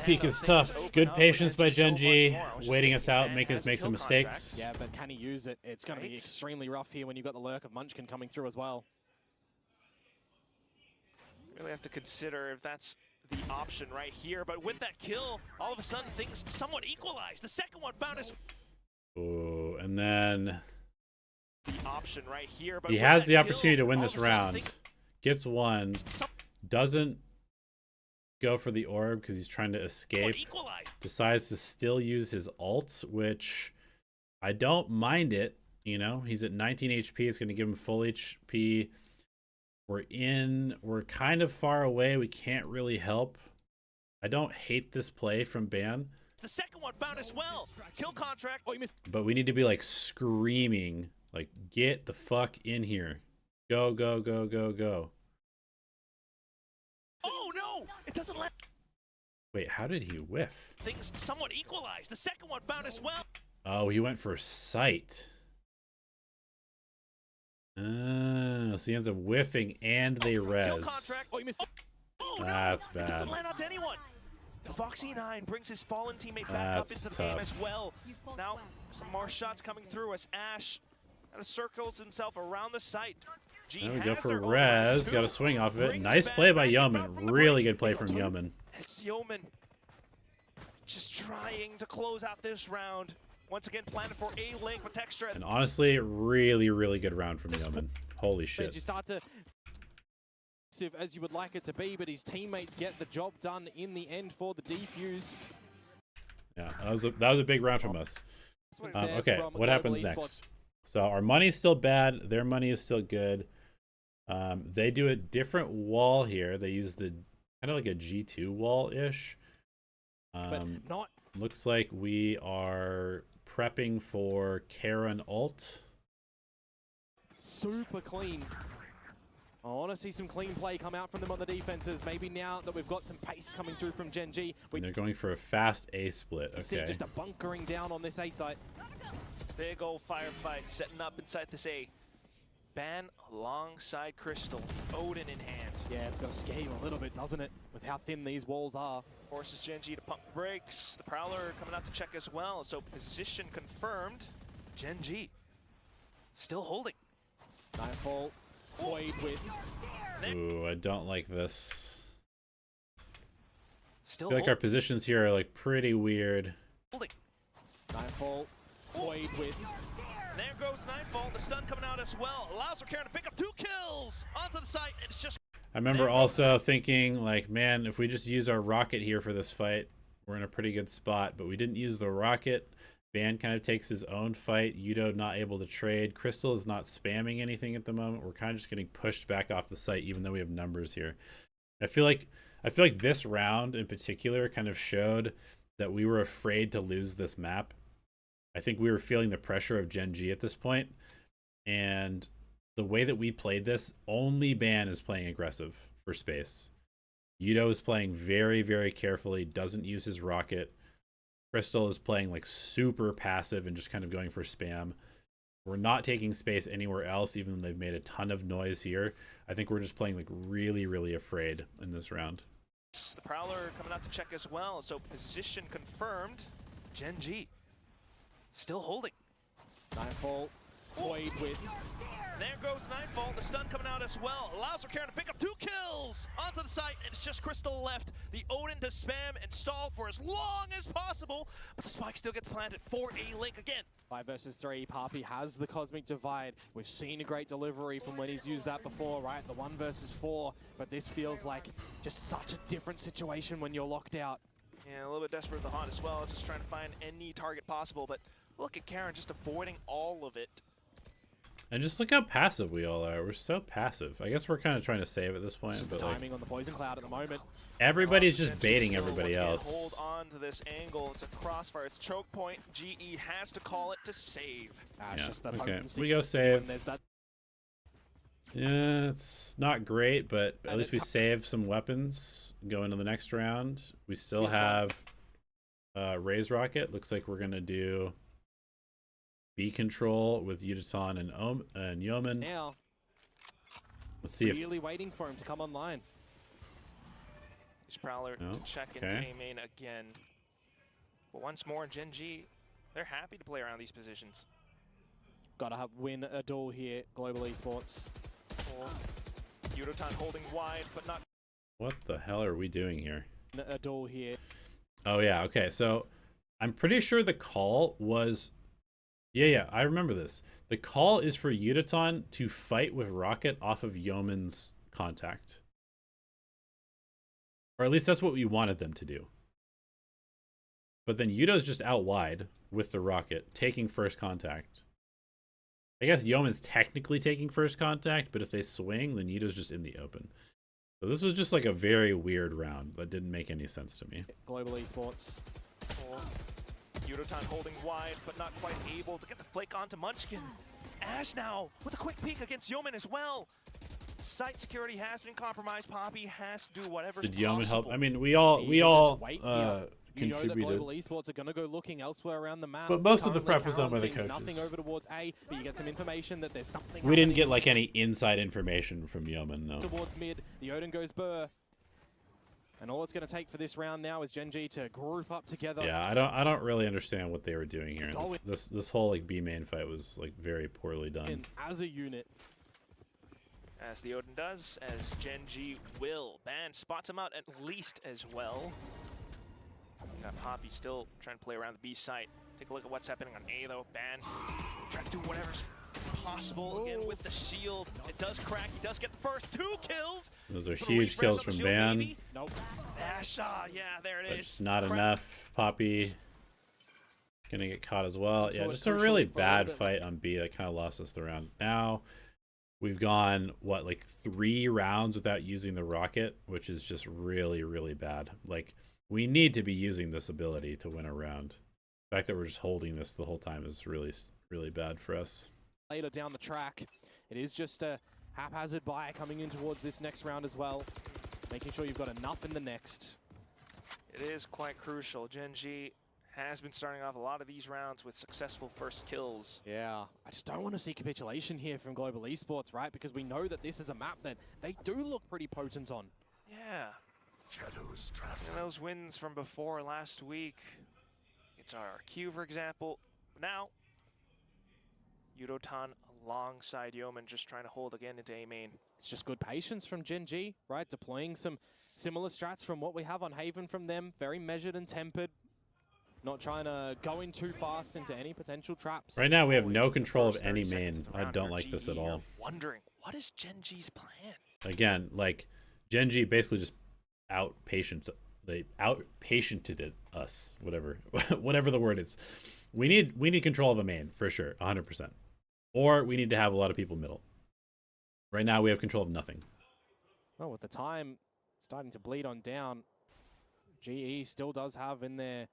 Peak is tough. Good patience by GenG, waiting us out, making us make some mistakes. Yeah, but can he use it? It's going to be extremely rough here when you've got the lurk of Munchkin coming through as well. Really have to consider if that's the option right here. But with that kill, all of a sudden things somewhat equalize. The second one found us. Ooh, and then The option right here. But he has the opportunity to win this round. Gets one. Doesn't go for the orb because he's trying to escape. Decides to still use his ult, which I don't mind it. You know, he's at 19 HP. It's going to give him full HP. We're kind of far away. We can't really help. I don't hate this play from Ban. The second one found as well. Kill contract. Oh, you missed. But we need to be like screaming, like, get the fuck in here. Go, go, go, go, go. Oh no! It doesn't let. Wait, how did he whiff? Things somewhat equalize. The second one found as well. Oh, he went for sight. So he ends up whiffing and they res. Oh, you missed. Oh, no. That's It bad. doesn't land onto anyone. Foxy9 brings his fallen teammate back up into the game as well. Now, some more shots coming through as Ash kind of circles himself around the site. Now we go for res. Got a swing off of it. Nice play by Yeoman. Really good play from Yeoman. It's Yeoman just trying to close out this round. Once again, planning for a link with Texture. And honestly, really, really good round from Yeoman. Holy shit. You start to as you would like it to be, but his teammates get the job done in the end for the defuse. Yeah, that was a big round from us. Okay, what Global happens Esports. next? So our money's still bad. Their money is still good. They do a different wall here. They use the kind of like a G2 wall-ish. But not. Looks like we are prepping for Karen ult. Super clean. I want to see some clean play come out from them on the defenses. Maybe now that we've got some pace coming through from GenG. They're going for a fast A split. See Okay. just a bunkering down on this A site. Big old firefight setting up inside this A. Ban alongside Crystal, Odin in hand. Yeah, it's got to scale a little bit, doesn't it? With how thin these walls are. Forces GenG to pump the brakes. The Prowler coming out to check as well. So position confirmed. GenG still holding. Nightfall. Void with. Ooh, I don't like this. Still I feel like our positions here are like pretty weird. holding. Nightfall. Void with. There goes Nightfall. The stun coming out as well. Allows for Karen to pick up 2 kills onto the site. And it's just. I remember also thinking, like, man, if we just use our rocket here for this fight, we're in a pretty good spot. But we didn't use the rocket. Ban kind of takes his own fight. Yudo not able to trade. Crystal is not spamming anything at the moment. We're kind of just getting pushed back off the site, even though we have numbers here. I feel like this round in particular kind of showed that we were afraid to lose this map. I think we were feeling the pressure of GenG at this point, and the way that we played this, only Ban is playing aggressive for space. Yudo is playing very, very carefully. Doesn't use his rocket. Crystal is playing like super passive and just kind of going for spam. We're not taking space anywhere else, even though they've made a ton of noise here. I think we're just playing like really, really afraid in this round. The Prowler coming out to check as well. So position confirmed. GenG still holding. Nightfall. Void with. There goes Nightfall. The stun coming out as well. Allows for Karen to pick up 2 kills onto the site. And it's just Crystal left. The Odin to spam and stall for as long as possible. But the spike still gets planted for a link again. 5 versus 3. Papi has the Cosmic Divide. We've seen a great delivery from when he's used that before, right? The 1 versus 4. But this feels like just such a different situation when you're locked out. Yeah, a little bit desperate with the Haunt as well. Just trying to find any target possible. But look at Karen just avoiding all of it. And just look how passive we all are. We're so passive. I guess we're kind of trying to save at this point. Just the But like, timing on the Poison Cloud at the moment. everybody's just baiting Still, everybody once again, else. Hold on to this angle. It's a crossfire. It's choke point. GE has to call it to save. Yeah, Just the okay. potency We go when save. there's that. Yeah, it's not great, but at least we save some weapons going to the next round. We still have Raise Rocket. Looks like we're going to do B control with Yudaton and Yeoman. Now, Let's see if really waiting for him to come online. He's Prowler Oh, to check into A main again. But once more, GenG, they're happy to play around these positions. Gotta win a duel here, Global Esports. Yudotan holding wide, but not. What the hell are we doing here? A duel here. Oh yeah, okay. So I'm pretty sure the call was, yeah, I remember this. The call is for Yudotan to fight with Rocket off of Yeoman's contact. Or at least that's what we wanted them to do. But then Yudo's just out wide with the Rocket, taking first contact. I guess Yeoman's technically taking first contact, but if they swing, then Yudo's just in the open. So this was just like a very weird round that didn't make any sense to me. Global Esports. Yudotan holding wide, but not quite able to get the flick onto Munchkin. Ash now with a quick peek against Yeoman as well. Site security has been compromised. Poppy has to do whatever's Did Yeoman help? possible. I mean, we all You know that contributed. Global Esports are going to go looking elsewhere around the map. But most of the Currently, prep was done by the Karen sees coaches. Nothing over towards A, but you get some information that there's something. We didn't happening get like any inside information from Yeoman, no. towards mid. The Odin goes burr. And all it's going to take for this round now is GenG to group up together. Yeah, I don't really understand what they were doing here. This whole like B main fight was like very poorly done. As a unit. As the Odin does, as GenG will. Ban spots him out at least as well. Got Poppy still trying to play around the B site. Take a look at what's happening on A though. Ban trying to do whatever's possible again with the shield. It does crack. He does get the first 2 kills. Those are huge kills from Ban. Nope. Ash, yeah, there it But is. just not enough. Poppy gonna get caught as well. Yeah, So just a it's really crucial for a bad little bit. fight on B that kind of lost us the round. Now we've gone what, like 3 rounds without using the Rocket, which is just really, really bad. Like we need to be using this ability to win a round. The fact that we're just holding this the whole time is really, really bad for us. Later down the track, it is just a haphazard buy coming in towards this next round as well. Making sure you've got enough in the next. It is quite crucial. GenG has been starting off a lot of these rounds with successful first kills. Yeah, I just don't want to see capitulation here from Global Esports, right? Because we know that this is a map that they do look pretty potent on. Yeah. Shadows traveling. And those wins from before last week. It's our Q, for example. Now, Yudotan alongside Yeoman just trying to hold again into A main. It's just good patience from GenG, right? Deploying some similar strats from what we have on Haven from them. Very measured and tempered. Not trying to go in too fast into any potential traps. Right now we have no Always control of first any 30 seconds main. of the I round don't for like this at GE all. are wondering, what is GenG's plan? Again, like GenG basically just out-patiented it us, whatever whatever the word is. We need control of a main for sure, 100%. Or we need to have a lot of people middle. Right now we have control of nothing. Well, with the time starting to bleed on down, GE still does have in there.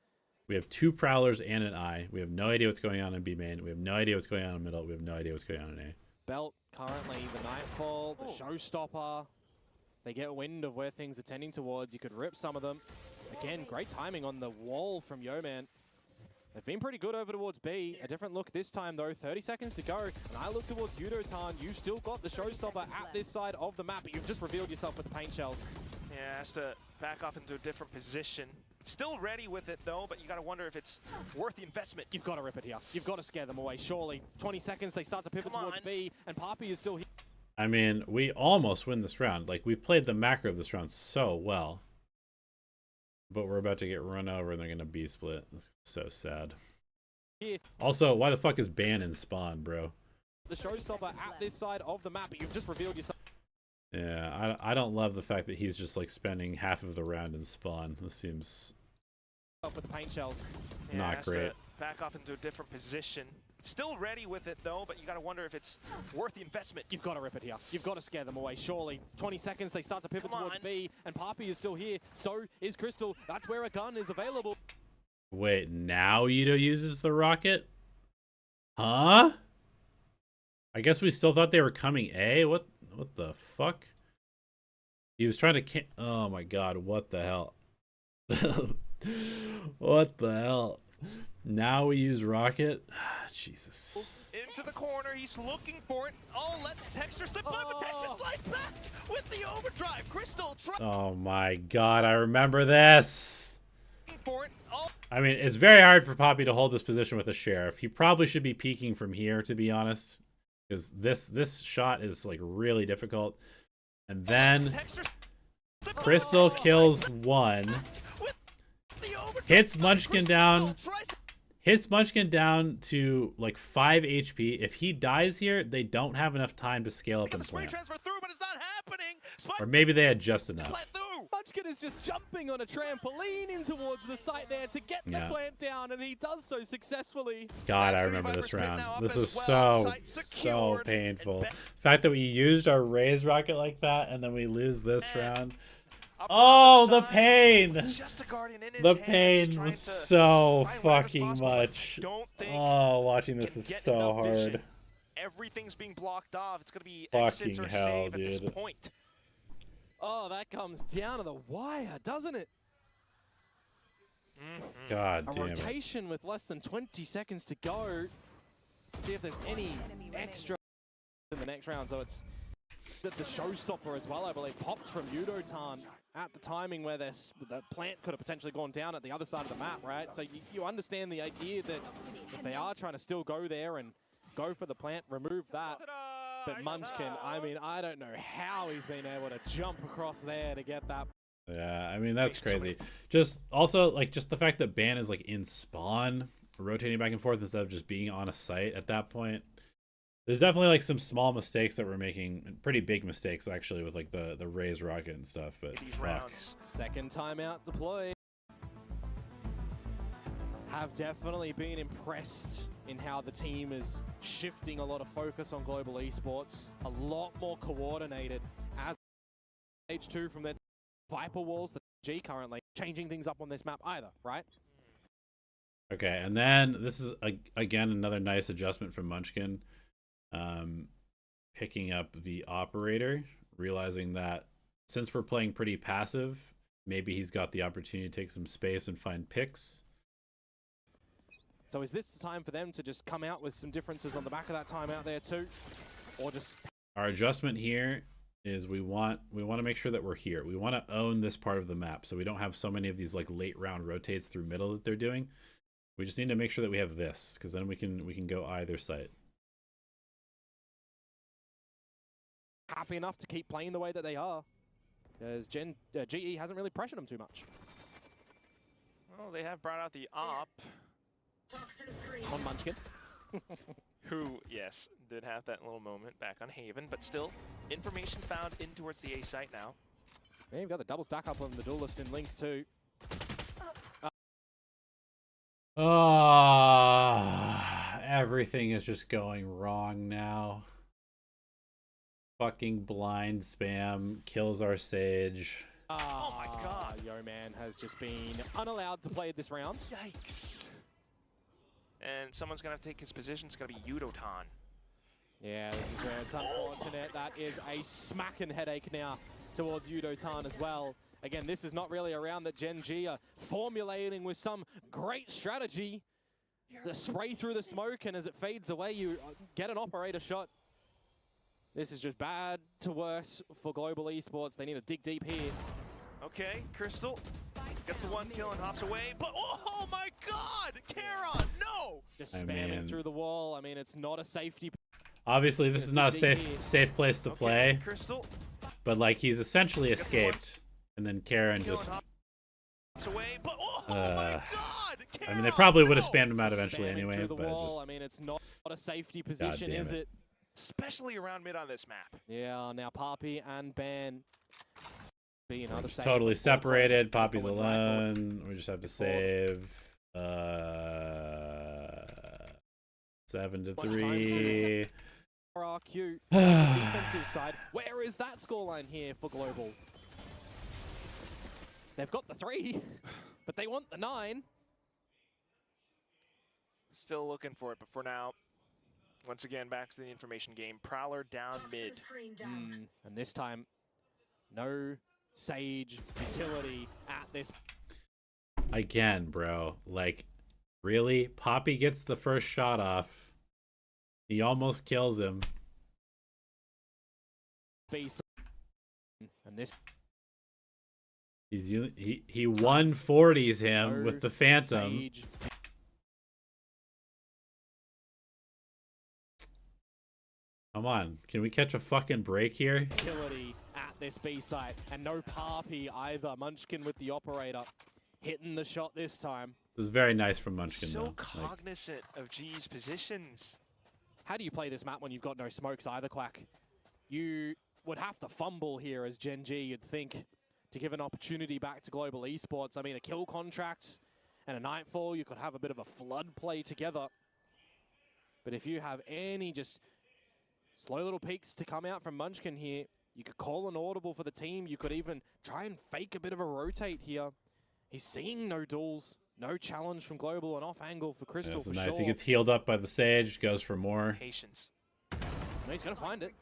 We have 2 Prowlers and an I. We have no idea what's going on in B main. We have no idea what's going on in middle. We have no idea what's going on in A. Belt currently the Nightfall, the Showstopper. They get wind of where things are tending towards. You could rip some of them. Again, great timing on the wall from Yeoman. They've been pretty good over towards B. A different look this time, though. 30 seconds to go. And I look towards Yudotan. You still got the Showstopper at this side of the map, but you've just revealed yourself with the paint shells. Yeah, has to back off into a different position. Still ready with it, though, but you got to wonder if it's worth the investment. You've got to rip it here. You've got to scare them away, surely. 20 seconds, they start to pivot Come towards on. B, and Poppy is still here. I mean, we almost win this round. Like, we played the macro of this round so well. But we're about to get run over and they're going to B-split. That's so sad. Here. Also, why the fuck is Ban in spawn, bro? The Showstopper at this side of the map, but you've just revealed yourself. Yeah, I don't love the fact that he's just, like, spending half of the round in spawn. This seems With the paint shells. Yeah, not has great. to back off into a different position. Still ready with it, though, but you got to wonder if it's worth the investment. You've got to rip it here. You've got to scare them away, surely. 20 seconds, they start to pivot Come towards on. B, and Poppy is still here. So is Crystal. That's where a gun is available. Wait, now Yudo uses the rocket? Huh? I guess we still thought they were coming A? What the fuck? He was trying to oh my god, what the hell? What the hell? Now we use rocket? Jesus. into the corner. He's looking for it. Oh, let's Texture slip. But Texture slides back with the overdrive. Crystal trying Oh my god, I remember this. for it. Oh, I mean, it's very hard for Poppy to hold this position with a Sheriff. He probably should be peeking from here, to be honest. Because this shot is like really difficult. And then Crystal kills one. Hits Munchkin down. Hits Munchkin down to like 5 HP. If he dies here, they don't have enough time to scale up and plant. Or maybe they had just enough. Munchkin is just jumping on a trampoline in towards the site there to get the plant down, and he does so successfully. God, I remember this round. This is so painful. The fact that we used our raise rocket like that, and then we lose this round. Oh, the pain! The pain was so fucking much. Oh, watching this is so hard. Everything's being blocked off. It's gonna be fucking exits or hell, save at this dude. point. Oh, that comes down to the wire, doesn't it? God A damn it. rotation with less than 20 seconds to go. See if there's any extra in the next round. So it's the showstopper as well, I believe, popped from Yudotan at the timing where the plant could have potentially gone down at the other side of the map, right? So you understand the idea that if they are trying to still go there and go for the plant, remove that. But Munchkin, I mean, I don't know how he's been able to jump across there to get that. Yeah, I mean, that's crazy. Just also, like, just the fact that Ban is, like, in spawn, rotating back and forth instead of just being on a site at that point. There's definitely, like, some small mistakes that we're making. Pretty big mistakes, actually, with, like, the raise rocket and stuff, but fuck. Second timeout deployed. Have definitely been impressed in how the team is shifting a lot of focus on Global Esports. A lot more coordinated as H2 from their Viper walls, the G currently, changing things up on this map either, right? Okay, and then this is, again, another nice adjustment from Munchkin. Picking up the operator, realizing that since we're playing pretty passive, maybe he's got the opportunity to take some space and find picks. So is this the time for them to just come out with some differences on the back of that timeout there too? Or just... Our adjustment here is we want to make sure that we're here. We want to own this part of the map so we don't have so many of these like late round rotates through middle that they're doing. We just need to make sure that we have this, because then we can go either site. Happy enough to keep playing the way that they are, as GE hasn't really pressured them too much. Well, they have brought out the op. On Munchkin. Who, yes, did have that little moment back on Haven, but still, information found in towards the A site now. Yeah, you've got the double stack up on the duelist in Link too. Everything is just going wrong now. Fucking blind spam kills our Sage. Oh my god. Yo Man has just been unallowed to play this round. Yikes. And someone's going to have to take his position. It's going to be Yudotan. Yeah, this is where it's unfortunate. That is a smacking headache now towards Yudotan as well. Again, this is not really a round that GenG are formulating with some great strategy. The spray through the smoke, and as it fades away, you get an operator shot. This is just bad to worse for Global Esports. They need to dig deep here. Okay, Crystal gets the one kill and hops away, but oh my god! Charon, no! Just spamming through the wall. I mean, it's not a safety. Obviously, this is not a safe place to play. Crystal. But like, he's essentially escaped, and then Karen just. Away, but oh my god! I mean, they probably would have spammed him out eventually anyway, through the but wall. just. I mean, it's not a safety position, is it? Especially around mid on this map. Yeah, now Poppy and Ban. Just totally separated. Poppy's alone. We just have to save. 7-3. RRQ. Defensive side. Where is that scoreline here for Global? They've got the 3, but they want the 9. Still looking for it, but for now, once again, back to the information game. Prowler down mid. And this time, no Sage utility at this. Again, bro. Like, really? Poppy gets the first shot off. He almost kills him. Base. And this He's using, he 140s him with the Phantom. Sage. Come on, can we catch a fucking break here? Utility at this B site, and no Parpy either. Munchkin with the operator, hitting the shot this time. This is very nice from Munchkin, So though. cognizant of G's positions. How do you play this map when you've got no smokes either, Quack? You would have to fumble here as GenG, you'd think, to give an opportunity back to Global Esports. I mean, a kill contract and a Nightfall, you could have a bit of a flood play together. But if you have any just slow little peaks to come out from Munchkin here, you could call an audible for the team. You could even try and fake a bit of a rotate here. He's seeing no duels, no challenge from Global, and off angle for Crystal This for is nice. sure. He gets healed up by the Sage, goes for more. Patience. No, he's going to find it.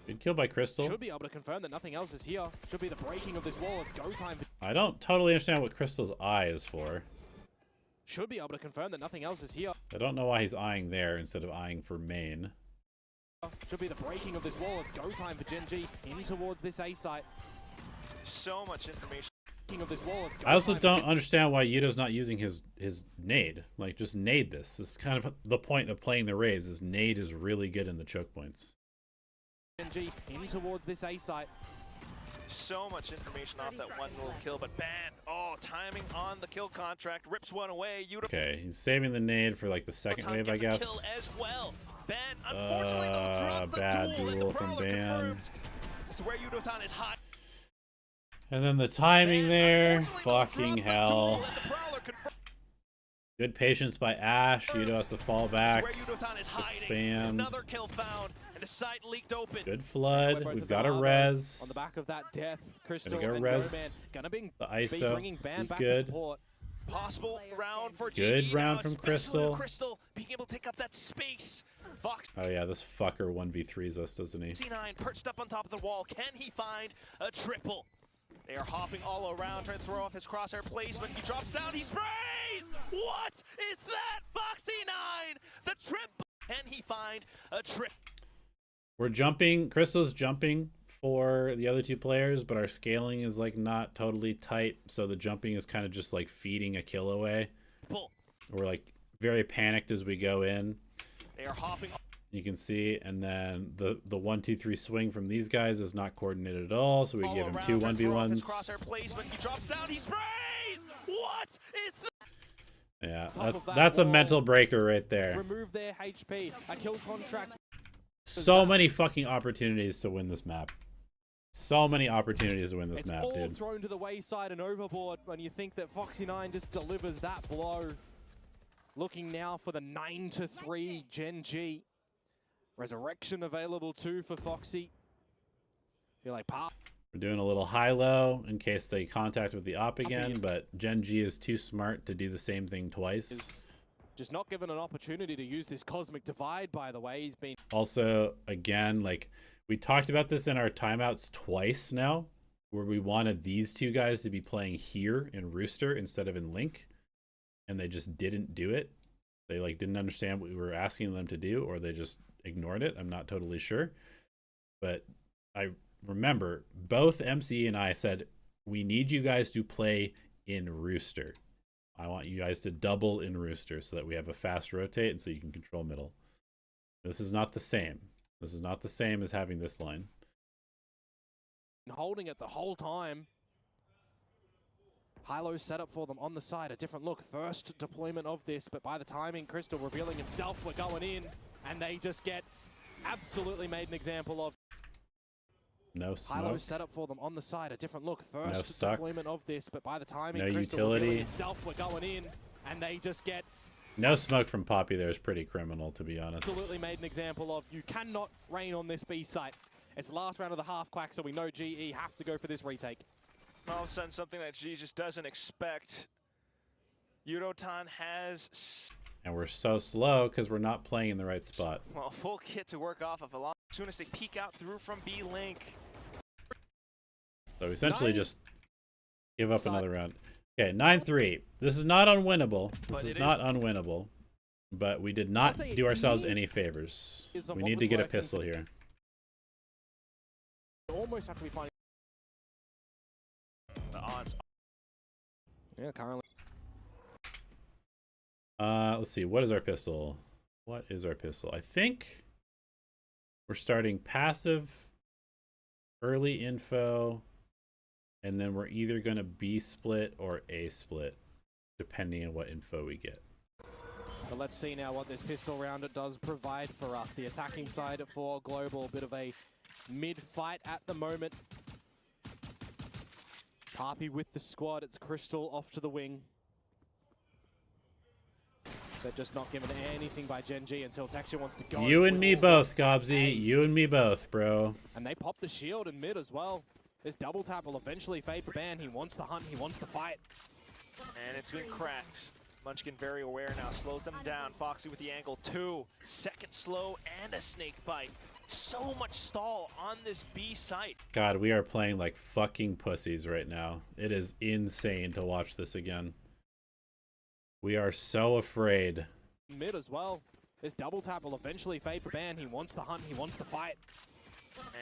Good kill by Crystal. Should be able to confirm that nothing else is here. Should be the breaking of this wall. It's go time. I don't totally understand what Crystal's eye is for. Should be able to confirm that nothing else is here. I don't know why he's eyeing there instead of eyeing for main. Should be the breaking of this wall. It's go time for GenG in towards this A site. So much information. Breaking of this wall. It's go I also time for don't understand why Yudo's not using his nade. Like, just nade this. This is kind of the point of playing the Raze, is nade is really good in the choke points. GenG in towards this A site. So much information off that one little kill, but ban. Oh, timing on the kill contract. Rips one away. Okay, he's saving the nade for like the second wave, I guess. Kill as well. Ban, unfortunately, though, drops the Bad duel, and duel the from Prowler Ban. confirms. This is where Yudotan is hot. And then the timing Ban, there, unfortunately, though, fucking drops the hell. duel, and the Prowler confirms. Good patience by Ash. Yudo has to fall back. This is where Yudotan is hiding. Spammed. Another kill found, and the site leaked open. Good flood. Both We've of got a them are, res. on the back of that death. Crystal Gonna go and res. Noman gonna be The ISO. bringing Ban He's back good. to support. Possible round for Good GE round now, from especially Crystal. Crystal being able to take up that space. Fox Oh yeah, this fucker 1v3s us, doesn't he? C9 perched up on top of the wall. Can he find a triple? They are hopping all around, trying to throw off his crosshair placement. He drops down, he sprays! What is that? Foxy9! The triple! Can he find a trip? We're jumping. Crystal's jumping for the other two players, but our scaling is like not totally tight, so the jumping is kind of just like feeding a kill away. We're like very panicked as we go in. They are hopping. You can see, and then the 1-2-3 swing from these guys is not coordinated at all, so we all give him around, two trying to throw off his 1v1s. crosshair placement. He drops down, he sprays! What is that? Yeah, Top of that that's a wall. mental breaker right there. Remove their HP. A kill contract. So many fucking opportunities to win this map. So many opportunities to win this It's map, all dude. thrown to the wayside and overboard when you think that Foxy9 just delivers that blow. Looking now for the 9-3 GenG. Resurrection available too for Foxy. Feel like We're doing a little high-low in case they contact with the op again, but GenG is too smart to do the same thing twice. is just not given an opportunity to use this Cosmic Divide, by the way. He's been Also, again, like, we talked about this in our timeouts twice now, where we wanted these two guys to be playing here in Rooster instead of in Link, and they just didn't do it. They, like, didn't understand what we were asking them to do, or they just ignored it. I'm not totally sure. But I remember both MC and I said, we need you guys to play in Rooster. I want you guys to double in Rooster so that we have a fast rotate and so you can control middle. This is not the same. This is not the same as having this line. holding it the whole time. Hilo set up for them on the side, a different look. First deployment of this, but by the timing, Crystal revealing himself, we're going in, and they just get absolutely made an example of. No smoke. Hilo set up for them on the side, a different look. No First suck. deployment of this, but by the timing, No Crystal revealing utility. himself, we're going in, and they just get No smoke from Poppy there is pretty criminal, to be honest. absolutely made an example of. You cannot rain on this B site. It's the last round of the half quack, so we know GE have to go for this retake. All of a sudden, something that G just doesn't expect. Yudotan has, And we're so slow because we're not playing in the right spot. well, a full kit to work off of. As soon as they peek out through from B Link. So essentially Nine. just give up Side. another round. Okay, 9-3. This is not unwinnable. This But is it not unwinnable. but we did not say do ourselves me any favors. is on We what need was to get a working pistol here. Almost have to be finding The odds. yeah, currently. Let's see. What is our pistol? What is our pistol? I think we're starting passive, early info, and then we're either going to B split or A split, depending on what info we get. But let's see now what this pistol rounder does provide for us. The attacking side for Global, a bit of a mid-fight at the moment. Harpy with the squad. It's Crystal off to the wing. They're just not given anything by GenG until Texture wants to go. You and me with both, Gobsy. You and me both, bro. And they pop the shield in mid as well. This double tap will eventually fade for Ban. He wants the hunt. He wants the fight. And it's been cracked. Munchkin very aware now, slows them down. Foxy with the angle, 2. Second slow and a snake bite. So much stall on this B site. God, we are playing like fucking pussies right now. It is insane to watch this again. We are so afraid. Mid as well. This double tap will eventually fade for Ban. He wants the hunt. He wants the fight.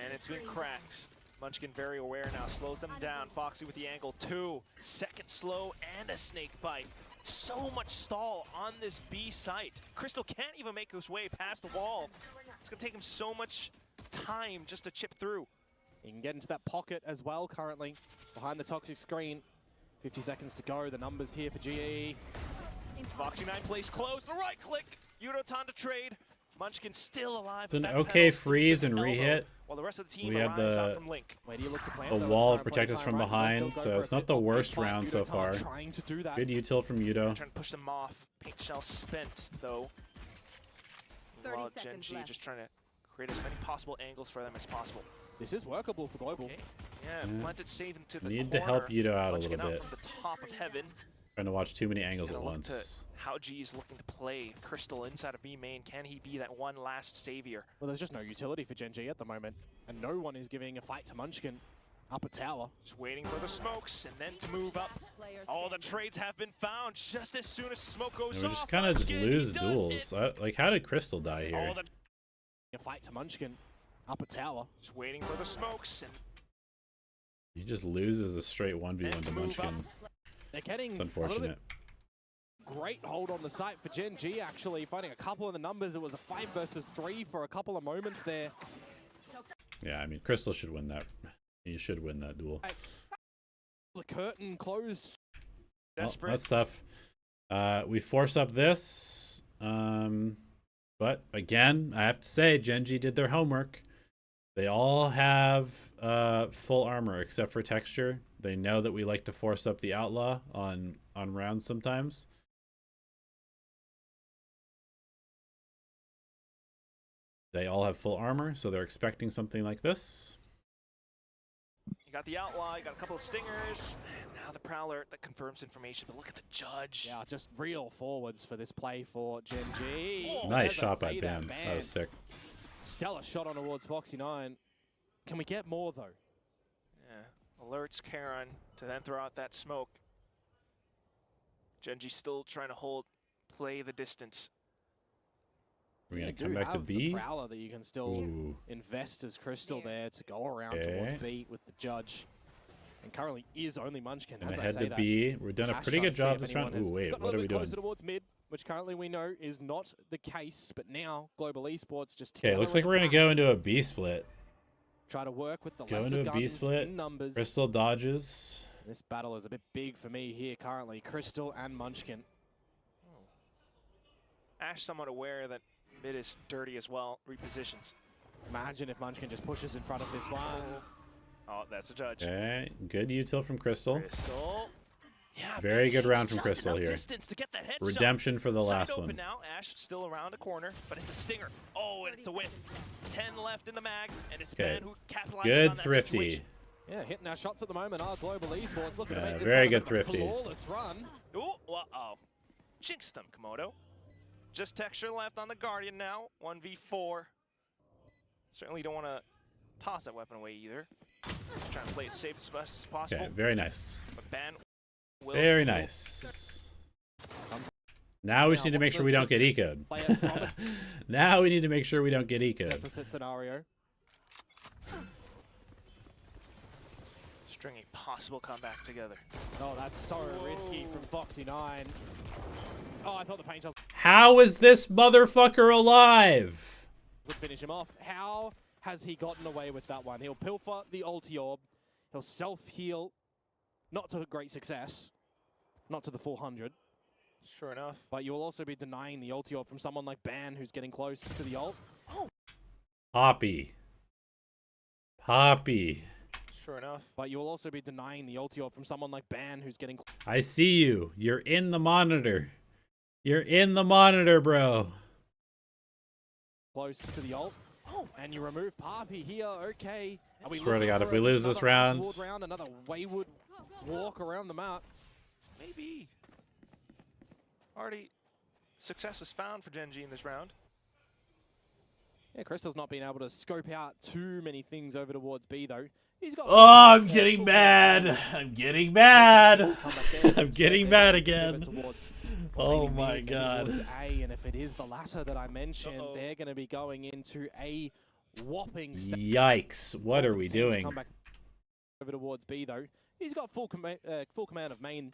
And it's been cracked. Munchkin very aware now, slows them down. Foxy with the angle, 2. Second slow and a snake bite. So much stall on this B site. Crystal can't even make his way past the wall. It's gonna take him so much time just to chip through. He can get into that pocket as well currently. Behind the toxic screen. 50 seconds to go. The numbers here for GE. Foxy 9 plays close, the right click. Yudotan to trade. Munchkin still alive. It's an That okay pedals freeze to and elbow, re-hit. While the rest of the team We had arrives out the- from Link. Where do you look to plant The though? wall Trying to protect play us time from right, behind, they'll still so go it's for a not the bit. worst But round so Yudotan far. Trying to do that. Good util from Yudo. Trying to push them off. Pink shell spent though. 30 While seconds GenG left. just trying to create as many possible angles for them as possible. This is workable for Global. Okay. Yeah, Yeah. planted save into the Need corner. to help Yudo out a Munchkin little out bit. from the top of heaven. Trying to watch too many angles Gonna at look once. to how G is looking to play Crystal inside of B main. Can he be that one last savior? Well, there's just no utility for GenG at the moment. And no one is giving a fight to Munchkin up a tower. Just waiting for the smokes and then to move up. Player All the standing. trades have been found just as soon as smoke goes And we off. just kind of just Munchkin, he lose does duels. it. Like, how did Crystal die All here? the A fight to Munchkin up a tower. just waiting for the smokes and He just loses a straight 1v1 And to move up. Munchkin. They're getting It's a little unfortunate. bit great hold on the site for GenG actually, finding a couple of the numbers. It was a 5 versus 3 for a couple of moments there. Yeah, I mean, Crystal should win that. He should win that duel. It's the curtain closed. Well, desperate. that's tough. We force up this. But again, I have to say, GenG did their homework. They all have full armor except for Texture. They know that we like to force up the Outlaw on rounds sometimes. They all have full armor, so they're expecting something like this. You got the Outlaw, you got a couple of Stingers, and now the Prowler that confirms information. But look at the Judge. Yeah, just real forwards for this play for GenG. Oh, Nice Never shot by say that, Ban. That was sick. Stellar shot on towards Foxy 9. Can we get more though? Yeah, alerts Karon to then throw out that smoke. GenG still trying to play the distance. We're gonna They come do back to have the B. Prowler that you can still Ooh. invest as Crystal there to go around Okay. towards B with the Judge. And currently is only Munchkin, And as I ahead say to that. B. We've done a Ash pretty trying good to see job if this anyone round. has Ooh, wait, got a what are little we bit closer doing? towards mid, which currently we know is not the case, but now Global Esports just Okay, together looks as like a we're gonna pack, go into a B split. try to work with the Go lesser into a B guns split. in numbers. Crystal dodges. This battle is a bit big for me here currently. Crystal and Munchkin. Ash somewhat aware that mid is dirty as well, repositions. Imagine if Munchkin just pushes in front of this one. Oh, that's a Judge. Okay, good util from Crystal. Crystal. Yeah, Very good 15's round from just Crystal enough here. distance to get that headshot. Redemption for the Side last open one. now. Ash still around a corner, but it's a stinger. Oh, and it's a whiff. 10 left in the mag, and it's Okay. Ben who capitalizes Good on that thrifty. situation. Yeah, hitting our shots at the moment are Global Esports looking to Yeah, make this very one a good bit of a thrifty. flawless run. Ooh, uh-oh. Jinxed them, Komodo. Just Texture left on the Guardian now. 1v4. Certainly don't want to toss that weapon away either. Trying to play it safe as best as possible. Okay, very nice. But Ban will Very still- nice. Now we just need to make sure we don't get ecoed. Now we need to make sure we don't get ecoed. Deficit scenario. String a possible comeback together. Oh, that's so risky from Foxy9. Oh, I thought the paint shots How is this motherfucker alive? would finish him off. How has he gotten away with that one? He'll pilfer the ulti orb. He'll self-heal. Not to great success. Not to the full 100. Sure enough. But you'll also be denying the ulti orb from someone like Ban, who's getting close to the ult. Poppy. Poppy. Sure enough. But you'll also be denying the ulti orb from someone like Ban, who's getting I see you. You're in the monitor. You're in the monitor, bro. close to the ult. And you remove Poppy here, okay. Swear to God, if we lose this round. Another wayward walk around the map. Maybe. Already success is found for GenG in this round. Yeah, Crystal's not been able to scope out too many things over towards B though. He's got. Oh, I'm getting mad. I'm getting mad. I'm getting mad again. Oh my God. A, and if it is the latter that I mentioned, they're going to be going into a whopping. Yikes! What are we doing? Come back over towards B though. He's got full command of main.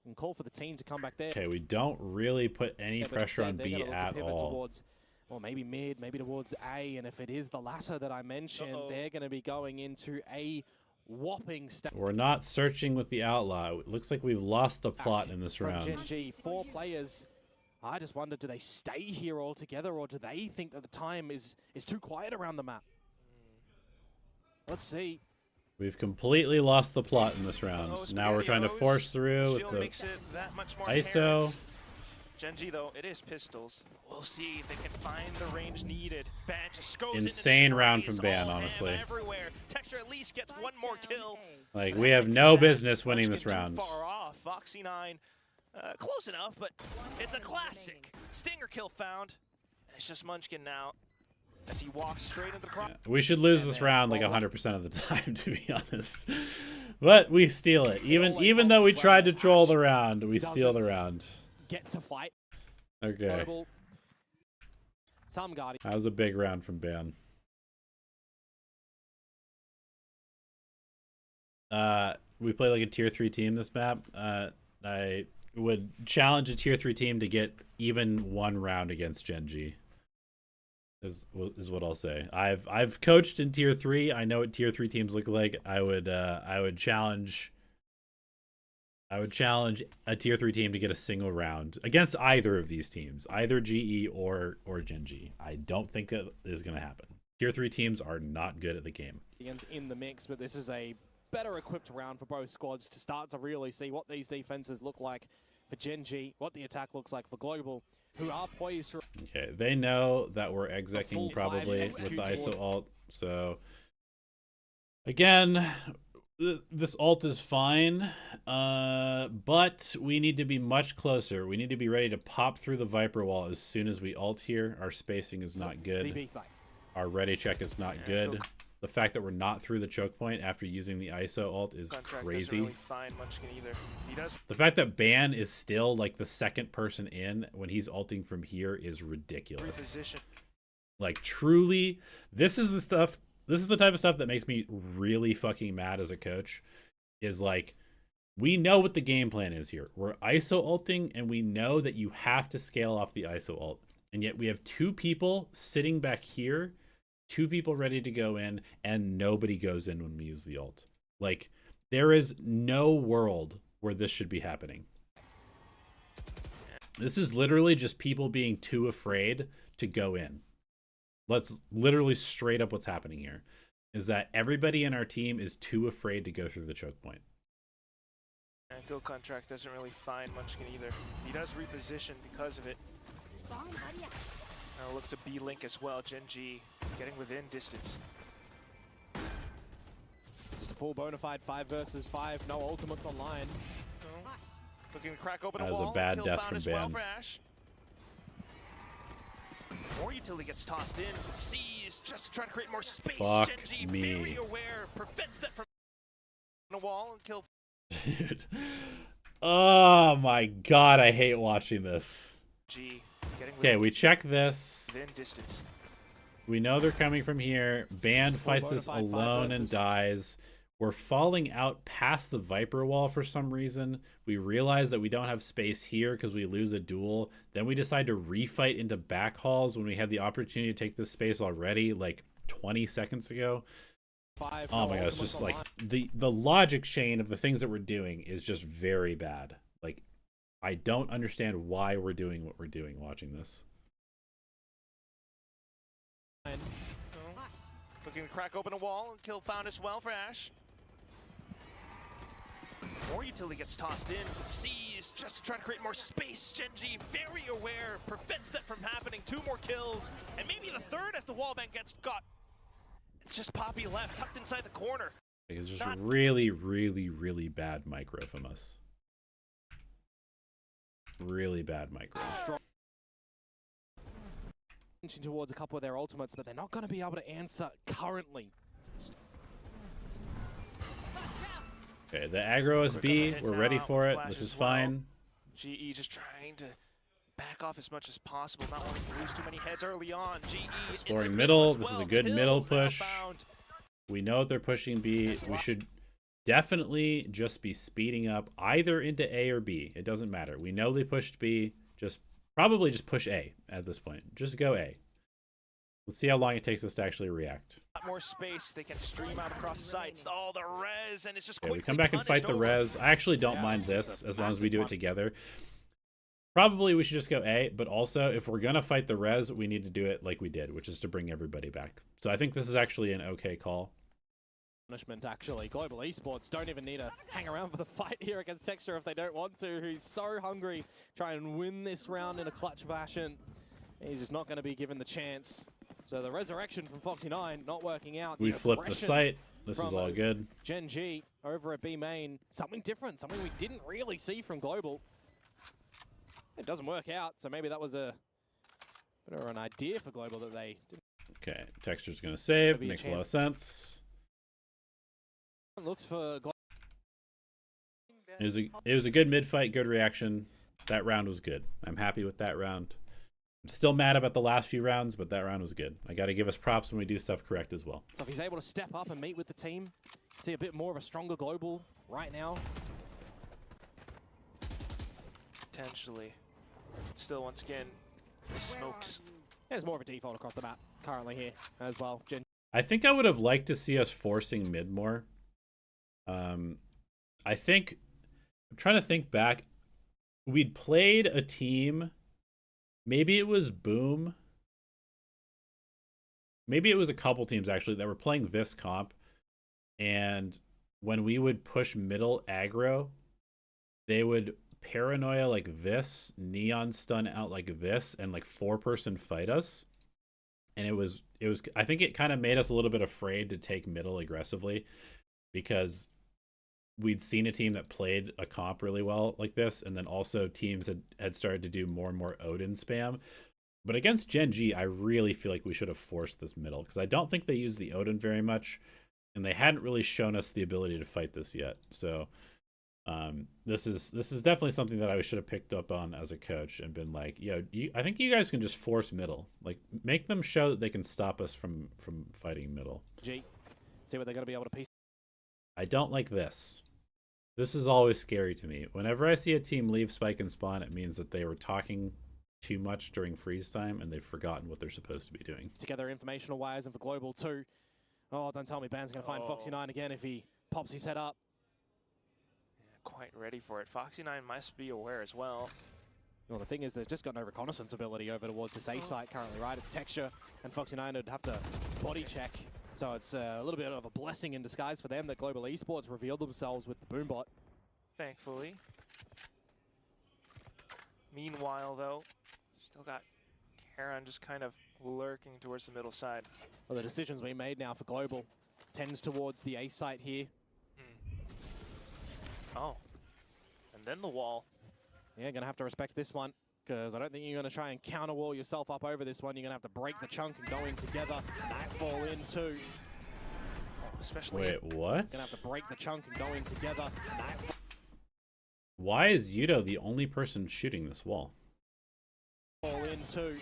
And call for the team to come back there. Okay, we don't really put any pressure on B at all. Towards, well, maybe mid, maybe towards A, and if it is the latter that I mentioned, they're going to be going into a whopping step. We're not searching with the outlaw. It looks like we've lost the plot in this round. GenG, 4 players. I just wonder, do they stay here all together, or do they think that the time is too quiet around the map? Let's see. We've completely lost the plot in this round. Now we're trying to force through with the ISO. GenG though, it is pistols. We'll see if they can find the range needed. Ban just goes insane round from Ban, honestly. Everywhere. Texture at least gets one more kill. Like, we have no business winning this round. Far off. Foxy9, close enough, but it's a classic. Stinger kill found. And it's just Munchkin now. As he walks straight into the cross. Yeah, we should lose this round like 100% of the time, to be honest. But we steal it. Even though we tried to troll the round, we steal the round. Get to fight. Okay. Some guardian. That was a big round from Ban. We play like a tier 3 team this map. I would challenge a tier 3 team to get even one round against GenG. Is what I'll say. I've coached in tier 3. I know what tier 3 teams look like. I would challenge a tier 3 team to get a single round against either of these teams, either GE or GenG. I don't think it is going to happen. Tier 3 teams are not good at the game. In the mix, but this is a better equipped round for both squads to start to really see what these defenses look like for GenG, what the attack looks like for Global, who are poised for... Okay, they know that we're execing probably with the ISO ult, so again, this ult is fine, but we need to be much closer. We need to be ready to pop through the Viper wall as soon as we ult here. Our spacing is not good. Our ready check is not good. The fact that we're not through the choke point after using the ISO ult is crazy. Really find Munchkin either. He does. The fact that Ban is still like the second person in when he's ulting from here is ridiculous. Reposition. Like, truly, this is the stuff. This is the type of stuff that makes me really fucking mad as a coach. Is like, we know what the game plan is here. We're ISO ulting, and we know that you have to scale off the ISO ult. And yet we have 2 people sitting back here, 2 people ready to go in, and nobody goes in when we use the ult. Like, there is no world where this should be happening. This is literally just people being too afraid to go in. Let's literally straight up what's happening here. Is that everybody in our team is too afraid to go through the choke point. And Go Contract doesn't really find Munchkin either. He does reposition because of it. Now look to B-Link as well. GenG getting within distance. Just a full bona fide 5 versus 5. No ultimates online. Oh. Looking to crack open That a was wall. a bad Kill death found from as well Ban. for Ash. More utility gets tossed in. Sees just to try to create more space. Fuck GenG me. very aware. Prevents that from a wall and kill. Dude. Oh my god, I hate watching this. G getting Okay, we check this. within distance. We know they're coming from here. Band Full fights this bona fide alone fight and versus- dies. We're falling out past the Viper wall for some reason. We realize that we don't have space here because we lose a duel. Then we decide to refight into back halls when we had the opportunity to take this space already, like 20 seconds ago. Oh my god, it's just like the logic chain of the things that we're doing is just very bad. Like, I don't understand why we're doing what we're doing watching this. Looking to crack open a wall and kill found as well for Ash. More utility gets tossed in. The C's just to try to create more space. GenG very aware, prevents that from happening. 2 more kills, and maybe the third as the wallbang gets got. It's just Poppy left, tucked inside the corner. It's just really, really, really bad micro from us. Really bad micro. Towards a couple of their ultimates, but they're not going to be able to answer currently. Okay, the aggro is B. We're ready for it. This is fine. GE just trying to back off as much as possible, not wanting to lose too many heads early on. GE Exploring middle. This is a good middle push. We know they're pushing B. We should definitely just be speeding up either into A or B. It doesn't matter. We know they pushed B. Probably just push A at this point. Just go A. Let's see how long it takes us to actually react. More space, they can stream out across sites. Oh, the res, and it's just Okay, we come back and fight the res. I actually don't mind this as long as we do it together. Probably we should just go A, but also if we're gonna fight the res, we need to do it like we did, which is to bring everybody back. So I think this is actually an okay call. Punishment, actually. Global Esports don't even need to hang around for the fight here against Texture if they don't want to. He's so hungry, trying to win this round in a clutch fashion. He's just not going to be given the chance. So the resurrection from Foxy9 not working out. We flipped the site. This is all good. GenG over at B main. Something different, something we didn't really see from Global. It doesn't work out, so maybe that was a bit of an idea for Global that they didn't. Okay, Texture's going to save. Makes a lot of sense. Looks for it was a good mid fight, good reaction. That round was good. I'm happy with that round. I'm still mad about the last few rounds, but that round was good. I got to give us props when we do stuff correct as well. So if he's able to step up and meet with the team, see a bit more of a stronger Global right now. Potentially. Still, once again, smokes. There's more of a default across the map currently here as well. I think I would have liked to see us forcing mid more. I think, I'm trying to think back. We'd played a team, maybe it was Boom. Maybe it was a couple teams actually that were playing this comp. And when we would push middle aggro, they would paranoia like this, neon stun out like this, and like 4-person fight us. And it was I think it kind of made us a little bit afraid to take middle aggressively because we'd seen a team that played a comp really well like this, and then also teams had started to do more and more Odin spam. But against GenG, I really feel like we should have forced this middle because I don't think they use the Odin very much, and they hadn't really shown us the ability to fight this yet. So this is definitely something that I should have picked up on as a coach and been like, yo, I think you guys can just force middle, like make them show that they can stop us from fighting middle. See what they're going to be able to piece. I don't like this. This is always scary to me. Whenever I see a team leave spike and spawn, it means that they were talking too much during freeze time and they've forgotten what they're supposed to be doing. Together informational wires and for Global too. Oh, don't tell me Ban's going to find Foxy9 again if he pops his head up. Yeah, quite ready for it. Foxy9 must be aware as well. Well, the thing is, they've just got no reconnaissance ability over towards this A site currently, right? It's Texture, and Foxy9 would have to body check. So it's a little bit of a blessing in disguise for them that Global Esports revealed themselves with the Boombot. Thankfully. Meanwhile, though, still got Karan just kind of lurking towards the middle side. Well, the decisions we made now for Global tends towards the A site here. Oh. And then the wall. Yeah, gonna have to respect this one, because I don't think you're gonna try and counter wall yourself up over this one. You're gonna have to break the chunk and go in together. Nightfall in too. Especially. Wait, what? Gonna have to break the chunk and go in together. Nightfall. Why is Yudo the only person shooting this wall? Fall in too.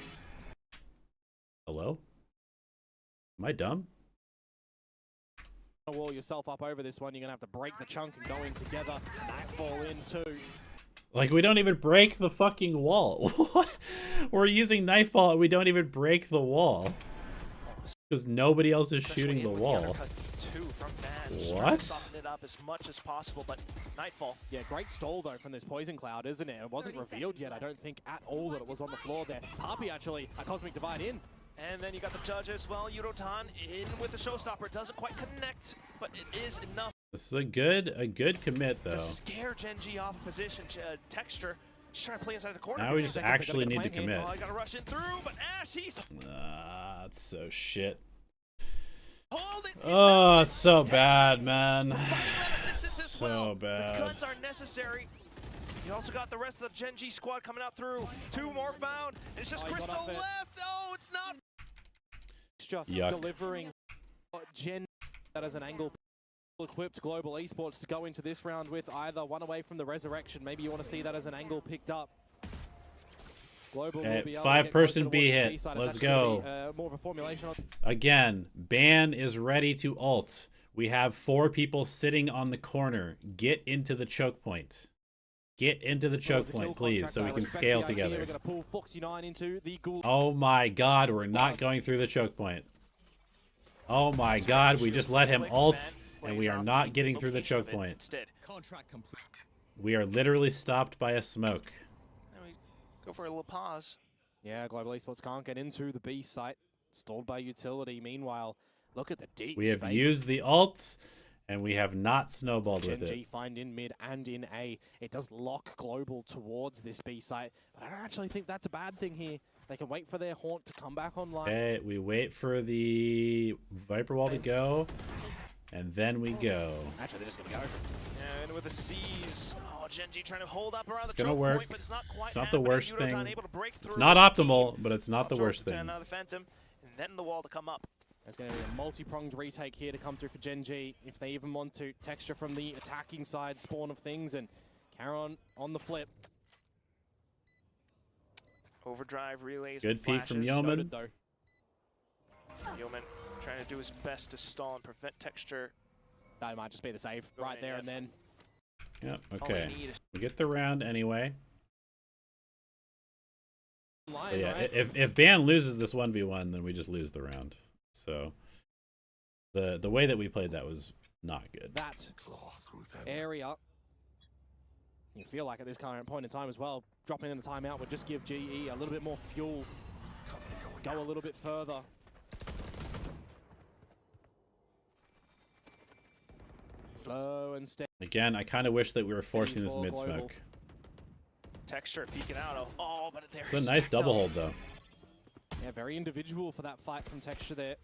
Hello? Am I dumb? Wall yourself up over this one. You're gonna have to break the chunk and go in together. Nightfall in too. Like, we don't even break the fucking wall. What? We're using Nightfall and we don't even break the wall. Because nobody else is shooting the wall. What? Soften it up as much as possible, but Nightfall. Yeah, great stall though from this Poison Cloud, isn't it? It wasn't revealed yet, I don't think, at all that it was on the floor there. Papi actually, a Cosmic Divide in. And then you got the judge as well, Yudotan in with the showstopper. It doesn't quite connect, but it is enough. This is a good commit though. To scare GenG off of position. Texture, just trying to play inside the corner. Now we just actually need to commit. Oh, I gotta rush it through, but Ash, he's... That's so shit. Hold it. Oh, it's so bad, man. So bad. The guns are necessary. You also got the rest of the GenG squad coming out through. 2 more found. It's just Crystal left. Oh, it's not. Yuck. Delivering Gen that as an angle equipped Global Esports to go into this round with either one away from the resurrection. Maybe you want to see that as an angle picked up. Global will be able to get 5-person B closer hit. towards the Let's B-side. go. More of a formulation. Again, Ban is ready to ult. We have 4 people sitting on the corner. Get into the choke point. Get into the choke point, please, so we can scale together. Oh my god, we're not going through the choke point. Oh my god, we just let him ult, and we are not getting through the choke point. We are literally stopped by a smoke. Go for a little pause. Yeah, Global Esports can't get into the B site. Stalled by utility. Meanwhile, look at the deep We have space. used the ults, and we have not snowballed with it. GenG find in mid and in A. It does lock Global towards this B site, but I don't actually think that's a bad thing here. They can wait for their haunt to come back online. Okay, we wait for the Viper Wall to go, and then we go. Actually, they're just going to go. Yeah, and with the C's. GenG trying to hold up around It's the gonna choke work. point, but it's not quite It's not the worst thing. It's through. not optimal, but it's not the worst thing. Another Phantom, and then the wall to come up. There's going to be a multi-pronged retake here to come through for GenG if they even want to. Texture from the attacking side, spawn of things, and Charon on the flip. Overdrive relays. Good peek from Yeoman. Yeoman trying to do his best to stall and prevent Texture. That might just be the save right there and then. Yep, okay. We get the round anyway. But yeah, if Ban loses this 1v1, then we just lose the round. So the way that we played that was not good. That area, you feel like at this current point in time as well, dropping in the timeout would just give GE a little bit more fuel, go a little bit further. Slow and steady. Again, I kind of wish that we were forcing this mid smoke. Texture peeking out. Oh, but there's It's a nice double hold though. Yeah, very individual for that fight from Texture there.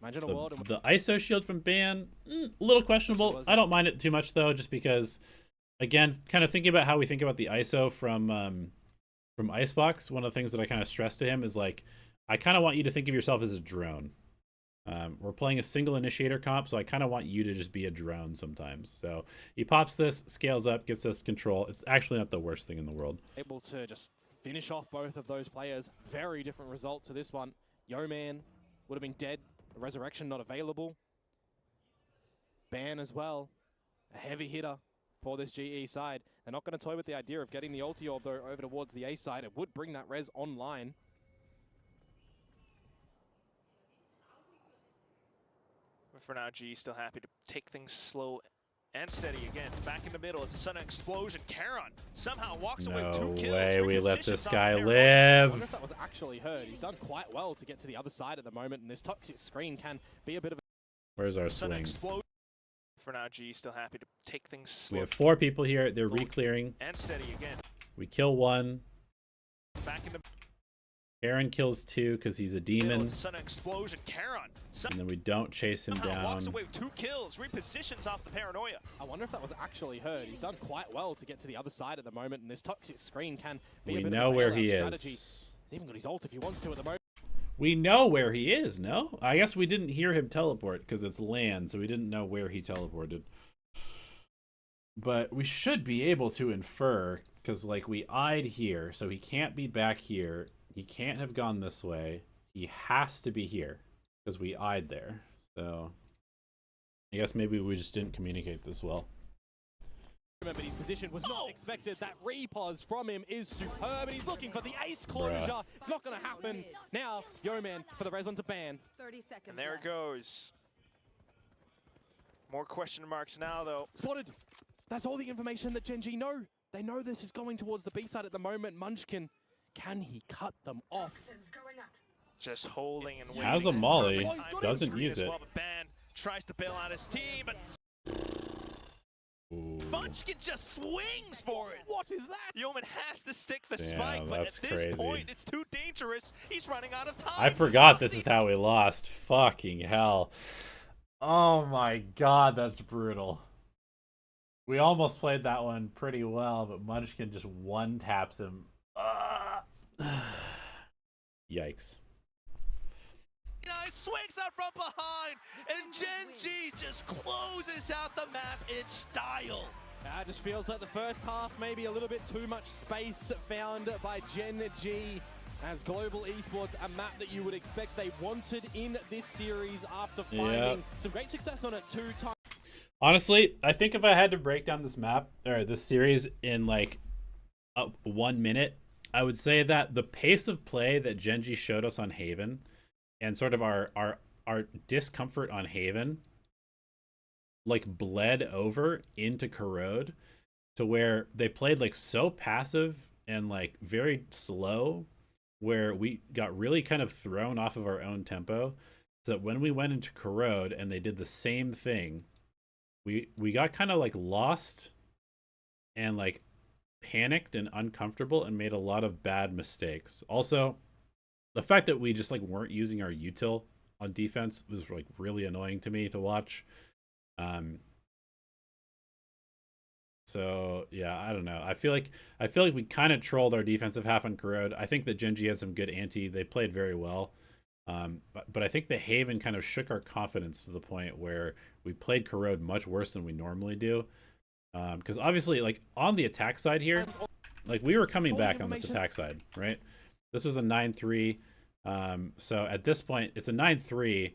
Imagine a world. The ISO shield from Ban, a little questionable. I don't mind it too much though, just because, again, kind of thinking about how we think about the ISO from Icebox. One of the things that I kind of stress to him is like, I kind of want you to think of yourself as a drone. We're playing a single initiator comp, so I kind of want you to just be a drone sometimes. So he pops this, scales up, gets us control. It's actually not the worst thing in the world. Able to just finish off both of those players. Very different result to this one. Yo-Man would have been dead. The resurrection not available. Ban as well. A heavy hitter for this GE side. They're not going to toy with the idea of getting the ulti orb though over towards the A side. It would bring that res online. For now, G still happy to take things slow and steady again. Back in the middle, it's a sudden explosion. Charon somehow walks away with 2 kills. No way we let this guy I live. wonder if that was actually heard. He's done quite well to get to the other side at the moment, and this toxic screen can be a bit of a... Where's our swing? For now, G still happy to take things slow. We have 4 people here. They're re-clearing. And steady again. We kill 1. Back in the... Aaron kills 2 because he's a demon. Sudden explosion. Charon. And then we don't chase him down. Walks away with 2 kills. Repositions off the paranoia. I wonder if that was actually heard. He's done quite well to get to the other side at the moment, and this toxic screen can be a bit know of a where he strategy. is. He's even got his ult if he wants to at the moment. We know where he is, no? I guess we didn't hear him teleport because it's land, so we didn't know where he teleported. But we should be able to infer, because like we eyed here, so he can't be back here. He can't have gone this way. He has to be here because we eyed there. So I guess maybe we just didn't communicate this well. Remember, his position was not expected. That repos from him is superb, and he's looking for the ace closure. It's not going to happen. Now, Yo-Man for the res onto ban. 30 seconds And there it left. goes. More question marks now, though. Spotted. That's all the information that GenG know. They know this is going towards the B side at the moment. Munchkin, can he cut them off? Just holding and waiting. Has a molly, Perfect doesn't timing use as it. well, but Ban tries to bail out his team, but Ooh. Munchkin just swings for it. What is that? Yeoman has to stick the Damn, spike, but at that's this crazy. point, it's too dangerous. He's running out of time. I forgot this is how we lost. Fucking hell. Oh my god, that's brutal. We almost played that one pretty well, but Munchkin just one taps him. Yikes. It swings out from behind, and GenG just closes out the map in style. It just feels like the first half, maybe a little bit too much space found by GenG. As Global Esports, a map that you would expect they wanted in this series after finding some great success on it 2 times. Honestly, I think if I had to break down this map or this series in like 1 minute, I would say that the pace of play that GenG showed us on Haven and sort of our discomfort on Haven like bled over into Corrode to where they played like so passive and like very slow, where we got really kind of thrown off of our own tempo, so that when we went into Corrode and they did the same thing, we got kind of like lost and like panicked and uncomfortable and made a lot of bad mistakes. Also, the fact that we just like weren't using our util on defense was like really annoying to me to watch. So yeah, I don't know. I feel like we kind of trolled our defensive half on Corrode. I think that GenG had some good anti. They played very well. But I think the Haven kind of shook our confidence to the point where we played Corrode much worse than we normally do. Because obviously, like on the attack side here, like we were coming back on this attack side, right? This was a 9-3. So at this point, it's a 9-3.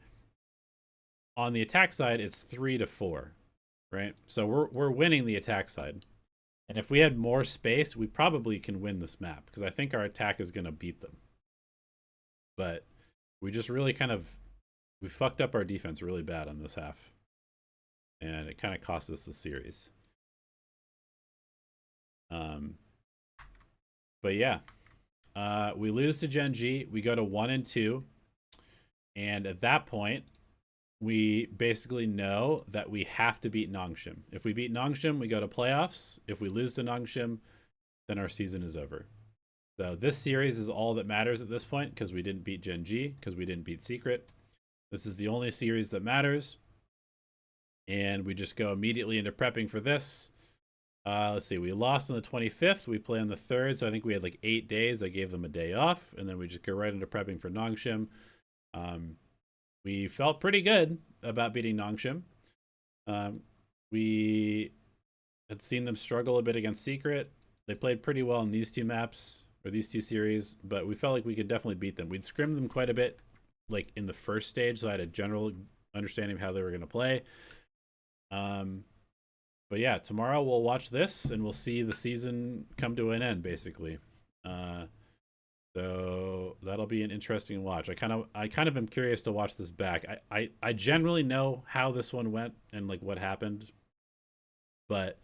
On the attack side, it's 3-4, right? So we're winning the attack side. And if we had more space, we probably can win this map because I think our attack is going to beat them. But we just really we fucked up our defense really bad on this half. And it kind of cost us the series. But yeah, we lose to GenG. We go to 1-2. And at that point, we basically know that we have to beat Nongshim. If we beat Nongshim, we go to playoffs. If we lose to Nongshim, then our season is over. So this series is all that matters at this point because we didn't beat GenG, because we didn't beat Secret. This is the only series that matters. And we just go immediately into prepping for this. Let's see, we lost on the 25th. We play on the 3rd, so I think we had like 8 days. I gave them a day off, and then we just go right into prepping for Nongshim. We felt pretty good about beating Nongshim. We had seen them struggle a bit against Secret. They played pretty well in these 2 maps, or these 2 series, but we felt like we could definitely beat them. We'd scrimmed them quite a bit, like in the first stage, so I had a general understanding of how they were going to play. But yeah, tomorrow we'll watch this and we'll see the season come to an end, basically. So that'll be an interesting watch. I kind of am curious to watch this back. I generally know how this one went and like what happened, but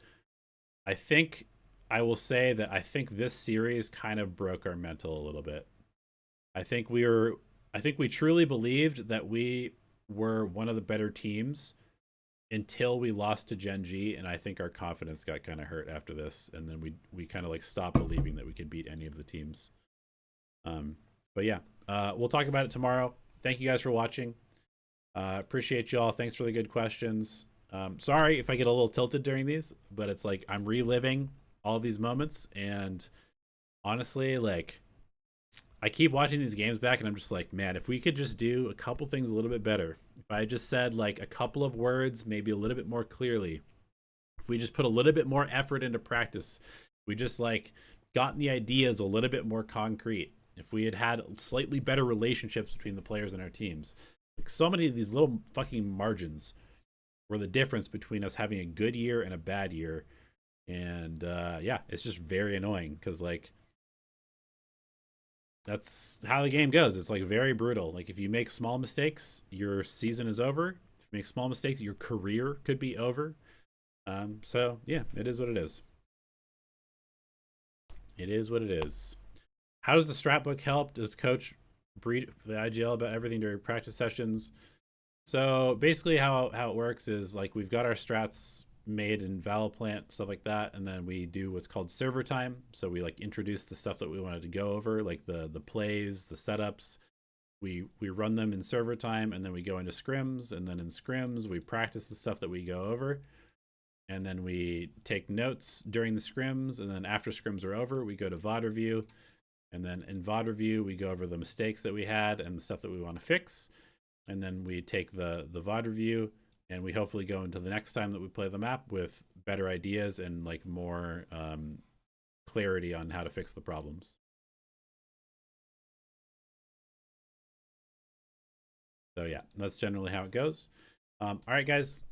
I think I will say that I think this series kind of broke our mental a little bit. I think we truly believed that we were one of the better teams until we lost to GenG, and I think our confidence got kind of hurt after this, and then we kind of like stopped believing that we could beat any of the teams. But yeah, we'll talk about it tomorrow. Thank you guys for watching. Appreciate y'all. Thanks for the good questions. Sorry if I get a little tilted during these, but it's like I'm reliving all these moments, and honestly, like I keep watching these games back and I'm just like, man, if we could just do a couple things a little bit better. If I just said like a couple of words, maybe a little bit more clearly, if we just put a little bit more effort into practice, we just like gotten the ideas a little bit more concrete, if we had had slightly better relationships between the players and our teams, like so many of these little fucking margins were the difference between us having a good year and a bad year. And yeah, it's just very annoying because like that's how the game goes. It's like very brutal. Like if you make small mistakes, your season is over. If you make small mistakes, your career could be over. So yeah, it is what it is. It is what it is. How does the strat book help? Does coach brief the IGL about everything during practice sessions? So basically how it works is like we've got our strats made in Valoplant, stuff like that, and then we do what's called server time. So we like introduce the stuff that we wanted to go over, like the plays, the setups. We run them in server time, and then we go into scrims, and then in scrims we practice the stuff that we go over. And then we take notes during the scrims, and then after scrims are over, we go to VOD review. And then in VOD review, we go over the mistakes that we had and the stuff that we want to fix. And then we take the VOD review, and we hopefully go into the next time that we play the map with better ideas and like more clarity on how to fix the problems. So yeah, that's generally how it goes. All right, guys,